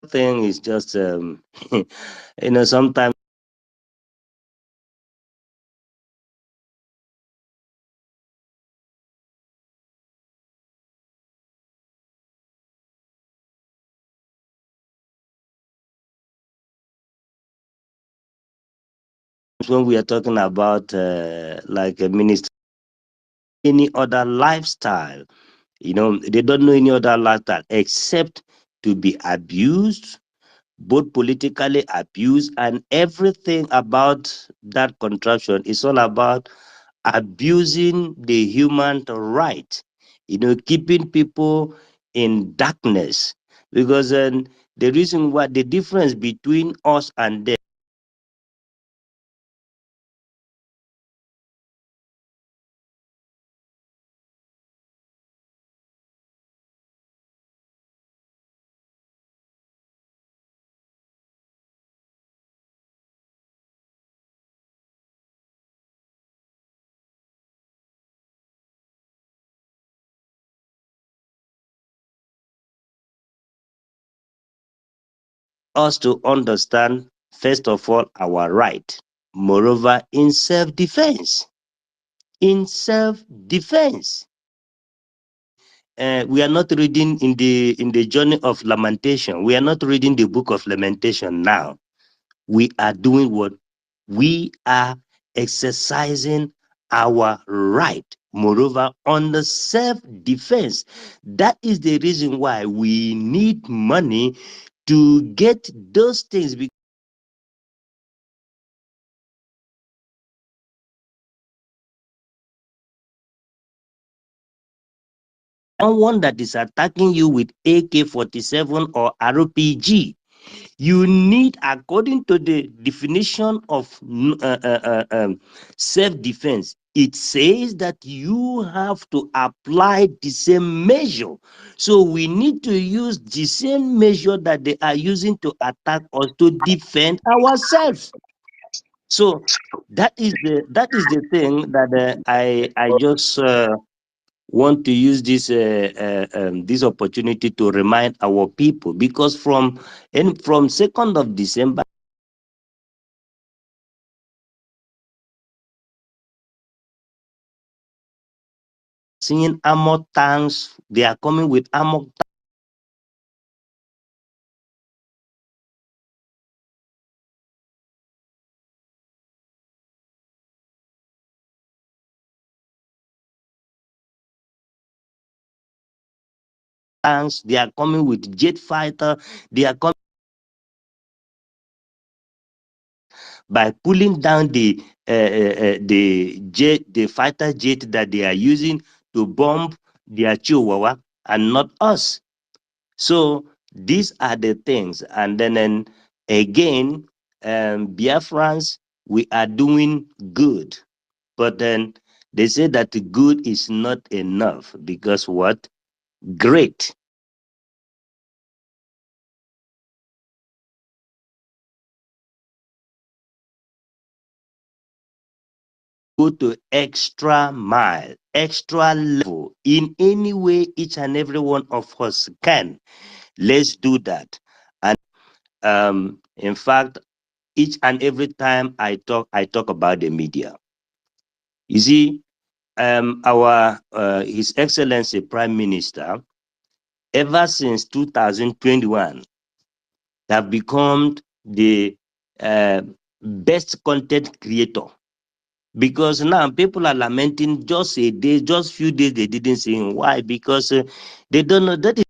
thing is just sometimes when we are talking about like a minister, any other lifestyle, they don't know any other lifestyle except to be abused, both politically abused, and everything about that contraption is all about abusing the human right, keeping people in darkness. Because the reason why the difference between us and them, us to understand, first of all, our right. Moreover, in self-defense. In self-defense. We are not reading in the journey of lamentation. We are not reading the book of lamentation now. We are doing what? We are exercising our right. Moreover, on the self-defense. That is the reason why we need money to get those things. Someone that is attacking you with AK-47 or RPG, you need, according to the definition of self-defense, it says that you have to apply the same measure. So we need to use the same measure that they are using to attack us to defend ourselves. So that is the thing that I just want to use this opportunity to remind our people, because from 2nd of December, seeing armored tanks, they are coming with armored tanks, they are coming with jet fighter, they are coming by pulling down the fighter jet that they are using to bomb their Chihuahua and not us. So these are the things. And then again, Biafrans, we are doing good. But then they say that the good is not enough, because what? Great. Go to extra mile, extra level in any way each and every one of us can. Let's do that. And in fact, each and every time I talk about the media. You see, our His Excellency Prime Minister, ever since 2021, have become the best content creator. Because now people are lamenting just a day, just few days they didn't see him. Why? Because they don't know that is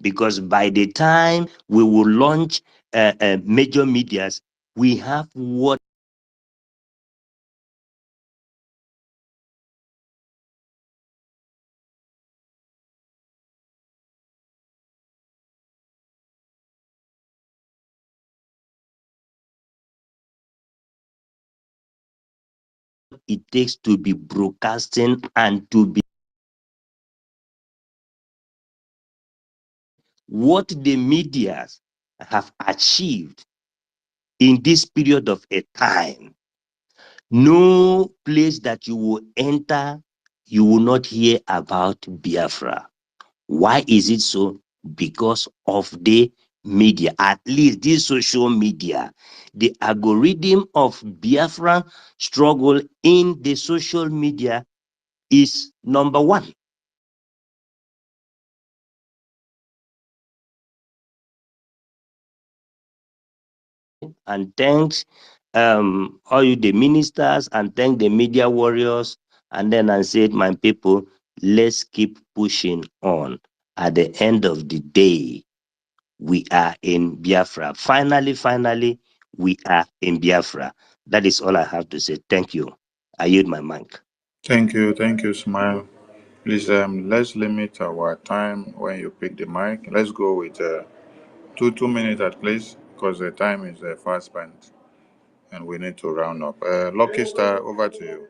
because by the time we will launch major medias, we have what it takes to be broadcasting and to be what the medias have achieved in this period of a time. No place that you will enter, you will not hear about Biafra. Why is it so? Because of the media, at least this social media. The algorithm of Biafra struggle in the social media is number one. and thanks all you the ministers and thank the media warriors. And then I said, my people, let's keep pushing on. At the end of the day, we are in Biafra. Finally, we are in Biafra. That is all I have to say. Thank you. I yield my mic. Thank you, Smile. Please, let's limit our time when you pick the mic. Let's go with 2 minutes at least, because the time is fast spent and we need to round up. Lucky Star, over to you.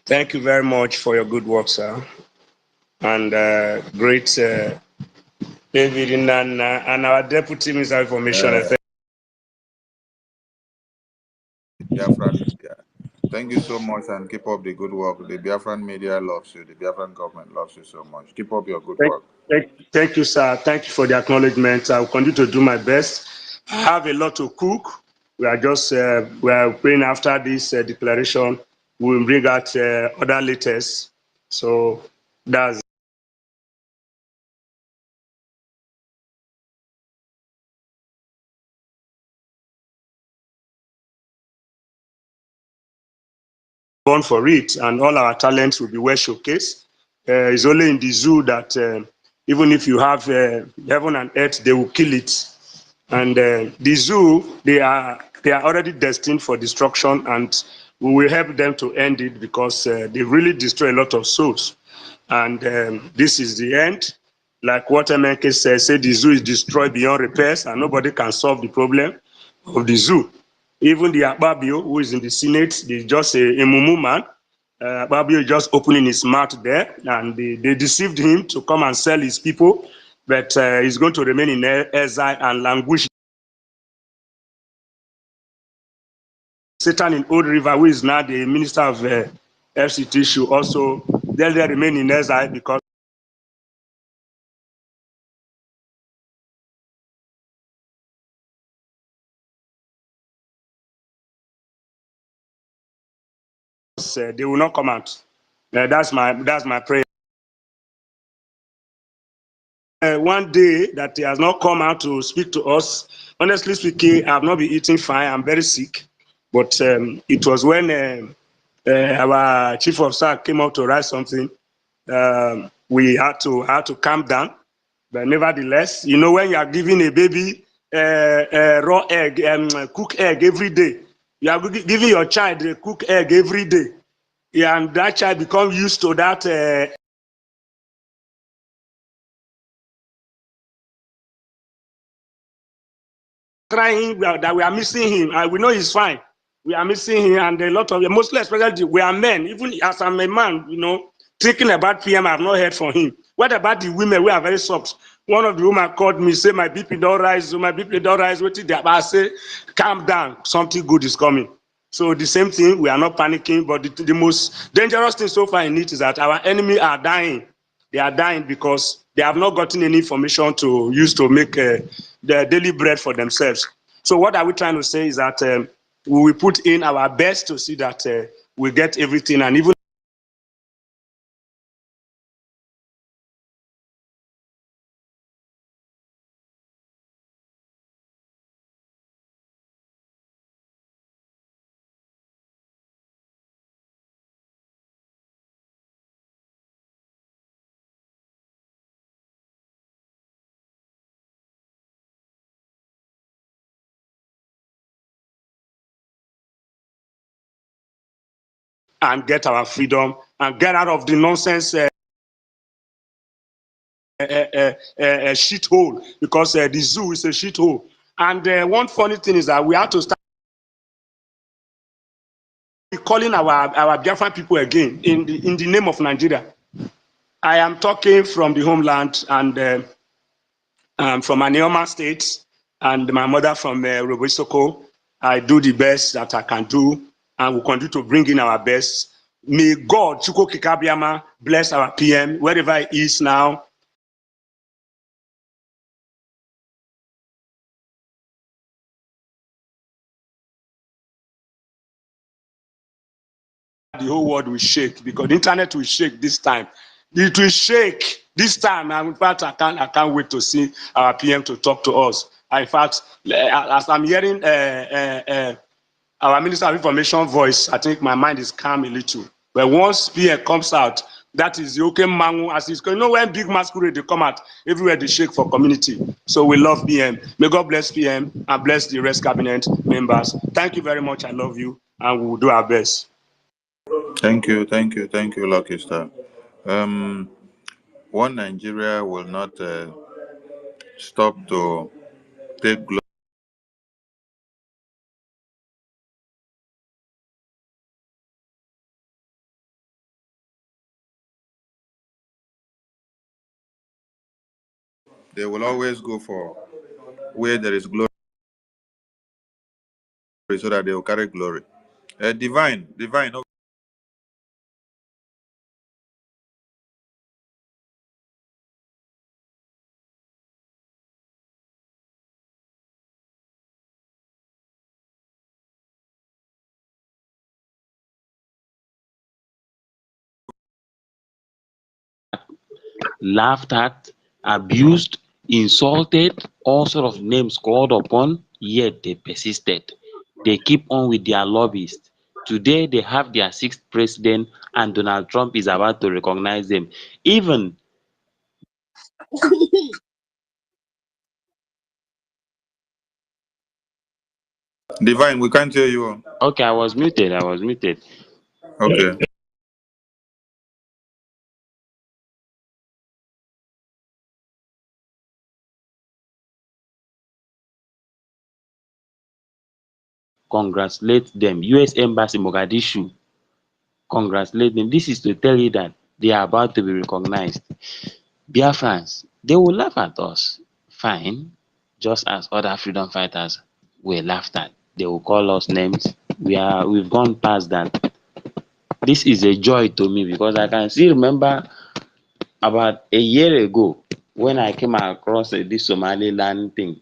Thank you very much for your good work, sir. And great David and our Deputy Minister of Information. Biafran Media. Thank you so much and keep up the good work. The Biafran Media loves you. The Biafran government loves you so much. Keep up your good work. Thank you, sir. Thank you for the acknowledgement. I will continue to do my best. I have a lot to cook. We are just we are praying after this declaration. We will bring out other letters. So that's born for it, and all our talents will be well showcased. It's only in the zoo that even if you have heaven and earth, they will kill it. And the zoo, they are already destined for destruction, and we will help them to end it because they really destroy a lot of souls. And this is the end. Like what Emeke says, say the zoo is destroyed beyond repairs, and nobody can solve the problem of the zoo. Even the Akpabio, who is in the Senate, they just a mumu man. Akpabio is just opening his mouth there, and they deceived him to come and sell his people, but he's going to remain in exile and languish. Satan in Old River, who is now the minister of FCT, should also they remain in exile because they will not come out. That's my prayer. One day that he has not come out to speak to us. Honestly speaking, I have not been eating fine. I'm very sick. But it was when our chief of staff came out to write something. We had to calm down. But nevertheless, you know, when you are giving a baby raw egg, cooked egg every day, you are giving your child a cooked egg every day. Yeah, and that child becomes used to that. Crying that we are missing him, and we know he's fine. We are missing him, and a lot of, mostly especially, we are men. Even as I'm a man, you know, thinking about PM, I have not heard from him. What about the women? We are very soft. One of the women called me, say my BP don't rise, my BP don't rise. What did I say? Calm down, something good is coming. So the same thing, we are not panicking, but the most dangerous thing so far in it is that our enemy are dying. They are dying because they have not gotten any information to use to make their daily bread for themselves. So what are we trying to say is that we will put in our best to see that we get everything, and even and get our freedom and get out of the nonsense shithole, because the zoo is a shithole. And one funny thing is that we have to start calling our Biafran people again in the name of Nigeria. I am talking from the homeland, and from Anioma State, and my mother from Robosoko. I do the best that I can do, and we'll continue to bring in our best. May God, Chuko Kikabiama, bless our PM, wherever he is now. The whole world will shake because the internet will shake this time. It will shake this time. And in fact, I can't wait to see our PM to talk to us. In fact, as I'm hearing our Minister of Information voice, I think my mind is calm a little. But once PM comes out, that is the okay mangu as it's going. You know when big masquerade they come out, everywhere they shake for community. So we love PM. May God bless PM and bless the rest cabinet members. Thank you very much. I love you, and we will do our best. Thank you, Lucky Star. One Nigeria will not stop to take glory. They will always go for where there is glory so that they will carry glory. Divine. Laughed at, abused, insulted, all sort of names called upon, yet they persisted. They keep on with their lobbyists. Today they have their sixth president and Donald Trump is about to recognize them. Even Divine, we can't hear you. okay, I was muted. Okay. Congratulate them. US Embassy Mogadishu. Congratulate them. This is to tell you that they are about to be recognized. Biafrans, they will laugh at us. Fine. Just as other freedom fighters were laughed at. They will call us names. We've gone past that. This is a joy to me because I can still remember about a year ago when I came across this Somaliland thing.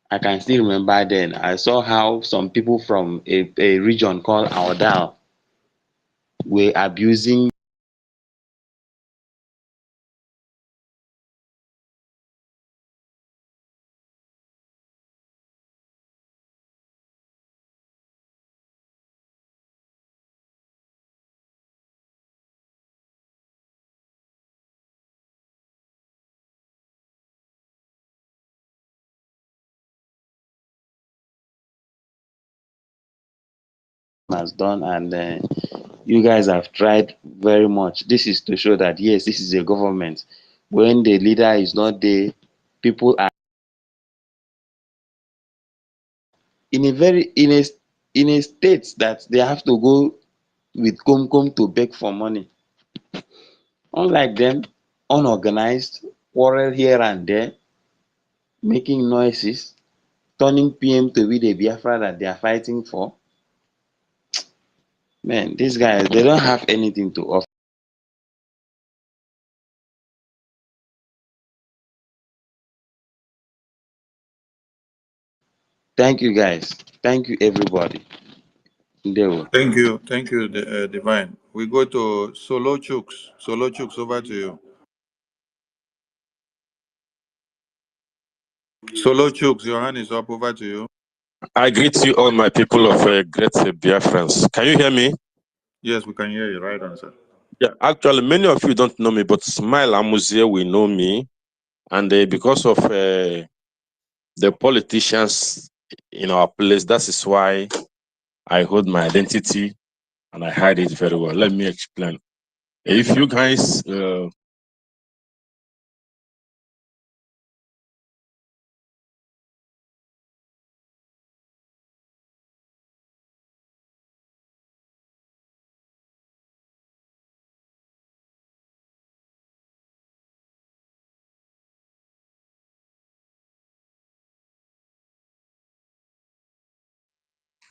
I can still remember then. I saw how some people from a region called Aodal were abusing has done, and you guys have tried very much. This is to show that yes, this is a government. When the leader is not there, people are in a very in a state that they have to go with Comcom to beg for money. Unlike them, unorganized, quarrel here and there, making noises, turning PM to be the Biafra that they are fighting for. Man, these guys, they don't have anything to offer. Thank you guys. Thank you everybody. Ndewo. Thank you, Divine. We go to Solo Chooks. Solo Chooks, over to you. Solo Chooks, your hand is up. Over to you. I greet you all, my people of great Biafrans. Can you hear me? Yes, we can hear you. Right answer. Yeah, actually, many of you don't know me, but Smile Amuzie will know me. And because of the politicians in our place, that is why I hold my identity and I hide it very well. Let me explain. If you guys...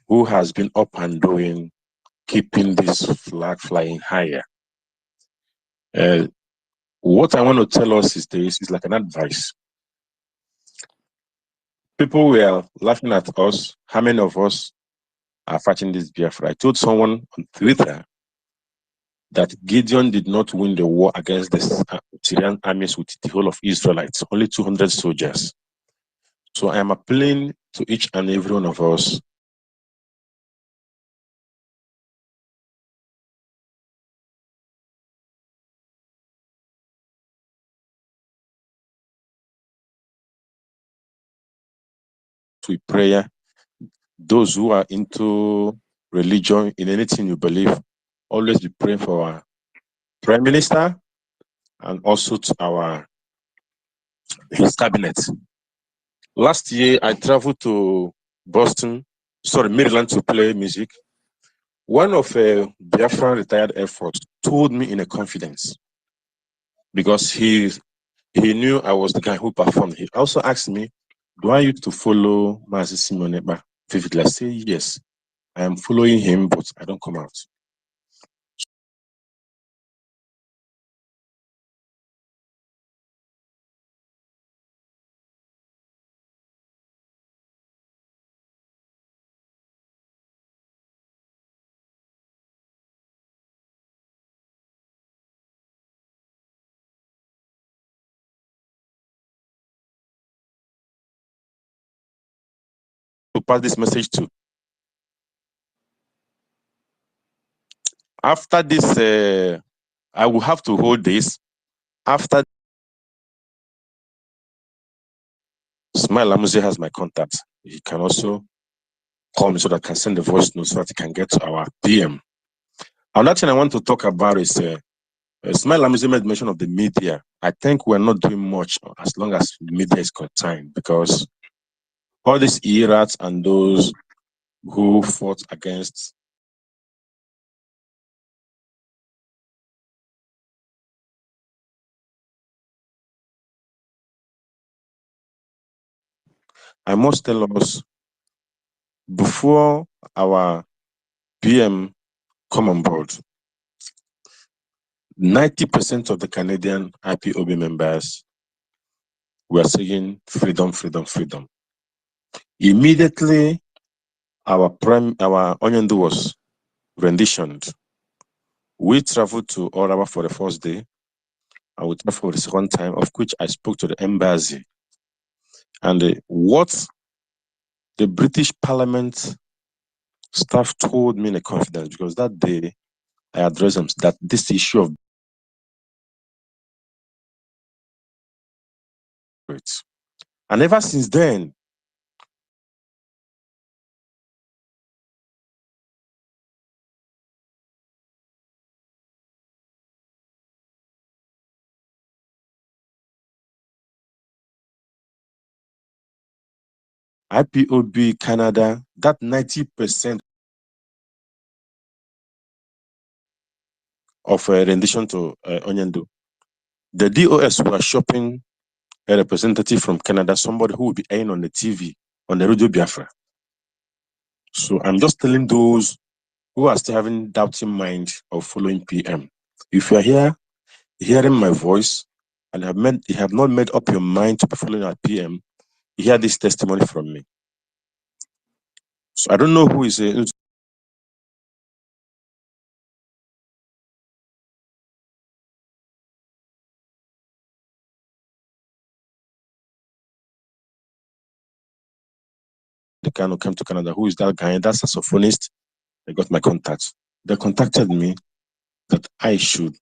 who has been up and doing keeping this flag flying higher. What I want to tell us is this, is like an advice. People were laughing at us. How many of us are fighting this Biafra? I told someone on Twitter that Gideon did not win the war against the Syrian armies with the whole of Israelites, only 200 soldiers. So I am appealing to each and every one of us to prayer. Those who are into religion, in anything you believe, always be praying for our Prime Minister and also to his cabinet. Last year, I traveled to Maryland to play music. One of Biafra retired Air Force told me in a confidence, because he knew I was the guy who performed. He also asked me, do I used to follow Mazi Simoneba vividly? I say, yes, I am following him, but I don't come out. To pass this message to. After this, I will have to hold this. After Smile Amuzi has my contact. He can also call me so that I can send the voice note so that he can get to our PM. Another thing I want to talk about is Smile Amuzi made mention of the media. I think we're not doing much as long as the media is concerned, because all these Irats and those who fought against I must tell us, before our PM come on board, 90% of the Canadian IPOB members were saying freedom, freedom, freedom. Immediately, our Onyendu was renditioned. We traveled to Orawa for the first day, and we traveled for the second time, of which I spoke to the embassy. And what the British Parliament staff told me in a confidence, because that day I addressed them that this issue of it. And ever since then, IPOB Canada, that 90% of rendition to Onyendu, the DOS were shopping a representative from Canada, somebody who will be airing on the TV, on the Radio Biafra. So I'm just telling those who are still having doubting mind of following PM. If you are here hearing my voice and you have not made up your mind to be following our PM, hear this testimony from me. So I don't know who is the guy who came to Canada. Who is that guy? That's a saxophonist. They got my contact. They contacted me that I should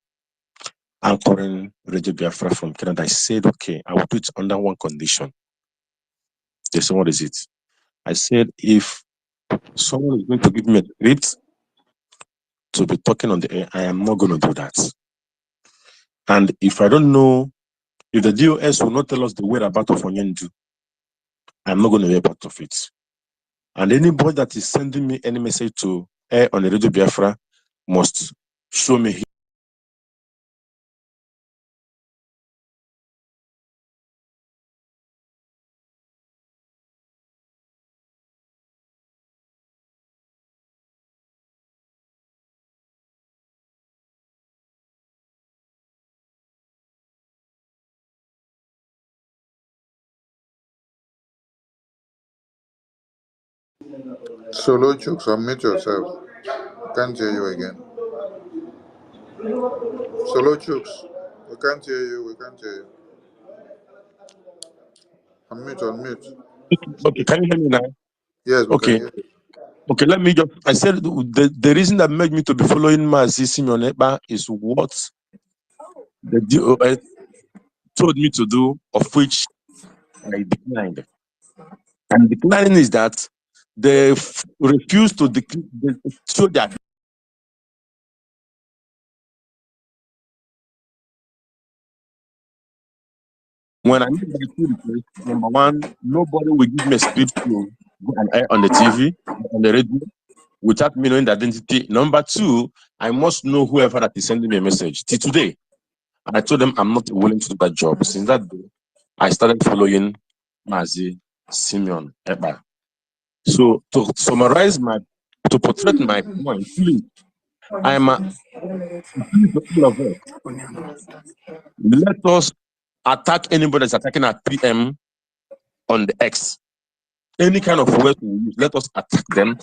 anchor in Radio Biafra from Canada. I said, okay, I will do it under one condition. They said, what is it? I said, if someone is going to give me a script to be talking on the air, I am not going to do that. And if I don't know, if the DOS will not tell us the whereabouts of Onyendu, I'm not going to be a part of it. And anybody that is sending me any message to air on the Radio Biafra must show me Solo Chooks, unmute yourself. Can't hear you again. Solo Chooks, we can't hear you. We can't hear you. Unmute, unmute. Okay, can you hear me now? Yes, we can Okay. hear you. Okay, let me just. I said the reason that made me to be following Mazi Simeon Ekpa is what the DOS told me to do, of which I declined. And declining is that they refused to show that when I made my two requests, number one, nobody will give me a script to go and air on the TV, on the radio, without me knowing the identity. Number two, I must know whoever that is sending me a message. Till today, and I told them I'm not willing to do that job. Since that day, I started following Mazi Simeon Ekpa. So to summarize to portray my point, please, I'm all of us. Let us attack anybody that's attacking at 3M on the X. Any kind of word we use, let us attack them.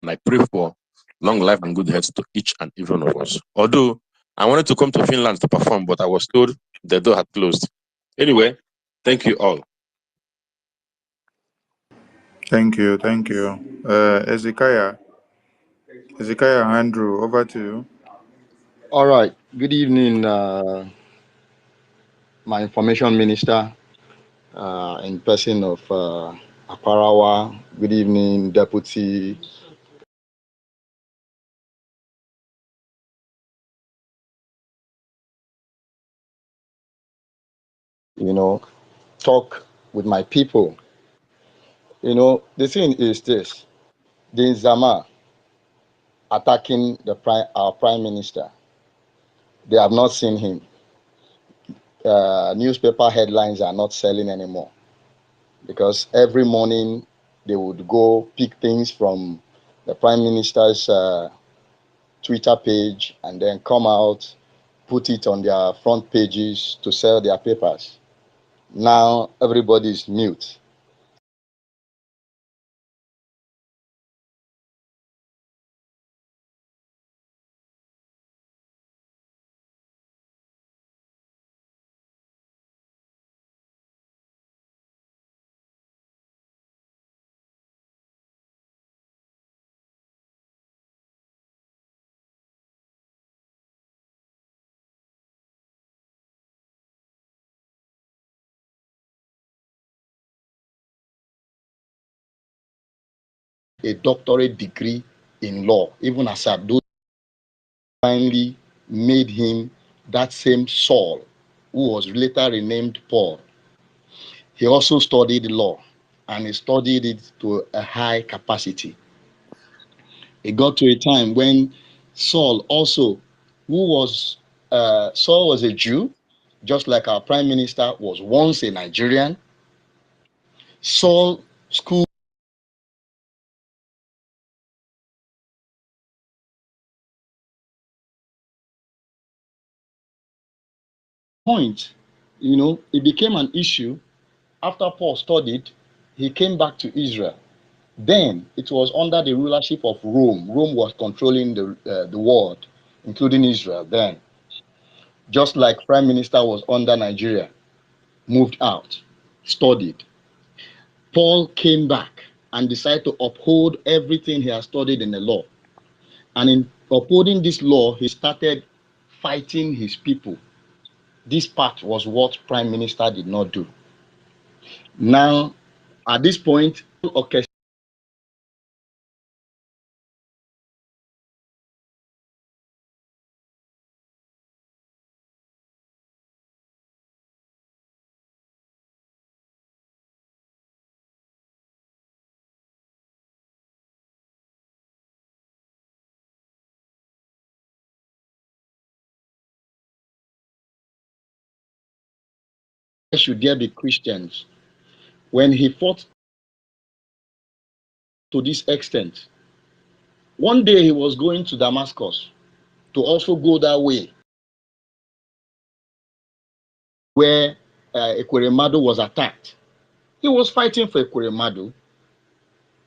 And I pray for long life and good health to each and every one of us. Although I wanted to come to Finland to perform, but I was told the door had closed. Anyway, thank you all. Thank you, thank you. Ezekiah Andrew, over to you. All right. Good evening, my information minister, in person of Aparawa. Good evening, deputy. Talk with my people. The thing is this: the Nzama attacking our prime minister. They have not seen him. Newspaper headlines are not selling anymore because every morning they would go pick things from the prime minister's Twitter page and then come out, put it on their front pages to sell their papers. Now everybody is mute. A doctorate degree in law, even as Abdul finally made him that same Saul, who was later renamed Paul. He also studied law and he studied it to a high capacity. It got to a time when Saul also, Saul was a Jew, just like our prime minister was once a Nigerian. Saul school point, it became an issue. After Paul studied, he came back to Israel. Then it was under the rulership of Rome. Rome was controlling the world, including Israel then. Just like prime minister was under Nigeria, moved out, studied. Paul came back and decided to uphold everything he had studied in the law. And in upholding this law, he started fighting his people. This part was what prime minister did not do. Now, at this point, should there be Christians? When he fought to this extent, one day he was going to Damascus to also go that way where Ekweremadu was attacked. He was fighting for Ekweremadu.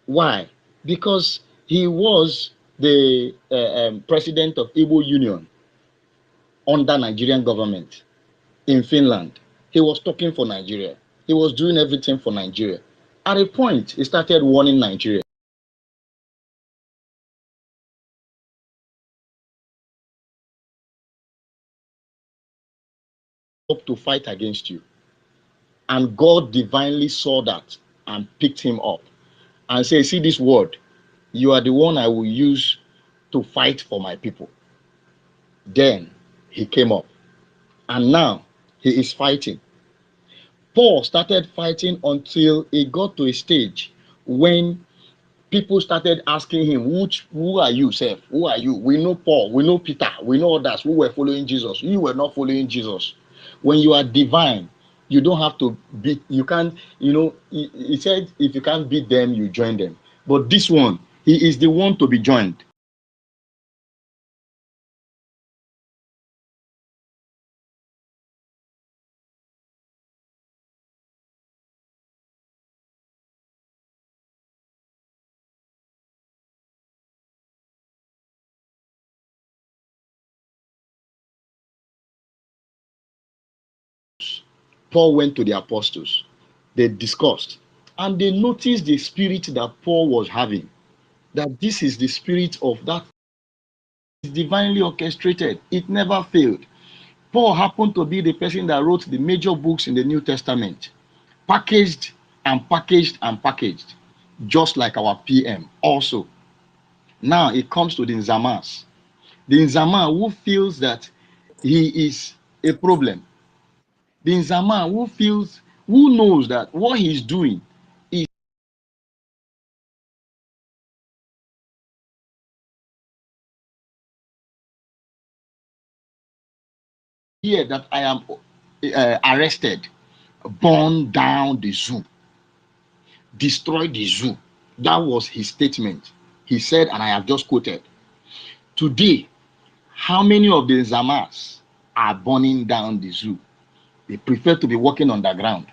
Why? Because he was the president of Igbo Union under Nigerian government in Finland. He was talking for Nigeria. He was doing everything for Nigeria. At a point, he started warning Nigeria up to fight against you. And God divinely saw that and picked him up and said, see this word, you are the one I will use to fight for my people. Then he came up and now he is fighting. Paul started fighting until he got to a stage when people started asking him, who are you, Seth? Who are you? We know Paul, we know Peter, we know others who were following Jesus. You were not following Jesus. When you are divine, you don't have to beat, you can't, he said, if you can't beat them, you join them. But this one, he is the one to be joined. Paul went to the apostles. They discussed and they noticed the spirit that Paul was having, that this is the spirit of that is divinely orchestrated. It never failed. Paul happened to be the person that wrote the major books in the New Testament, packaged and packaged and packaged, just like our PM also. Now it comes to the Nzamas. The Nzama who feels that he is a problem. The Nzama who knows that what he's doing is here that I am arrested, burn down the zoo, destroy the zoo. That was his statement. He said, and I have just quoted, today, how many of the Zamas are burning down the zoo? They prefer to be walking underground.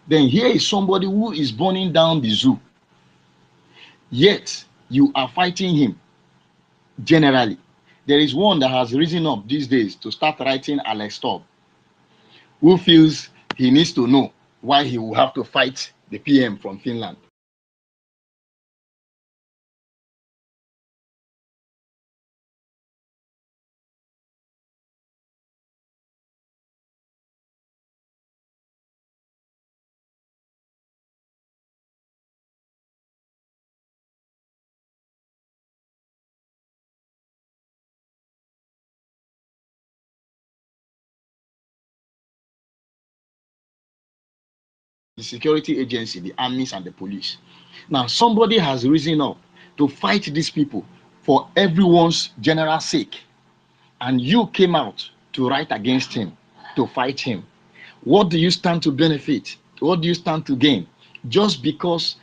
Then here is somebody who is burning down the zoo. Yet you are fighting him generally. There is one that has risen up these days to start writing Alex Tobb, who feels he needs to know why he will have to fight the PM from Finland. The security agency, the armies, and the police. Now, somebody has risen up to fight these people for everyone's general sake, and you came out to write against him, to fight him. What do you stand to benefit? What do you stand to gain? Just because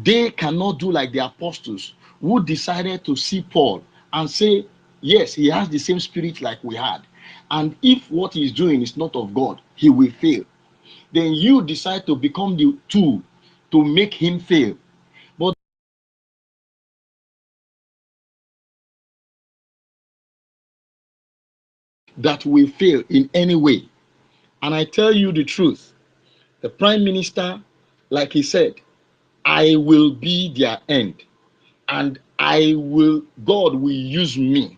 they cannot do like the apostles who decided to see Paul and say, yes, he has the same spirit like we had. And if what he's doing is not of God, he will fail. Then you decide to become the tool to make him fail. But that will fail in any way. And I tell you the truth, the prime minister, like he said, I will be their end. And God will use me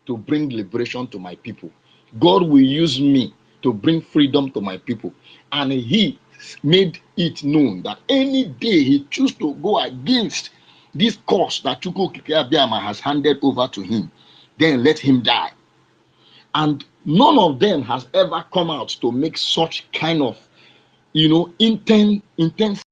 to bring liberation to my people. God will use me to bring freedom to my people. And he made it known that any day he chooses to go against this cause that Chukwu Abiyama has handed over to him, then let him die. And none of them has ever come out to make such kind of, intense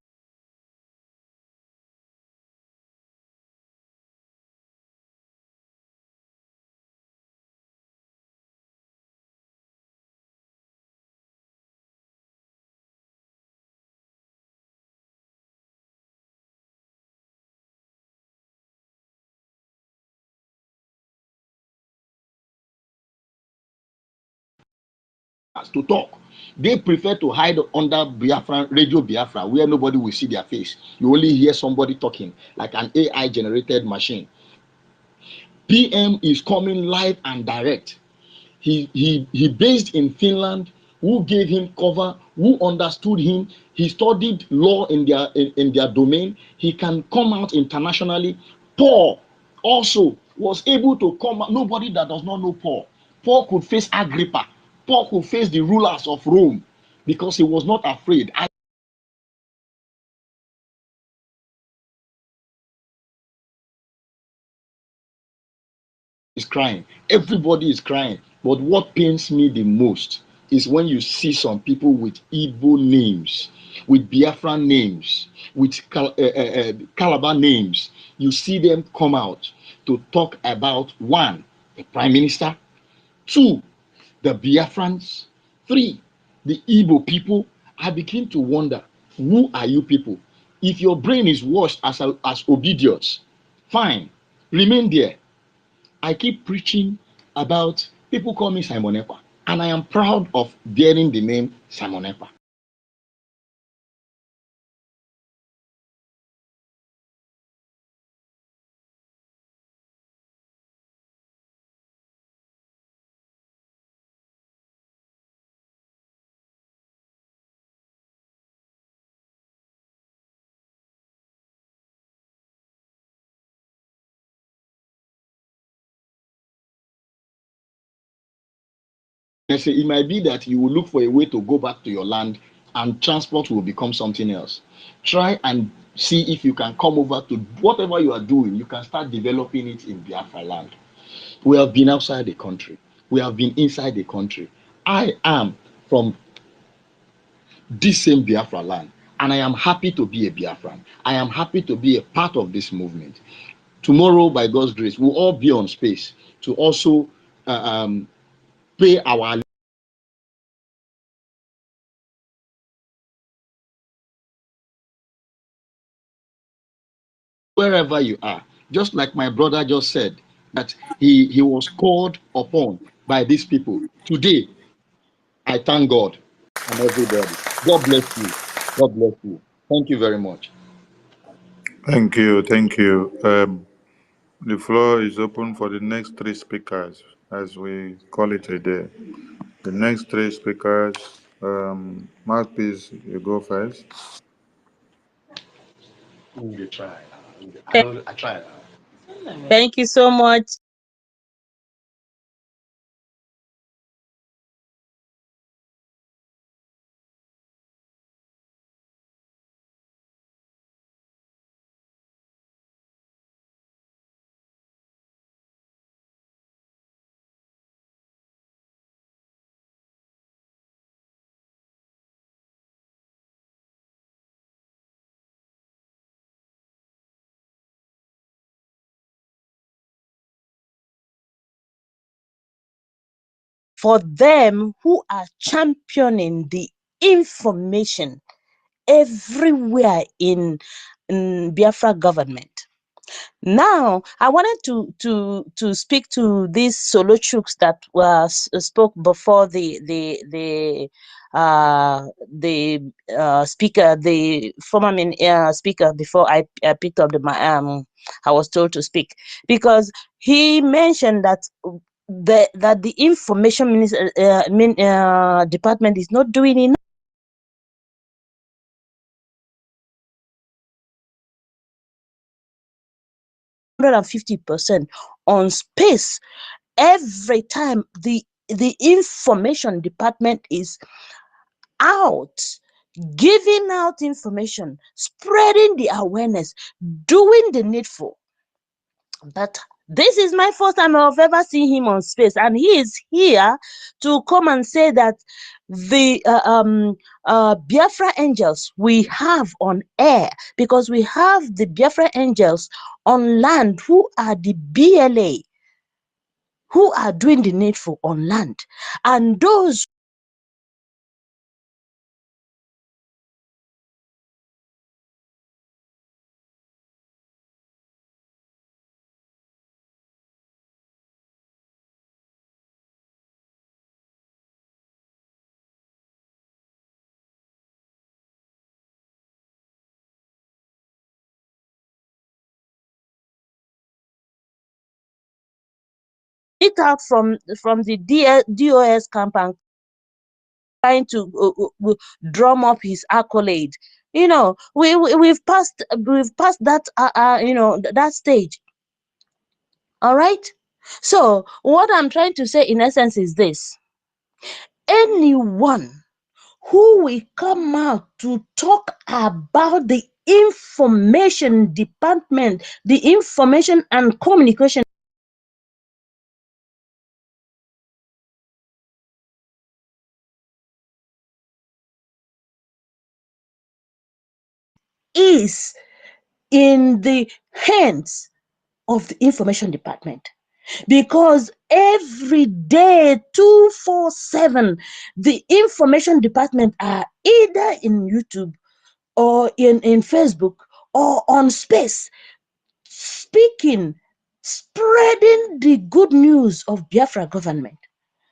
to talk. They prefer to hide under Biafra, Radio Biafra, where nobody will see their face. You only hear somebody talking like an AI generated machine. PM is coming live and direct. He based in Finland. Who gave him cover? Who understood him? He studied law in their domain. He can come out internationally. Paul also was able to come out. Nobody that does not know Paul. Paul could face Agrippa. Paul could face the rulers of Rome because he was not afraid. Is crying. Everybody is crying. But what pains me the most is when you see some people with Igbo names, with Biafran names, with Calabar names. You see them come out to talk about one, the prime minister, two, the Biafrans, three, the Igbo people. I begin to wonder, who are you people? If your brain is washed as obedience, fine, remain there. I keep preaching about people call me Simon Ekpa, and I am proud of bearing the name Simon Ekpa. I say it might be that you will look for a way to go back to your land and transport will become something else. Try and see if you can come over to whatever you are doing, you can start developing it in Biafra land. We have been outside the country, we have been inside the country. I am from this same Biafra land, and I am happy to be a Biafran. I am happy to be a part of this movement. Tomorrow, by God's grace, we'll all be on space to also pay our wherever you are. Just like my brother just said, that he was called upon by these people. Today, I thank God and everybody. God bless you. God bless you. Thank you very much. Thank you. Thank you. The floor is open for the next three speakers, as we call it a day. The next three speakers, Mouthpiece, you go first. You try. I try. Thank you so much. For them who are championing the information everywhere in Biafra government. Now, I wanted to speak to these solo troops that spoke before speaker, the former speaker before I picked up I was told to speak, because he mentioned that the information minister, department is not doing enough. 150% on space every time the information department is out, giving out information, spreading the awareness, doing the needful. But this is my first time I've ever seen him on space, and he is here to come and say that the Biafra angels we have on air, because we have the Biafra angels on land who are the BLA, who are doing the needful on land, and those sneaked out from the DOS camp and trying to drum up his accolade. We've passed that that stage. All right. So what I'm trying to say in essence is this: anyone who will come out to talk about the information department, the information and communication is in the hands of the information department, because every day 247 the information department are either in YouTube or in Facebook or on space, speaking, spreading the good news of Biafra government.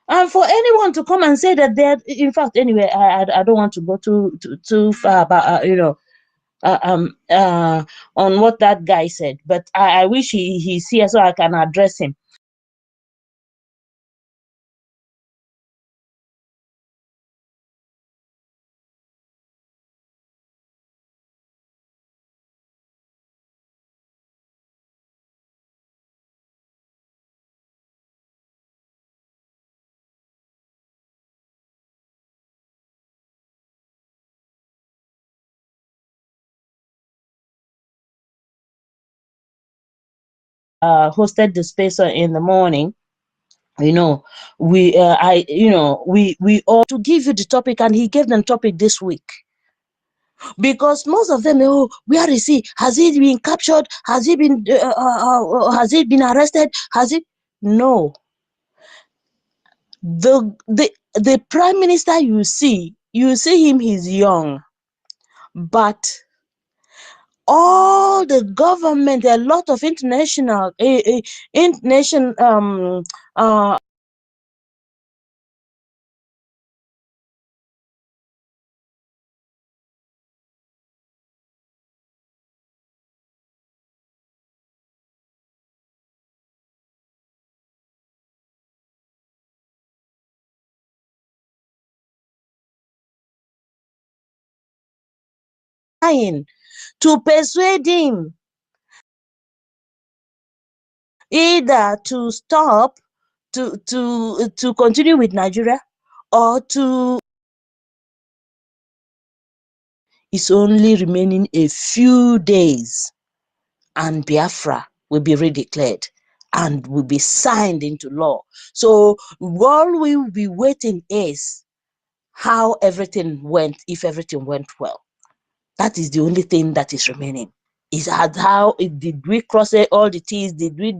And for anyone to come and say that they're, in fact, anyway, I don't want to go too far about on what that guy said, but I wish he's here so I can address him. Hosted the space in the morning. We all to give you the topic, and he gave them topic this week. Because most of them, where is he? Has he been captured? Has he been arrested? Has he? No. The prime minister you see him, he's young, but all the government, a lot of international trying to persuade him either to stop, to continue with Nigeria, or to. It's only remaining a few days and Biafra will be redeclared and will be signed into law. So all we will be waiting is how everything went, if everything went well. That is the only thing that is remaining. Is how did we cross all the T's? Did we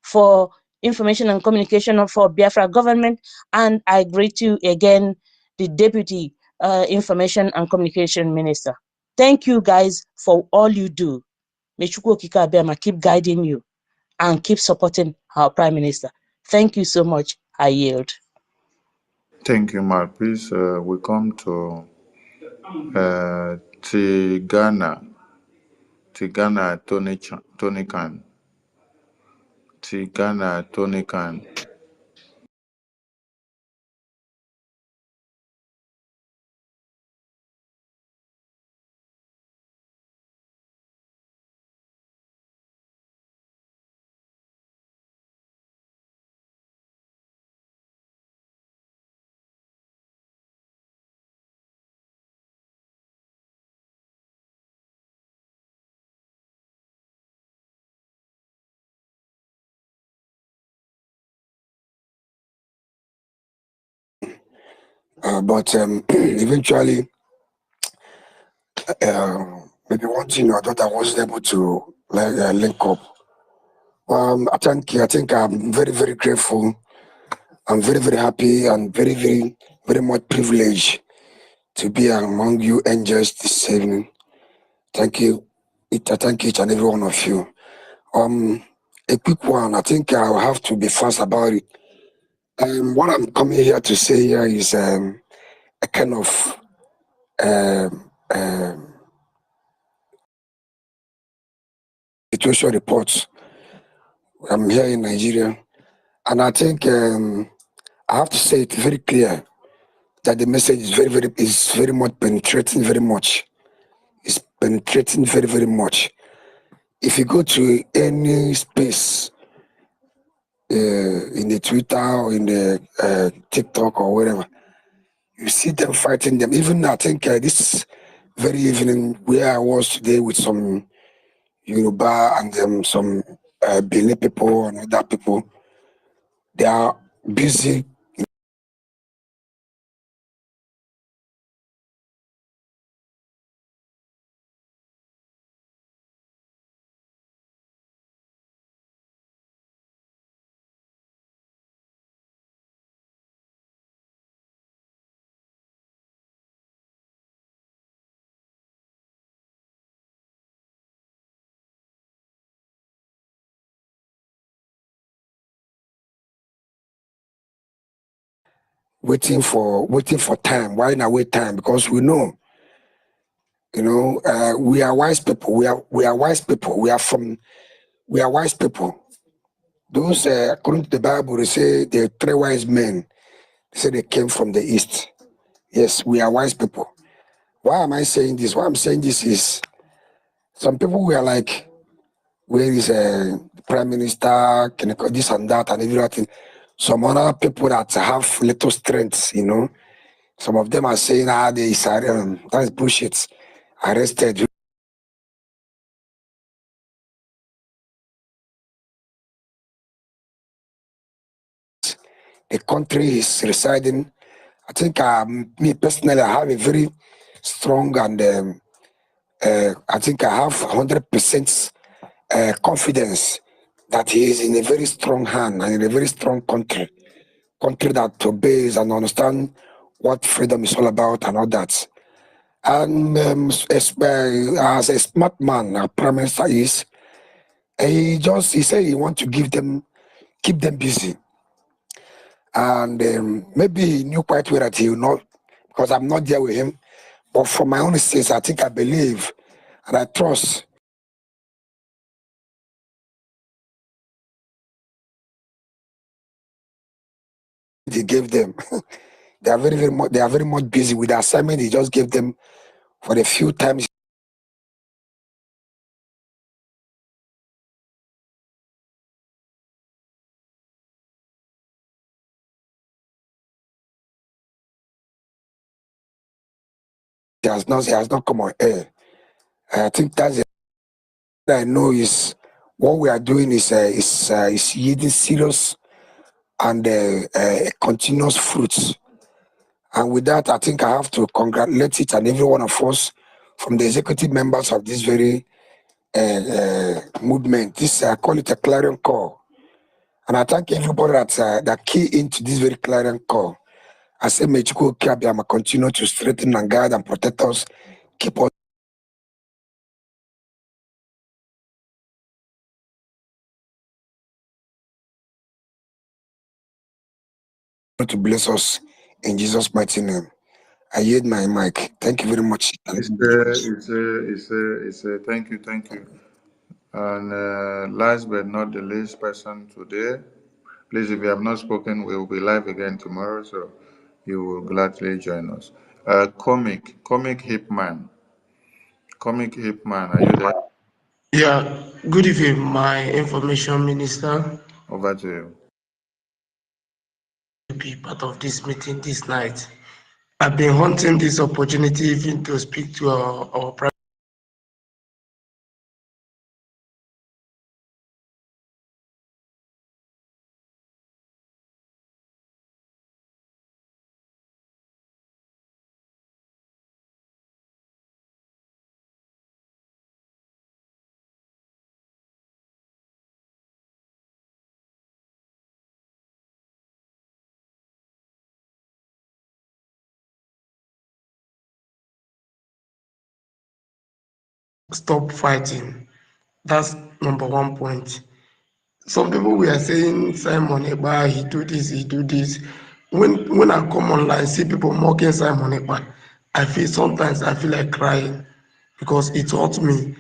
for information and communication for Biafra government? And I greet you again, the Deputy Information and Communication Minister. Thank you guys for all you do. May Chukwu Okike Abiama keep guiding you and keep supporting our Prime Minister. Thank you so much. I yield. Thank you, Marquis. We come to Tigana Tony Khan. Tigana Tony Khan. But eventually, maybe one thing or other I wasn't able to link up. I think I'm very, very grateful. I'm very, very happy and very, very, very much privileged to be among you angels this evening. Thank you. I thank each and every one of you. A quick one. I think I'll have to be fast about it. What I'm coming here to say here is a kind of situation reports. I'm here in Nigeria, and I think I have to say it very clear that the message is very much penetrating very much. It's penetrating very much. If you go to any space in the Twitter or in the TikTok or wherever, you see them fighting them. Even I think this very evening where I was today with some Yoruba and some Benin people and other people, they are busy waiting for time. Why not wait time? Because we know, we are wise people. We are wise people. We are wise people. Those according to the Bible, they say the three wise men. They say they came from the east. Yes, we are wise people. Why am I saying this? Why I'm saying this is some people were like, where is prime minister? Can I call this and that and everything? Some other people that have little strengths, some of them are saying, that's bullshit. Arrested. The country is residing. I think me personally, I have a very strong and I think I have 100% confidence that he is in a very strong hand and in a very strong country that obeys and understand what freedom is all about and all that. And as a smart man, our prime minister is, he said he want to keep them busy. And maybe he knew quite well that he will not, because I'm not there with him. But for my own sense, I think I believe and I trust he gave them. They are very much busy with the assignment he just gave them for the few times he has not come on air. I think that's I know is what we are doing is yielding serious and continuous fruits. And with that, I think I have to congratulate each and every one of us from the executive members of this very movement. This I call it a clarion call, and I thank everybody that key into this very clarion call. I say, may Chukwu Okeabiyama continue to strengthen and guide and protect us, keep us to bless us in Jesus' mighty name. I yield my mic. Thank you very much. Thank you. And last but not the least person today, please, if you have not spoken, we will be live again tomorrow, so you will gladly join us. Comic Hipman, are you there? Yeah, good evening, my information minister. Over to you. To be part of this meeting this night. I've been hunting this opportunity even to speak to our prime. Stop fighting. That's number 1 point. Some people were saying Simon Ekpa, he do this. When I come online, see people mocking Simon Ekpa. sometimes I feel like crying because it hurt me.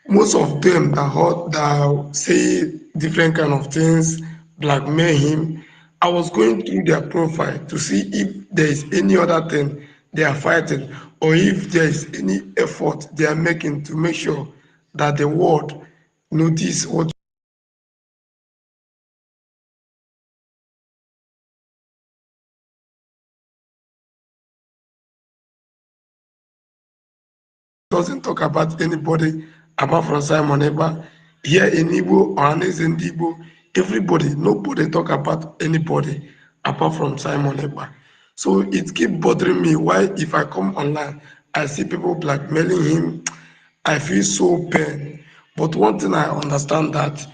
Most of them that say different kind of things, blackmail him. I was going through their profile to see if there is any other thing they are fighting, or if there is any effort they are making to make sure that the world notice what doesn't talk about anybody apart from Simon Eba. Here in Igbo or in Igbo, everybody, nobody talk about anybody apart from Simon Eba. So it keep bothering me why if I come online, I see people blackmailing him, I feel so pain. But one thing I understand that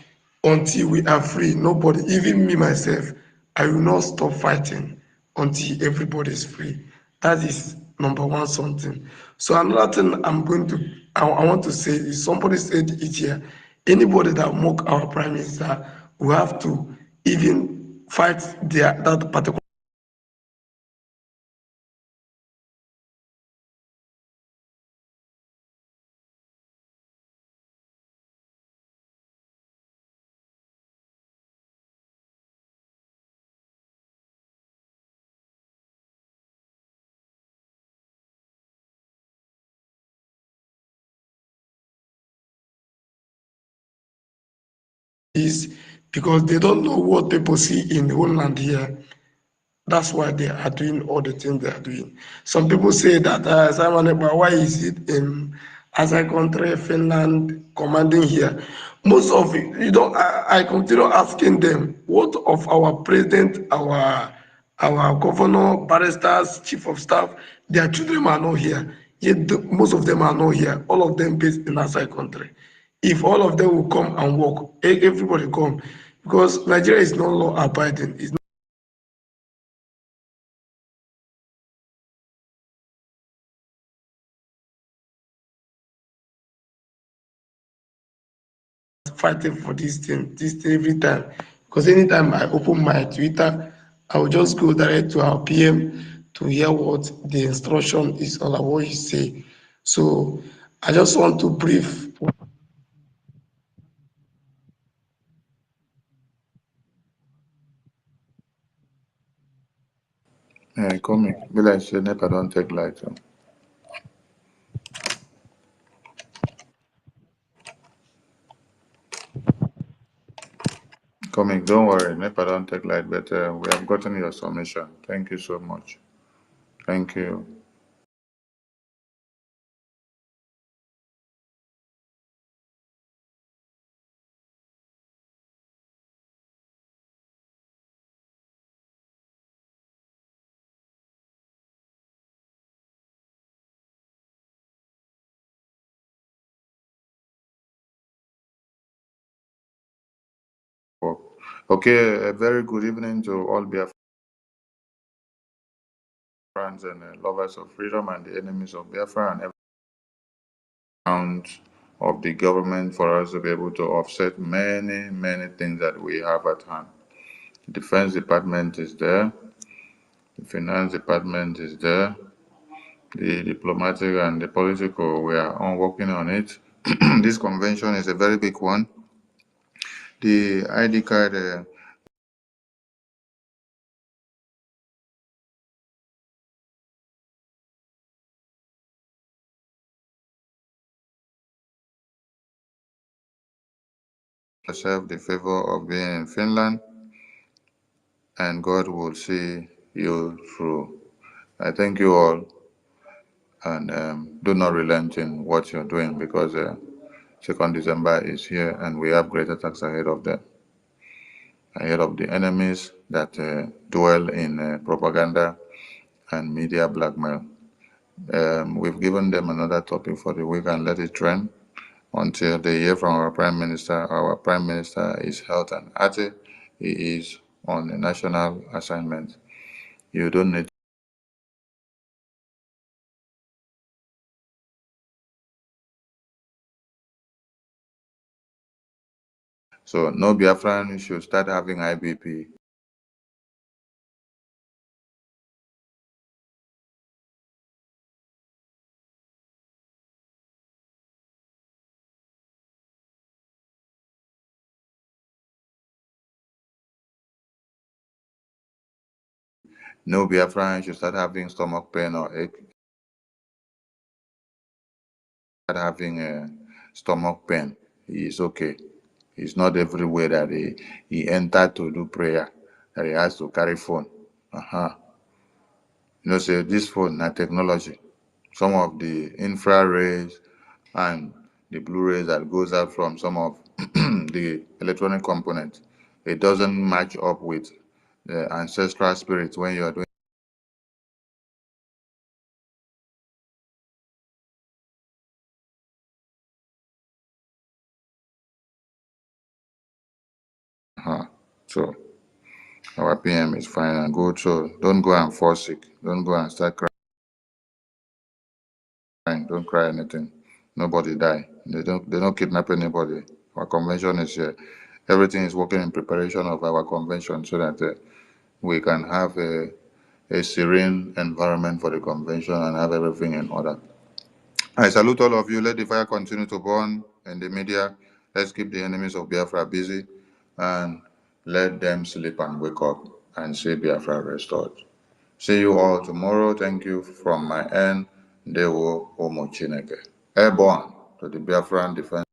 until we are free, nobody, even me myself, I will not stop fighting until everybody is free. That is number one something. So another thing I want to say is somebody said it here. Anybody that mock our prime minister, we have to even fight that particular is because they don't know what people see in the whole land here. That's why they are doing all the things they are doing. Some people say that Simon Ekpa, why is it in as a country, Finland commanding here? Most of it, I continue asking them, what of our president, our governor, barristers, chief of staff, their children are not here. Yet most of them are not here. All of them based in outside country. If all of them will come and work, everybody come, because Nigeria is not law abiding. It's fighting for this thing every time. Because anytime I open my Twitter, I will just go direct to our PM to hear what the instruction is all about, what he say. So I just want to brief. Coming. Be like say NEPA don't take light. So. Coming, don't worry. NEPA don't take light, but we have gotten your submission. Thank you so much. Thank you. Okay, a very good evening to all Biafrans and lovers of freedom and the enemies of Biafra and every round of the government for us to be able to offset many, many things that we have at hand. The Defense Department is there, the Finance Department is there, the diplomatic and the political, we are on working on it. This convention is a very big one. The ID card yourself the favor of being in Finland, and God will see you through. I thank you all, and do not relent in what you're doing because 2nd December is here, and we have greater attacks ahead of them, ahead of the enemies that dwell in propaganda and media blackmail. We've given them another topic for the week and let it trend until they hear from our Prime Minister. Our Prime Minister is health and hearty. He is on a national assignment. You don't need. So no Biafran should start having IBP. No Biafran should start having stomach pain or ache. Start having a stomach pain. He is okay. It's not everywhere that he entered to do prayer that he has to carry phone. You know, say this phone, not technology. Some of the infrared and the Blu-rays that goes out from some of the electronic components, it doesn't match up with the ancestral spirit when you are doing. So our PM is fine and good. So don't go and fall sick. Don't go and start crying. Don't cry anything. Nobody die. They don't kidnap anybody. Our convention is here. Everything is working in preparation of our convention so that we can have a serene environment for the convention and have everything in order. I salute all of you. Let the fire continue to burn in the media. Let's keep the enemies of Biafra busy and let them sleep and wake up and see Biafra restored. See you all tomorrow. Thank you from my end. Dewo Omo Chineke. Airborne to the Biafran Defense.